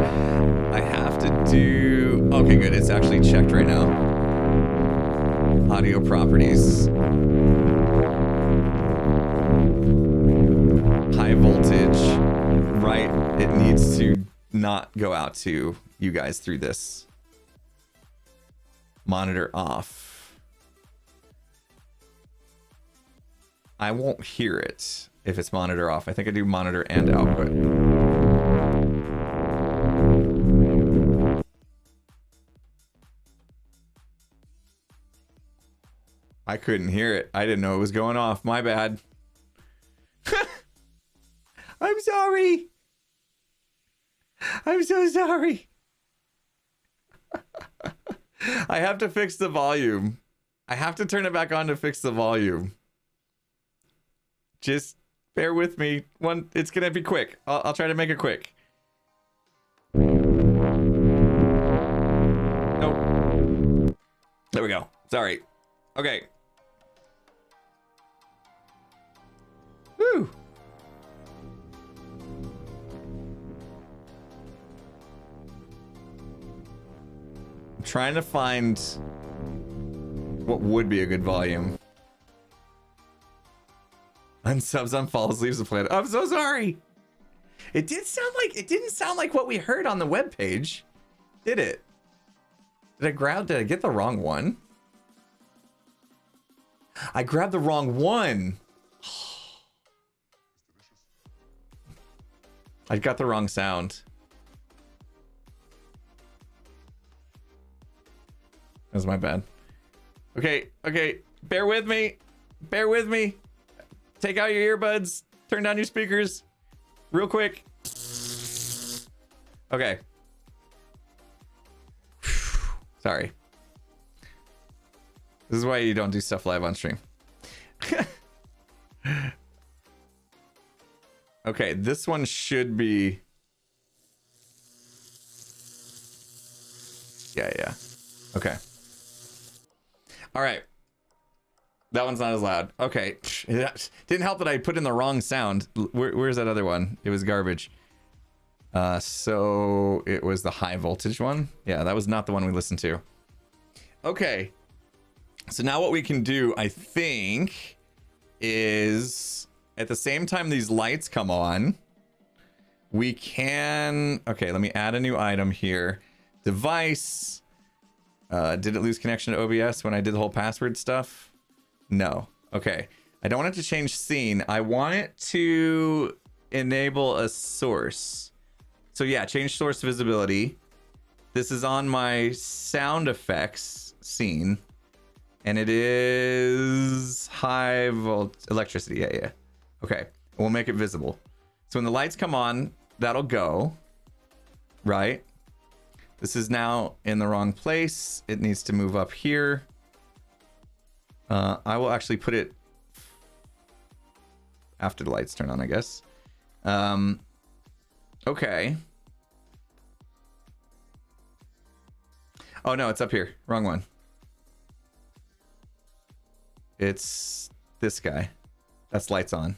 I have to do, okay, good. It's actually checked right now. Audio properties. High voltage, right? It needs to not go out to you guys through this. Monitor off. I won't hear it if it's monitor off. I think I do monitor and output. I couldn't hear it. I didn't know it was going off. My bad. I'm sorry. I'm so sorry. I have to fix the volume. I have to turn it back on to fix the volume. Just bear with me. It's gonna be quick. I'll try to make it quick. Nope. There we go. Sorry. Okay. Woo. I'm trying to find what would be a good volume. Unsubs, unfollows, leaves the planet. I'm so sorry. It didn't sound like what we heard on the webpage, did it? Did I get the wrong one? I grabbed the wrong one. I got the wrong sound. That was my bad. Okay. Bear with me. Take out your earbuds. Turn down your speakers. Real quick. Okay. Sorry. This is why you don't do stuff live on stream. Okay, this one should be... Yeah. Okay. All right. That one's not as loud. Okay. It didn't help that I put in the wrong sound. Where's that other one? It was garbage. So it was the high voltage one. Yeah, that was not the one we listened to. Okay. So now what we can do, I think, is at the same time these lights come on, we can... Okay, let me add a new item here. Device. Did it lose connection to OBS when I did the whole password stuff? No. Okay. I don't want it to change scene. I want it to enable a source. So yeah, change source visibility. This is on my sound effects scene. And it is high volt electricity. Yeah. Okay. We'll make it visible. So when the lights come on, that'll go. Right? This is now in the wrong place. It needs to move up here. I will actually put it after the lights turn on, I guess. Okay. Oh no, it's up here. Wrong one. It's this guy. That's lights on.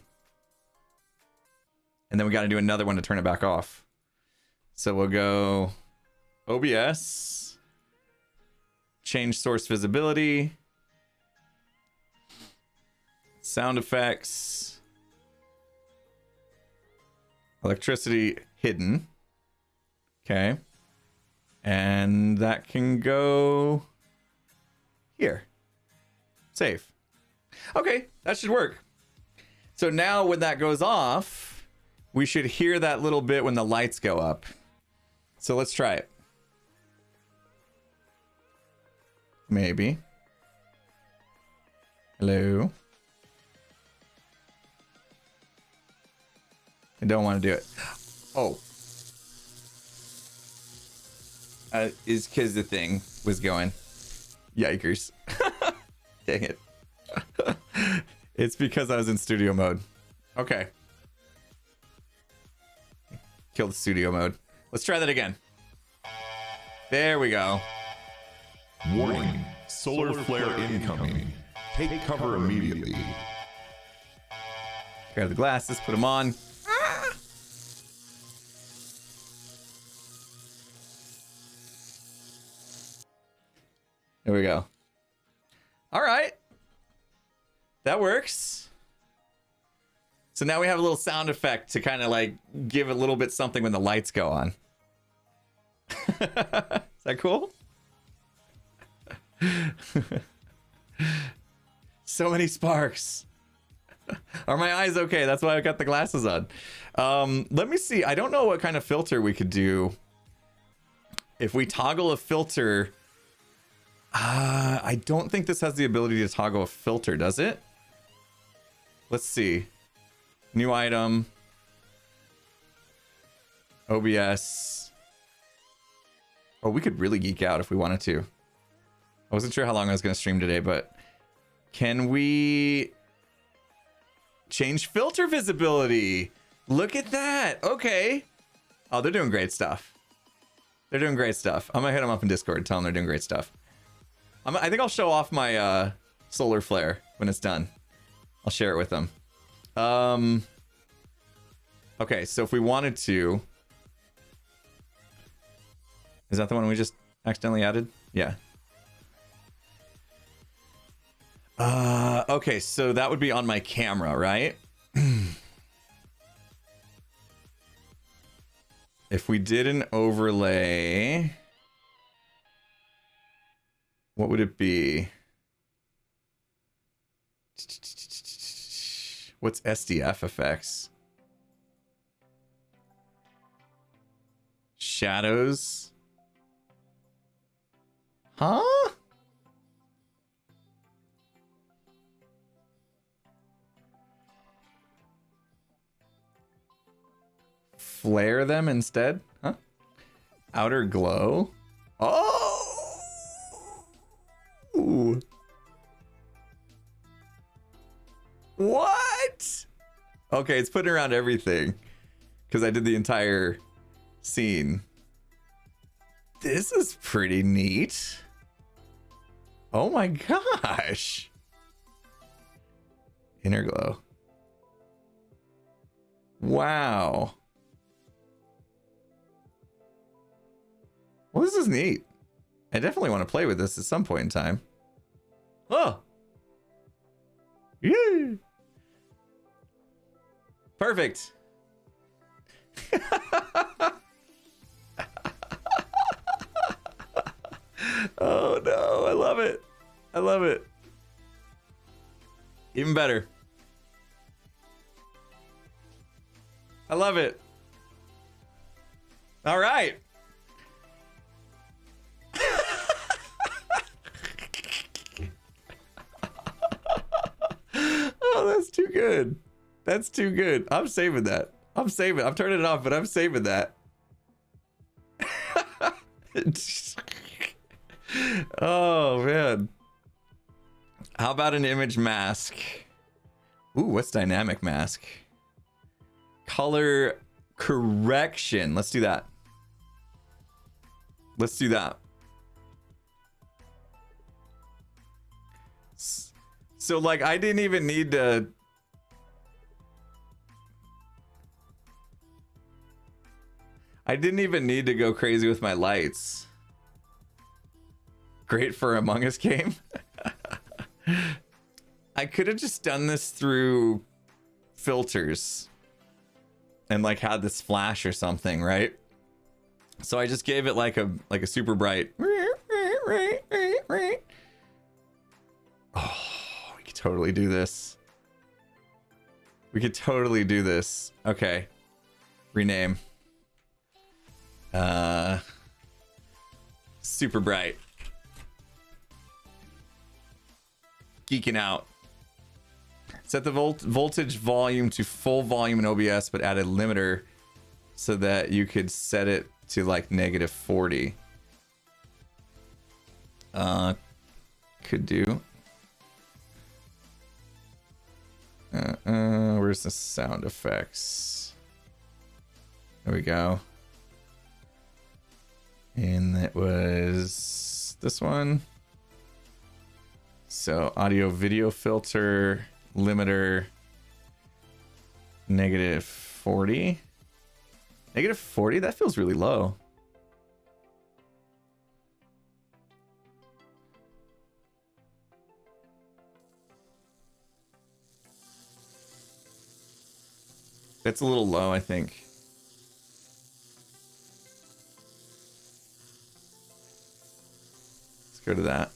And then we got to do another one to turn it back off. So we'll go OBS, change source visibility, sound effects, electricity hidden. Okay. And that can go here. Save. Okay, that should work. So now when that goes off, we should hear that little bit when the lights go up. So let's try it. Maybe. Hello. I don't want to do it. Oh. Is because the thing was going. Yikers. Dang it. It's because I was in studio mode. Okay. Kill the studio mode. Let's try that again. There we go. Warning. Solar flare incoming. Take cover immediately. Grab the glasses, put them on. There we go. All right. That works. So now we have a little sound effect to kind of like give a little bit something when the lights go on. Is that cool? So many sparks. Are my eyes okay? That's why I got the glasses on. Let me see. I don't know what kind of filter we could do. If we toggle a filter... I don't think this has the ability to toggle a filter, does it? Let's see. New item. OBS. Oh, we could really geek out if we wanted to. I wasn't sure how long I was going to stream today, but can we change filter visibility? Look at that. Okay. Oh, they're doing great stuff. They're doing great stuff. I'm going to hit them up in Discord and tell them they're doing great stuff. I think I'll show off my solar flare when it's done. I'll share it with them. Okay, so if we wanted to... Is that the one we just accidentally added? Yeah. Okay, so that would be on my camera, right? If we did an overlay, what would it be? What's SDF effects? Shadows? Huh? Flare them instead? Huh? Outer glow? Oh! Ooh. What? Okay, it's putting around everything. Because I did the entire scene. This is pretty neat. Oh my gosh. Inner glow. Wow. Well, this is neat. I definitely want to play with this at some point in time. Oh. Yeah. Perfect. Oh no, I love it. I love it. Even better. I love it. All right. Oh, that's too good. That's too good. I'm saving that. I'm saving. I'm turning it off, but I'm saving that. Oh, man. How about an image mask? Ooh, what's dynamic mask? Color correction. Let's do that. Let's do that. So, like, I didn't even need to... I didn't even need to go crazy with my lights. Great for Among Us game. I could have just done this through filters and like had this flash or something, right? So I just gave it like a super bright. Oh, we could totally do this. We could totally do this. Okay. Rename. Super bright. Geeking out. Set the voltage volume to full volume in OBS, but add a limiter so that you could set it to like -40. Could do. Where's the sound effects? There we go. And it was this one. So audio video filter limiter -40. -40? That feels really low. That's a little low, I think. Let's go to that.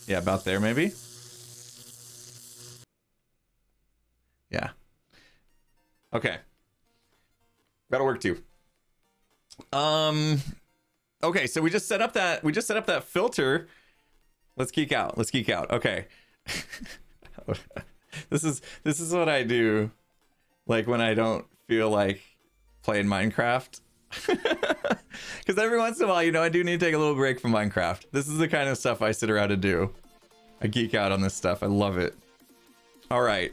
About there maybe. Yeah. Okay. That'll work too. Okay, so we just set up that filter. Let's geek out. Okay. This is what I do, like when I don't feel like playing Minecraft. Because every once in a while, you know, I do need to take a little break from Minecraft. This is the kind of stuff I sit around and do. I geek out on this stuff. I love it. All right,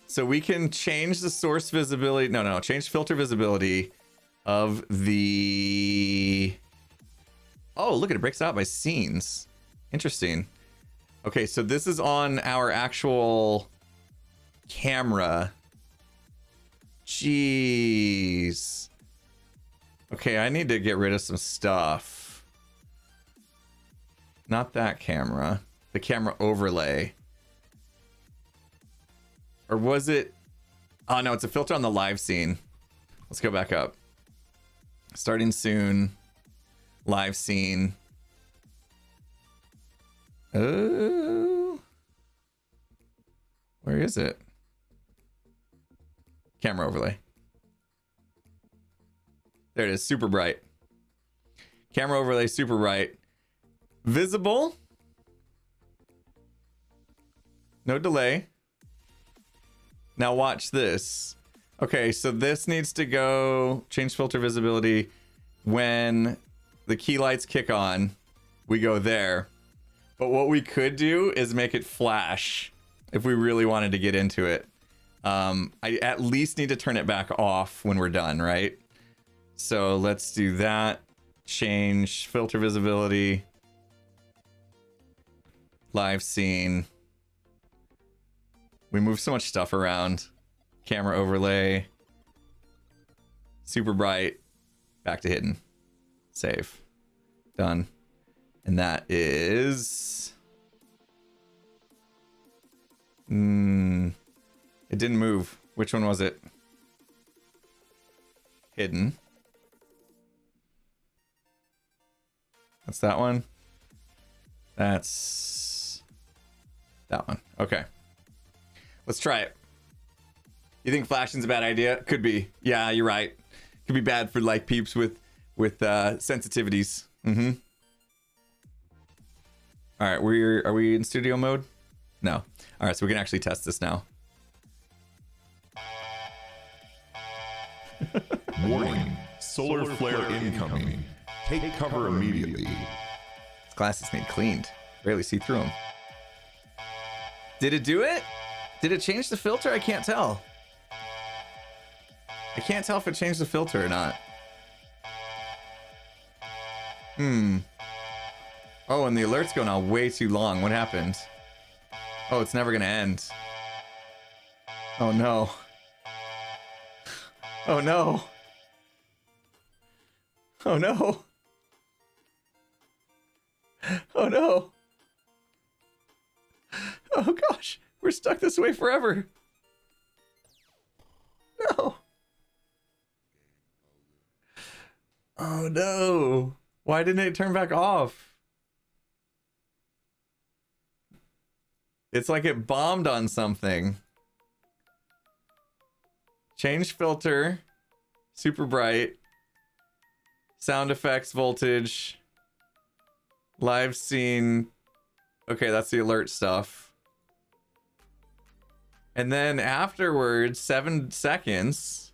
so we can change the source visibility. No, change filter visibility of the. Oh, look, it breaks out by scenes. Interesting. Okay, so this is on our actual camera. Jeez. Okay, I need to get rid of some stuff. Not that camera. The camera overlay. Or was it... Oh, no, it's a filter on the live scene. Let's go back up. Starting soon. Live scene. Oh. Where is it? Camera overlay. There it is, super bright. Camera overlay, super bright. Visible. No delay. Now watch this. Okay, so this needs to go change filter visibility. When the key lights kick on, we go there. But what we could do is make it flash if we really wanted to get into it. I at least need to turn it back off when we're done, right? So let's do that. Change filter visibility. Live scene. We move so much stuff around. Camera overlay. Super bright. Back to hidden. Save. Done. And that is... It didn't move. Which one was it? Hidden. That's that one. That's that one. Okay. Let's try it. You think flashing's a bad idea? Could be. Yeah, you're right. Could be bad for like peeps with sensitivities. Mm-hmm. All right, are we in studio mode? No. All right, so we can actually test this now. Warning, solar flare incoming. Take cover immediately. These glasses need cleaned. Barely see through them. Did it do it? Did it change the filter? I can't tell. I can't tell if it changed the filter or not. Oh, and the alert's going on way too long. What happened? Oh, it's never gonna end. Oh no. Oh no. Oh no. Oh no. Oh gosh, we're stuck this way forever. No. Oh no. Why didn't it turn back off? It's like it bombed on something. Change filter. Super bright. Sound effects voltage. Live scene. Okay, that's the alert stuff. And then afterwards, 7 seconds,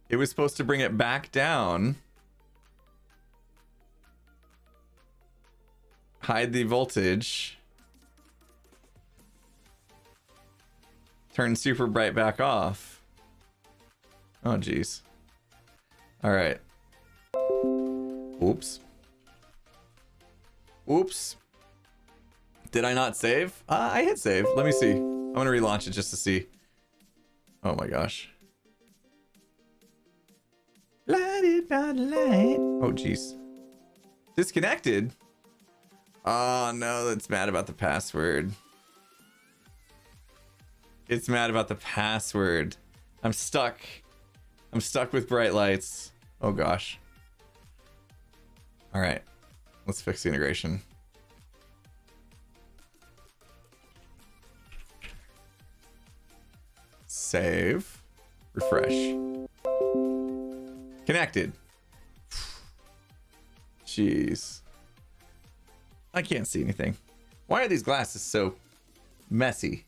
it was supposed to bring it back down. Hide the voltage. Turn super bright back off. Oh, geez. All right. Oops. Oops. Did I not save? I hit save. Let me see. I'm gonna relaunch it just to see. Oh my gosh. Light it by the light. Oh, geez. Disconnected? Oh, no. That's mad about the password. It's mad about the password. I'm stuck. I'm stuck with bright lights. Oh gosh. All right. Let's fix the integration. Save. Refresh. Connected. Jeez. I can't see anything. Why are these glasses so messy?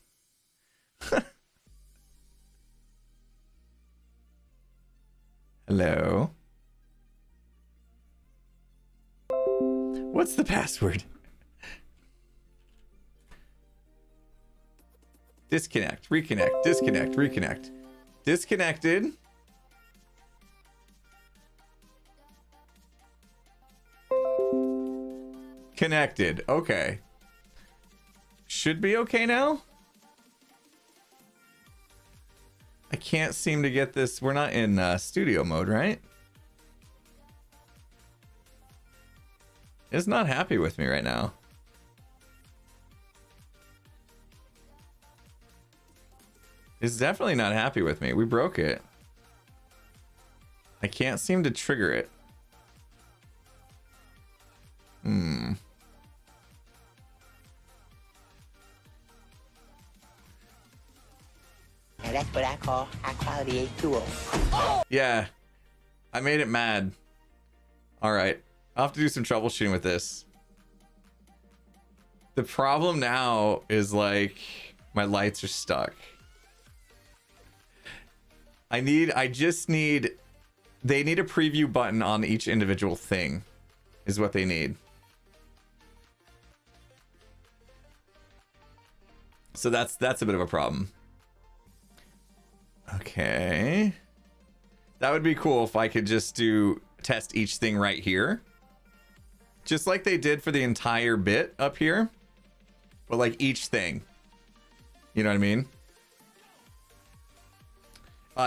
Hello? What's the password? Disconnect, reconnect, disconnect, reconnect. Disconnected. Connected. Okay. Should be okay now? I can't seem to get this. We're not in studio mode, right? It's not happy with me right now. It's definitely not happy with me. We broke it. I can't seem to trigger it. Now that's what I call high quality H2O. Yeah. I made it mad. Alright. I'll have to do some troubleshooting with this. The problem now is like my lights are stuck. They need a preview button on each individual thing is what they need. So that's a bit of a problem. Okay. That would be cool if I could just test each thing right here. Just like they did for the entire bit up here. But like each thing. You know what I mean?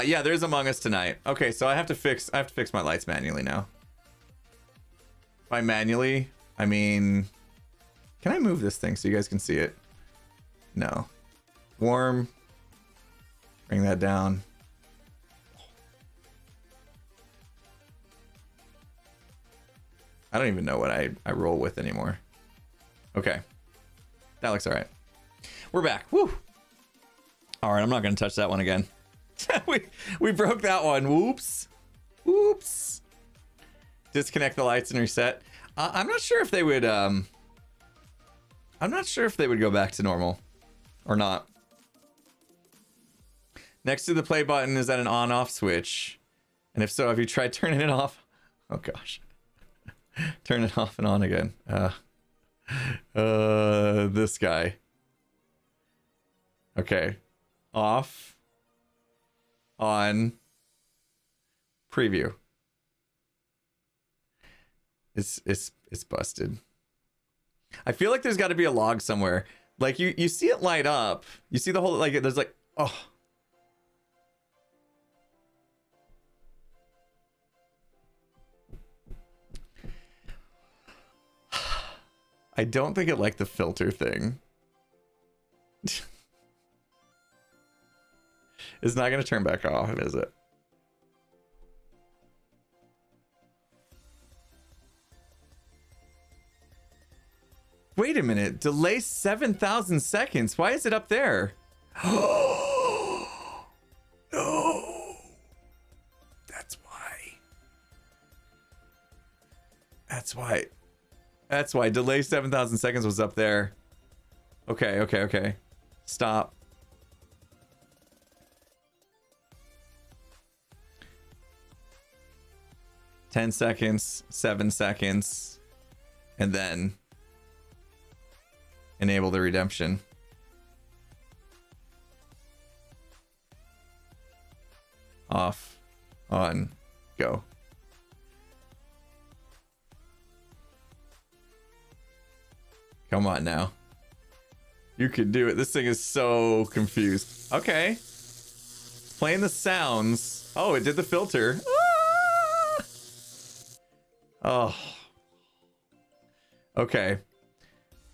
Yeah, there's Among Us tonight. Okay, so I have to fix my lights manually now. By manually, I mean, can I move this thing so you guys can see it? No. Warm. Bring that down. I don't even know what I roll with anymore. Okay. That looks all right. We're back. Woo. All right, I'm not going to touch that one again. we broke that one. Whoops. Whoops. Disconnect the lights and reset. I'm not sure if they would I'm not sure if they would go back to normal or not. Next to the play button, is that an on-off switch? And if so, have you tried turning it off? Oh gosh. Turn it off and on again. This guy. Okay. Off. On. Preview. It's busted. I feel like there's got to be a log somewhere. Like you see it light up. You see the whole like there's like oh. I don't think it liked the filter thing. It's not going to turn back off, is it? Wait a minute. Delay 7,000 seconds. Why is it up there? No. That's why. That's why. That's why delay 7,000 seconds was up there. Okay. Stop. $10 seconds, 7 seconds, and then enable the redemption. Off, on, go. Come on now. You could do it. This thing is so confused. Okay. Playing the sounds. Oh, it did the filter. Ah! Oh. Okay.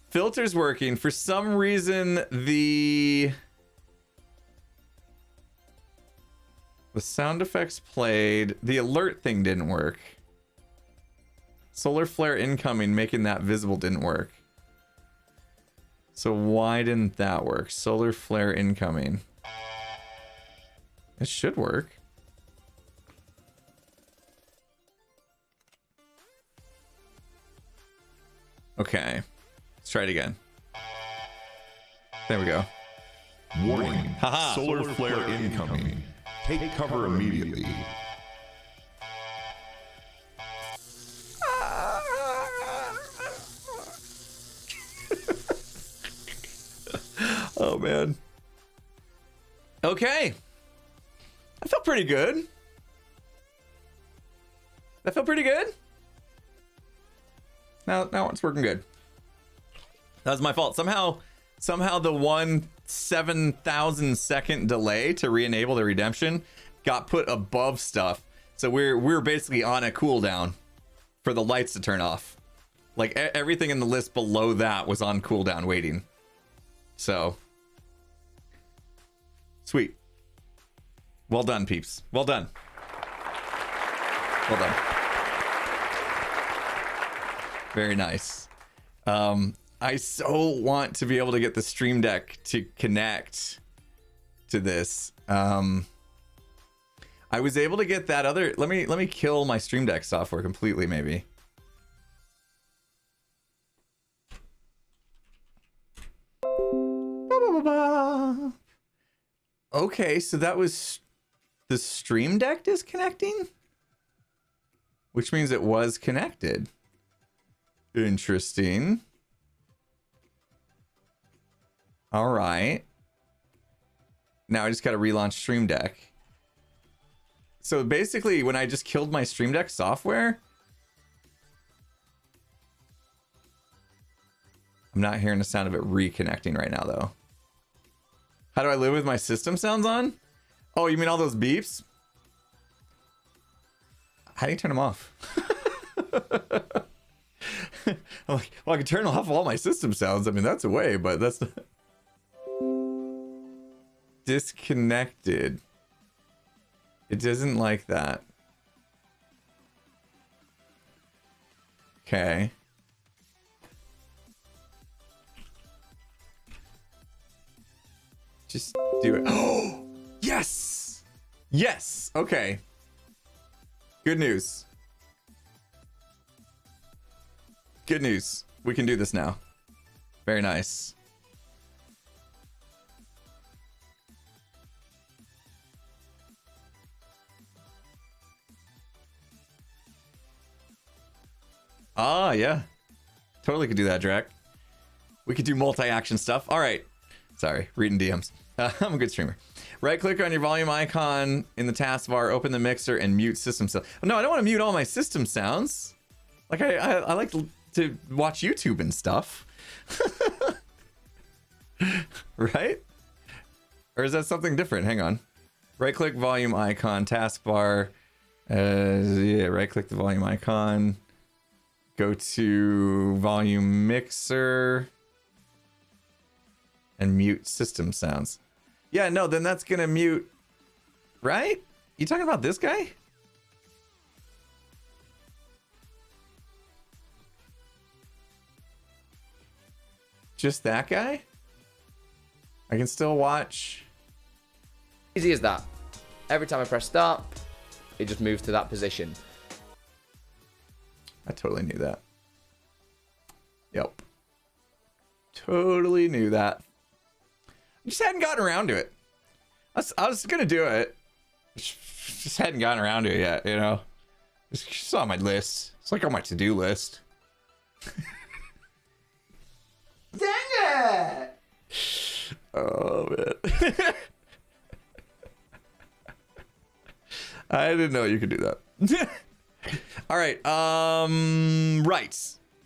Filter's working. For some reason, the sound effects played. The alert thing didn't work. Solar flare incoming, making that visible didn't work. So why didn't that work? Solar flare incoming. It should work. Okay. Let's try it again. There we go. Warning. Haha. Solar flare incoming. Take cover immediately. Oh, man. Okay. I felt pretty good. That felt pretty good. Now it's working good. That was my fault. Somehow the 7,000 second delay to re-enable the redemption got put above stuff. So we're basically on a cooldown for the lights to turn off. Like everything in the list below that was on cooldown waiting. So sweet. Well done, peeps. Well done. Well done. Very nice. I so want to be able to get the Stream Deck to connect to this. I was able to get that other. Let me kill my Stream Deck software completely, maybe. Okay, so that was the Stream Deck disconnecting, which means it was connected. Interesting. All right. Now I just got to relaunch Stream Deck. So basically, when I just killed my Stream Deck software, I'm not hearing the sound of it reconnecting right now, though. How do I live with my system sounds on? Oh, you mean all those beeps? How do you turn them off? I'm like, well, I can turn off all my system sounds. I mean, that's a way, but that's not... Disconnected. It doesn't like that. Okay. Just do it. Oh, yes. Yes. Okay. Good news. Good news. We can do this now. Very nice. Ah, yeah. Totally could do that, Drac. We could do multi-action stuff. All right. Sorry, reading DMs. I'm a good streamer. Right-click on your volume icon in the taskbar, open the mixer, and mute system sounds. No, I don't want to mute all my system sounds. Like, I like to watch YouTube and stuff. Right? Or is that something different? Hang on. Right-click volume icon, taskbar. Yeah, right-click the volume icon. Go to volume mixer. And mute system sounds. Yeah, no, then that's gonna mute. Right? You talking about this guy? Just that guy? I can still watch. Easy as that. Every time I press start, it just moves to that position. I totally knew that. Yep. Totally knew that. I just hadn't gotten around to it. I was gonna do it. Just hadn't gotten around to it yet, you know? It's on my list. It's like on my to-do list. Dang it! Oh, man. I didn't know you could do that. All right. Right.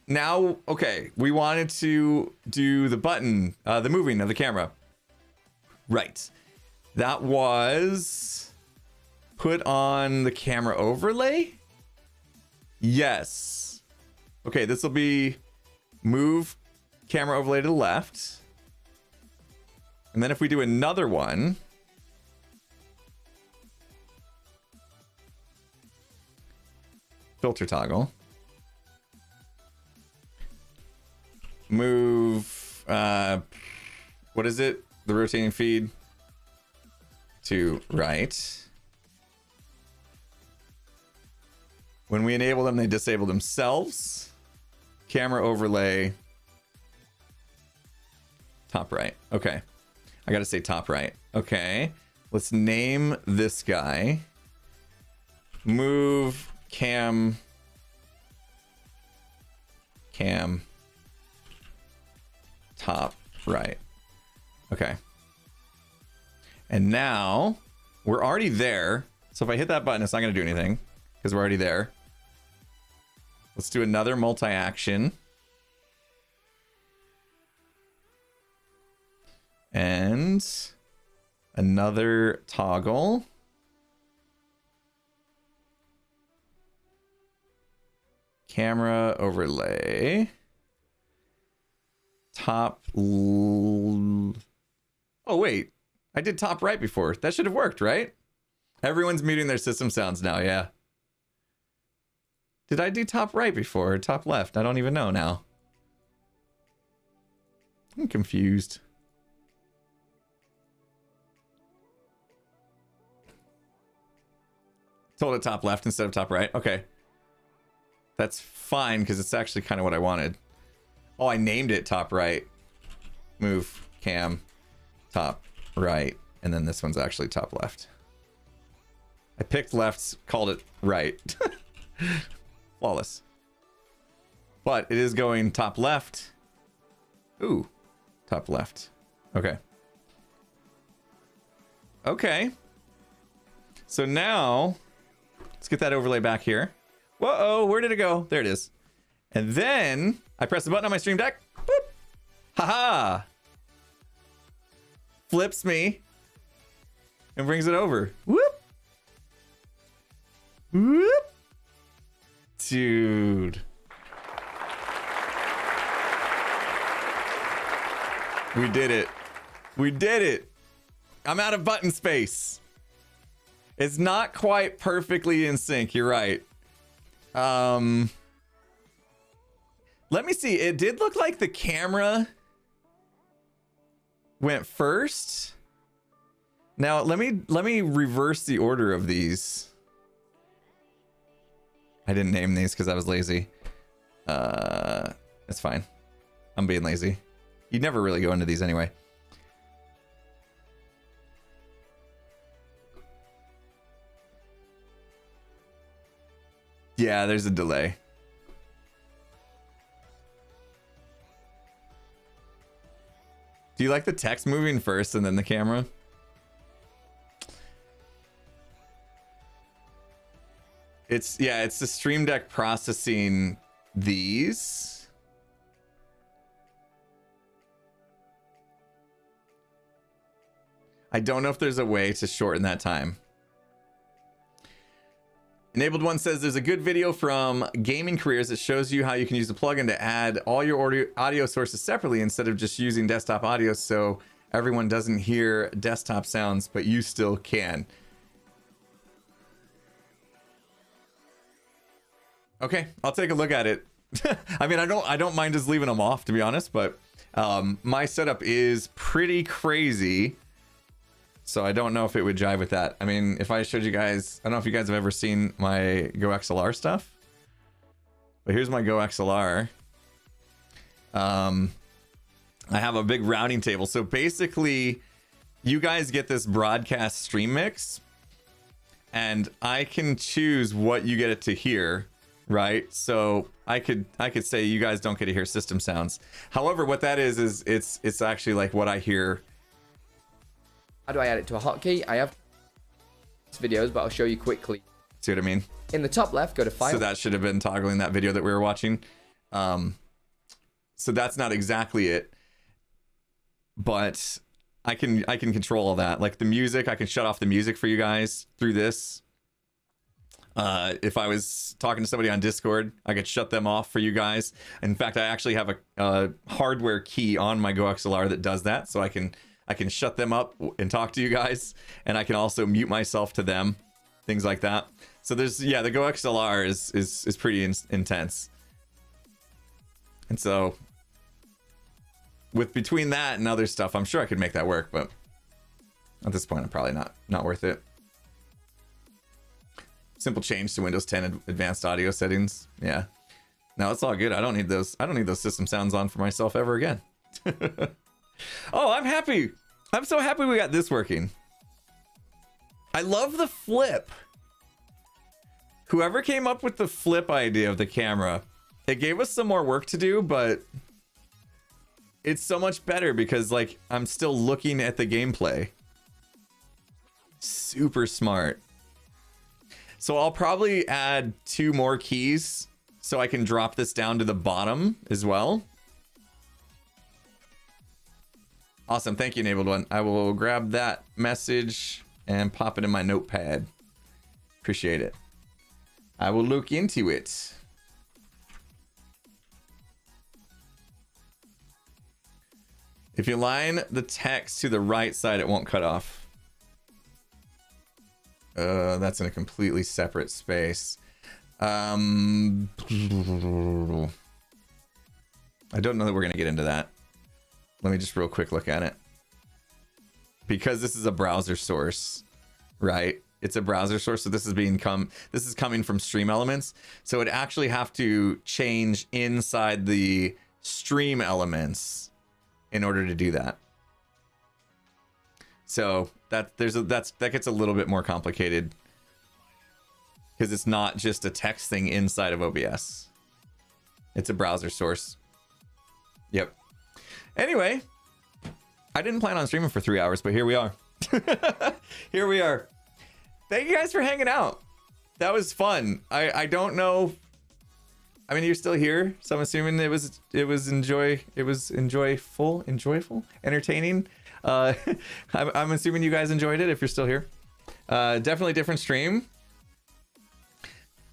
Now, okay. We wanted to do the button, the moving of the camera. Right. That was put on the camera overlay. Yes. Okay, this will be move camera overlay to the left. And then if we do another one, filter toggle, move, what is it? The rotating feed to right. When we enable them, they disable themselves. camera overlay, top right. Okay. I gotta say top right. Okay. Let's name this guy. Move cam top right. Okay. And now we're already there. So if I hit that button, it's not going to do anything because we're already there. Let's do another multi-action. And another toggle. Camera overlay. Top. Oh, wait. I did top right before. That should have worked, right? Everyone's muting their system sounds now, yeah. Did I do top right before or top left? I don't even know now. I'm confused. Told it top left instead of top right. Okay. That's fine because it's actually kind of what I wanted. Oh, I named it top right. Move cam top right. And then this one's actually top left. I picked left, called it right. Flawless. But it is going top left. Ooh, top left. Okay. Okay. So now, let's get that overlay back here. Whoa, where did it go? There it is. And then I press the button on my Stream Deck. Boop. Haha. Flips me and brings it over. Whoop. Whoop. Dude. We did it. We did it. I'm out of button space. It's not quite perfectly in sync. You're right. Let me see. It did look like the camera went first. Now let me reverse the order of these. I didn't name these because I was lazy. It's fine. I'm being lazy. You never really go into these anyway. Yeah, there's a delay. Do you like the text moving first and then the camera? It's the Stream Deck processing these. I don't know if there's a way to shorten that time. Enabled One says there's a good video from Gaming Careers that shows you how you can use the plugin to add all your audio sources separately instead of just using desktop audio so everyone doesn't hear desktop sounds, but you still can. Okay, I'll take a look at it. I mean, I don't mind just leaving them off, to be honest, but my setup is pretty crazy. So I don't know if it would jive with that. I mean, if I showed you guys, I don't know if you guys have ever seen my Go XLR stuff, but here's my Go XLR. I have a big routing table. So basically, you guys get this broadcast stream mix, and I can choose what you get it to hear, right? So I could say you guys don't get to hear system sounds. However, what that is it's actually like what I hear. How do I add it to a hotkey? I have videos, but I'll show you quickly. See what I mean? In the top left, go to File. So that should have been toggling that video that we were watching. So that's not exactly it, but I can control all that. Like the music, I can shut off the music for you guys through this. If I was talking to somebody on Discord, I could shut them off for you guys. In fact, I actually have a hardware key on my Go XLR that does that, so I can shut them up and talk to you guys, and I can also mute myself to them, things like that. So there's, the Go XLR is pretty intense. And so with between that and other stuff, I'm sure I could make that work, but at this point, I'm probably not worth it. Simple change to Windows 10 advanced audio settings. Yeah. No, it's all good. I don't need those system sounds on for myself ever again. Oh, I'm happy. I'm so happy we got this working. I love the flip. Whoever came up with the flip idea of the camera, it gave us some more work to do, but it's so much better because like I'm still looking at the gameplay. Super smart. So I'll probably add 2 more keys so I can drop this down to the bottom as well. Awesome. Thank you, Enabled One. I will grab that message and pop it in my notepad. Appreciate it. I will look into it. If you line the text to the right side, it won't cut off. That's in a completely separate space. I don't know that we're going to get into that. Let me just real quick look at it. Because this is a browser source, right? It's a browser source, so this is coming from Stream Elements. So it actually have to change inside the Stream Elements in order to do that. So that gets a little bit more complicated because it's not just a text thing inside of OBS. It's a browser source. Yep. Anyway, I didn't plan on streaming for 3 hours, but here we are. Here we are. Thank you guys for hanging out. That was fun. I don't know. I mean, you're still here, so I'm assuming it was enjoyable, entertaining. I'm assuming you guys enjoyed it if you're still here. Definitely different stream.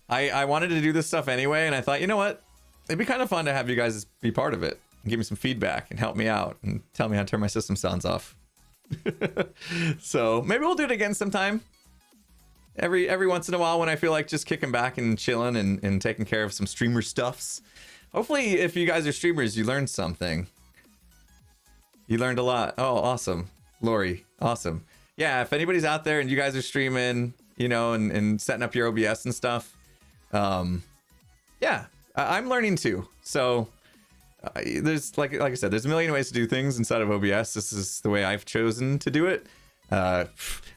I wanted to do this stuff anyway, and I thought, you know what? It'd be kind of fun to have you guys be part of it and give me some feedback and help me out and tell me how to turn my system sounds off. So maybe we'll do it again sometime. Every once in a while when I feel like just kicking back and chilling and taking care of some streamer stuffs. Hopefully, if you guys are streamers, you learned something. You learned a lot. Oh, awesome. Lori, awesome. Yeah, if anybody's out there and you guys are streaming, you know, and setting up your OBS and stuff, yeah, I'm learning too. So there's, like I said, there's a million ways to do things inside of OBS. This is the way I've chosen to do it.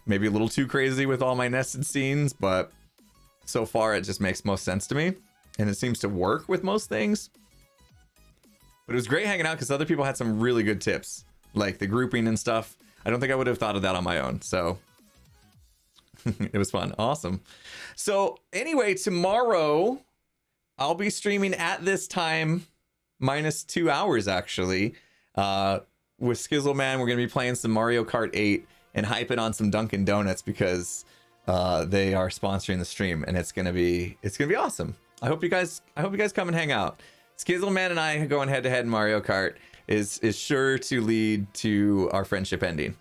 Maybe a little too crazy with all my nested scenes, but so far it just makes most sense to me, and it seems to work with most things. But it was great hanging out because other people had some really good tips, like the grouping and stuff. I don't think I would have thought of that on my own, so it was fun. Awesome. So anyway, tomorrow I'll be streaming at this time minus 2 hours actually with Skizzleman. We're gonna be playing some Mario Kart 8 and hyping on some Dunkin' Donuts because they are sponsoring the stream, and it's gonna be awesome. I hope you guys come and hang out. Skizzleman and I going head to head in Mario Kart is sure to lead to our friendship ending.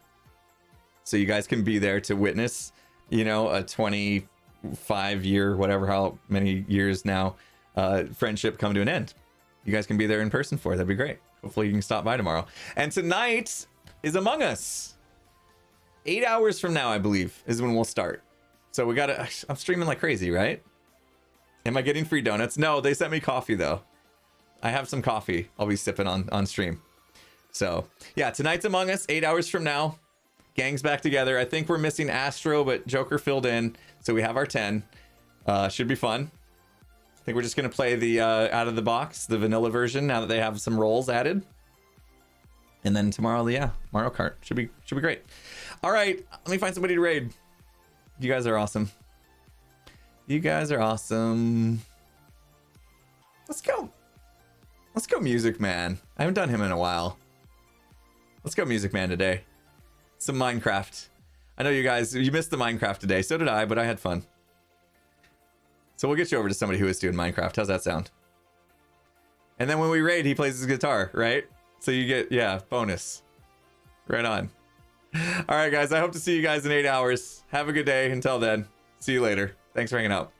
So you guys can be there to witness, you know, a 25-year, whatever, how many years now, friendship come to an end. You guys can be there in person for it. That'd be great. Hopefully you can stop by tomorrow. And tonight is Among Us. 8 hours from now, I believe, is when we'll start. So we gotta, I'm streaming like crazy, right? Am I getting free donuts? No, they sent me coffee though. I have some coffee I'll be sipping on stream. So yeah, tonight's Among Us, 8 hours from now. Gang's back together. I think we're missing Astro, but Joker filled in. So we have our 10. Should be fun. I think we're just gonna play the out of the box, the vanilla version now that they have some roles added. And then tomorrow, yeah, Mario Kart. Should be great. All right, let me find somebody to raid. You guys are awesome. You guys are awesome. Let's go. Let's go Music Man. I haven't done him in a while. Let's go Music Man today. Some Minecraft. I know you guys, you missed the Minecraft today. So did I, but I had fun. So we'll get you over to somebody who is doing Minecraft. How's that sound? And then when we raid, he plays his guitar, right? So you get, yeah, bonus. Right on. All right, guys. I hope to see you guys in 8 hours. Have a good day. Until then, see you later. Thanks for hanging out.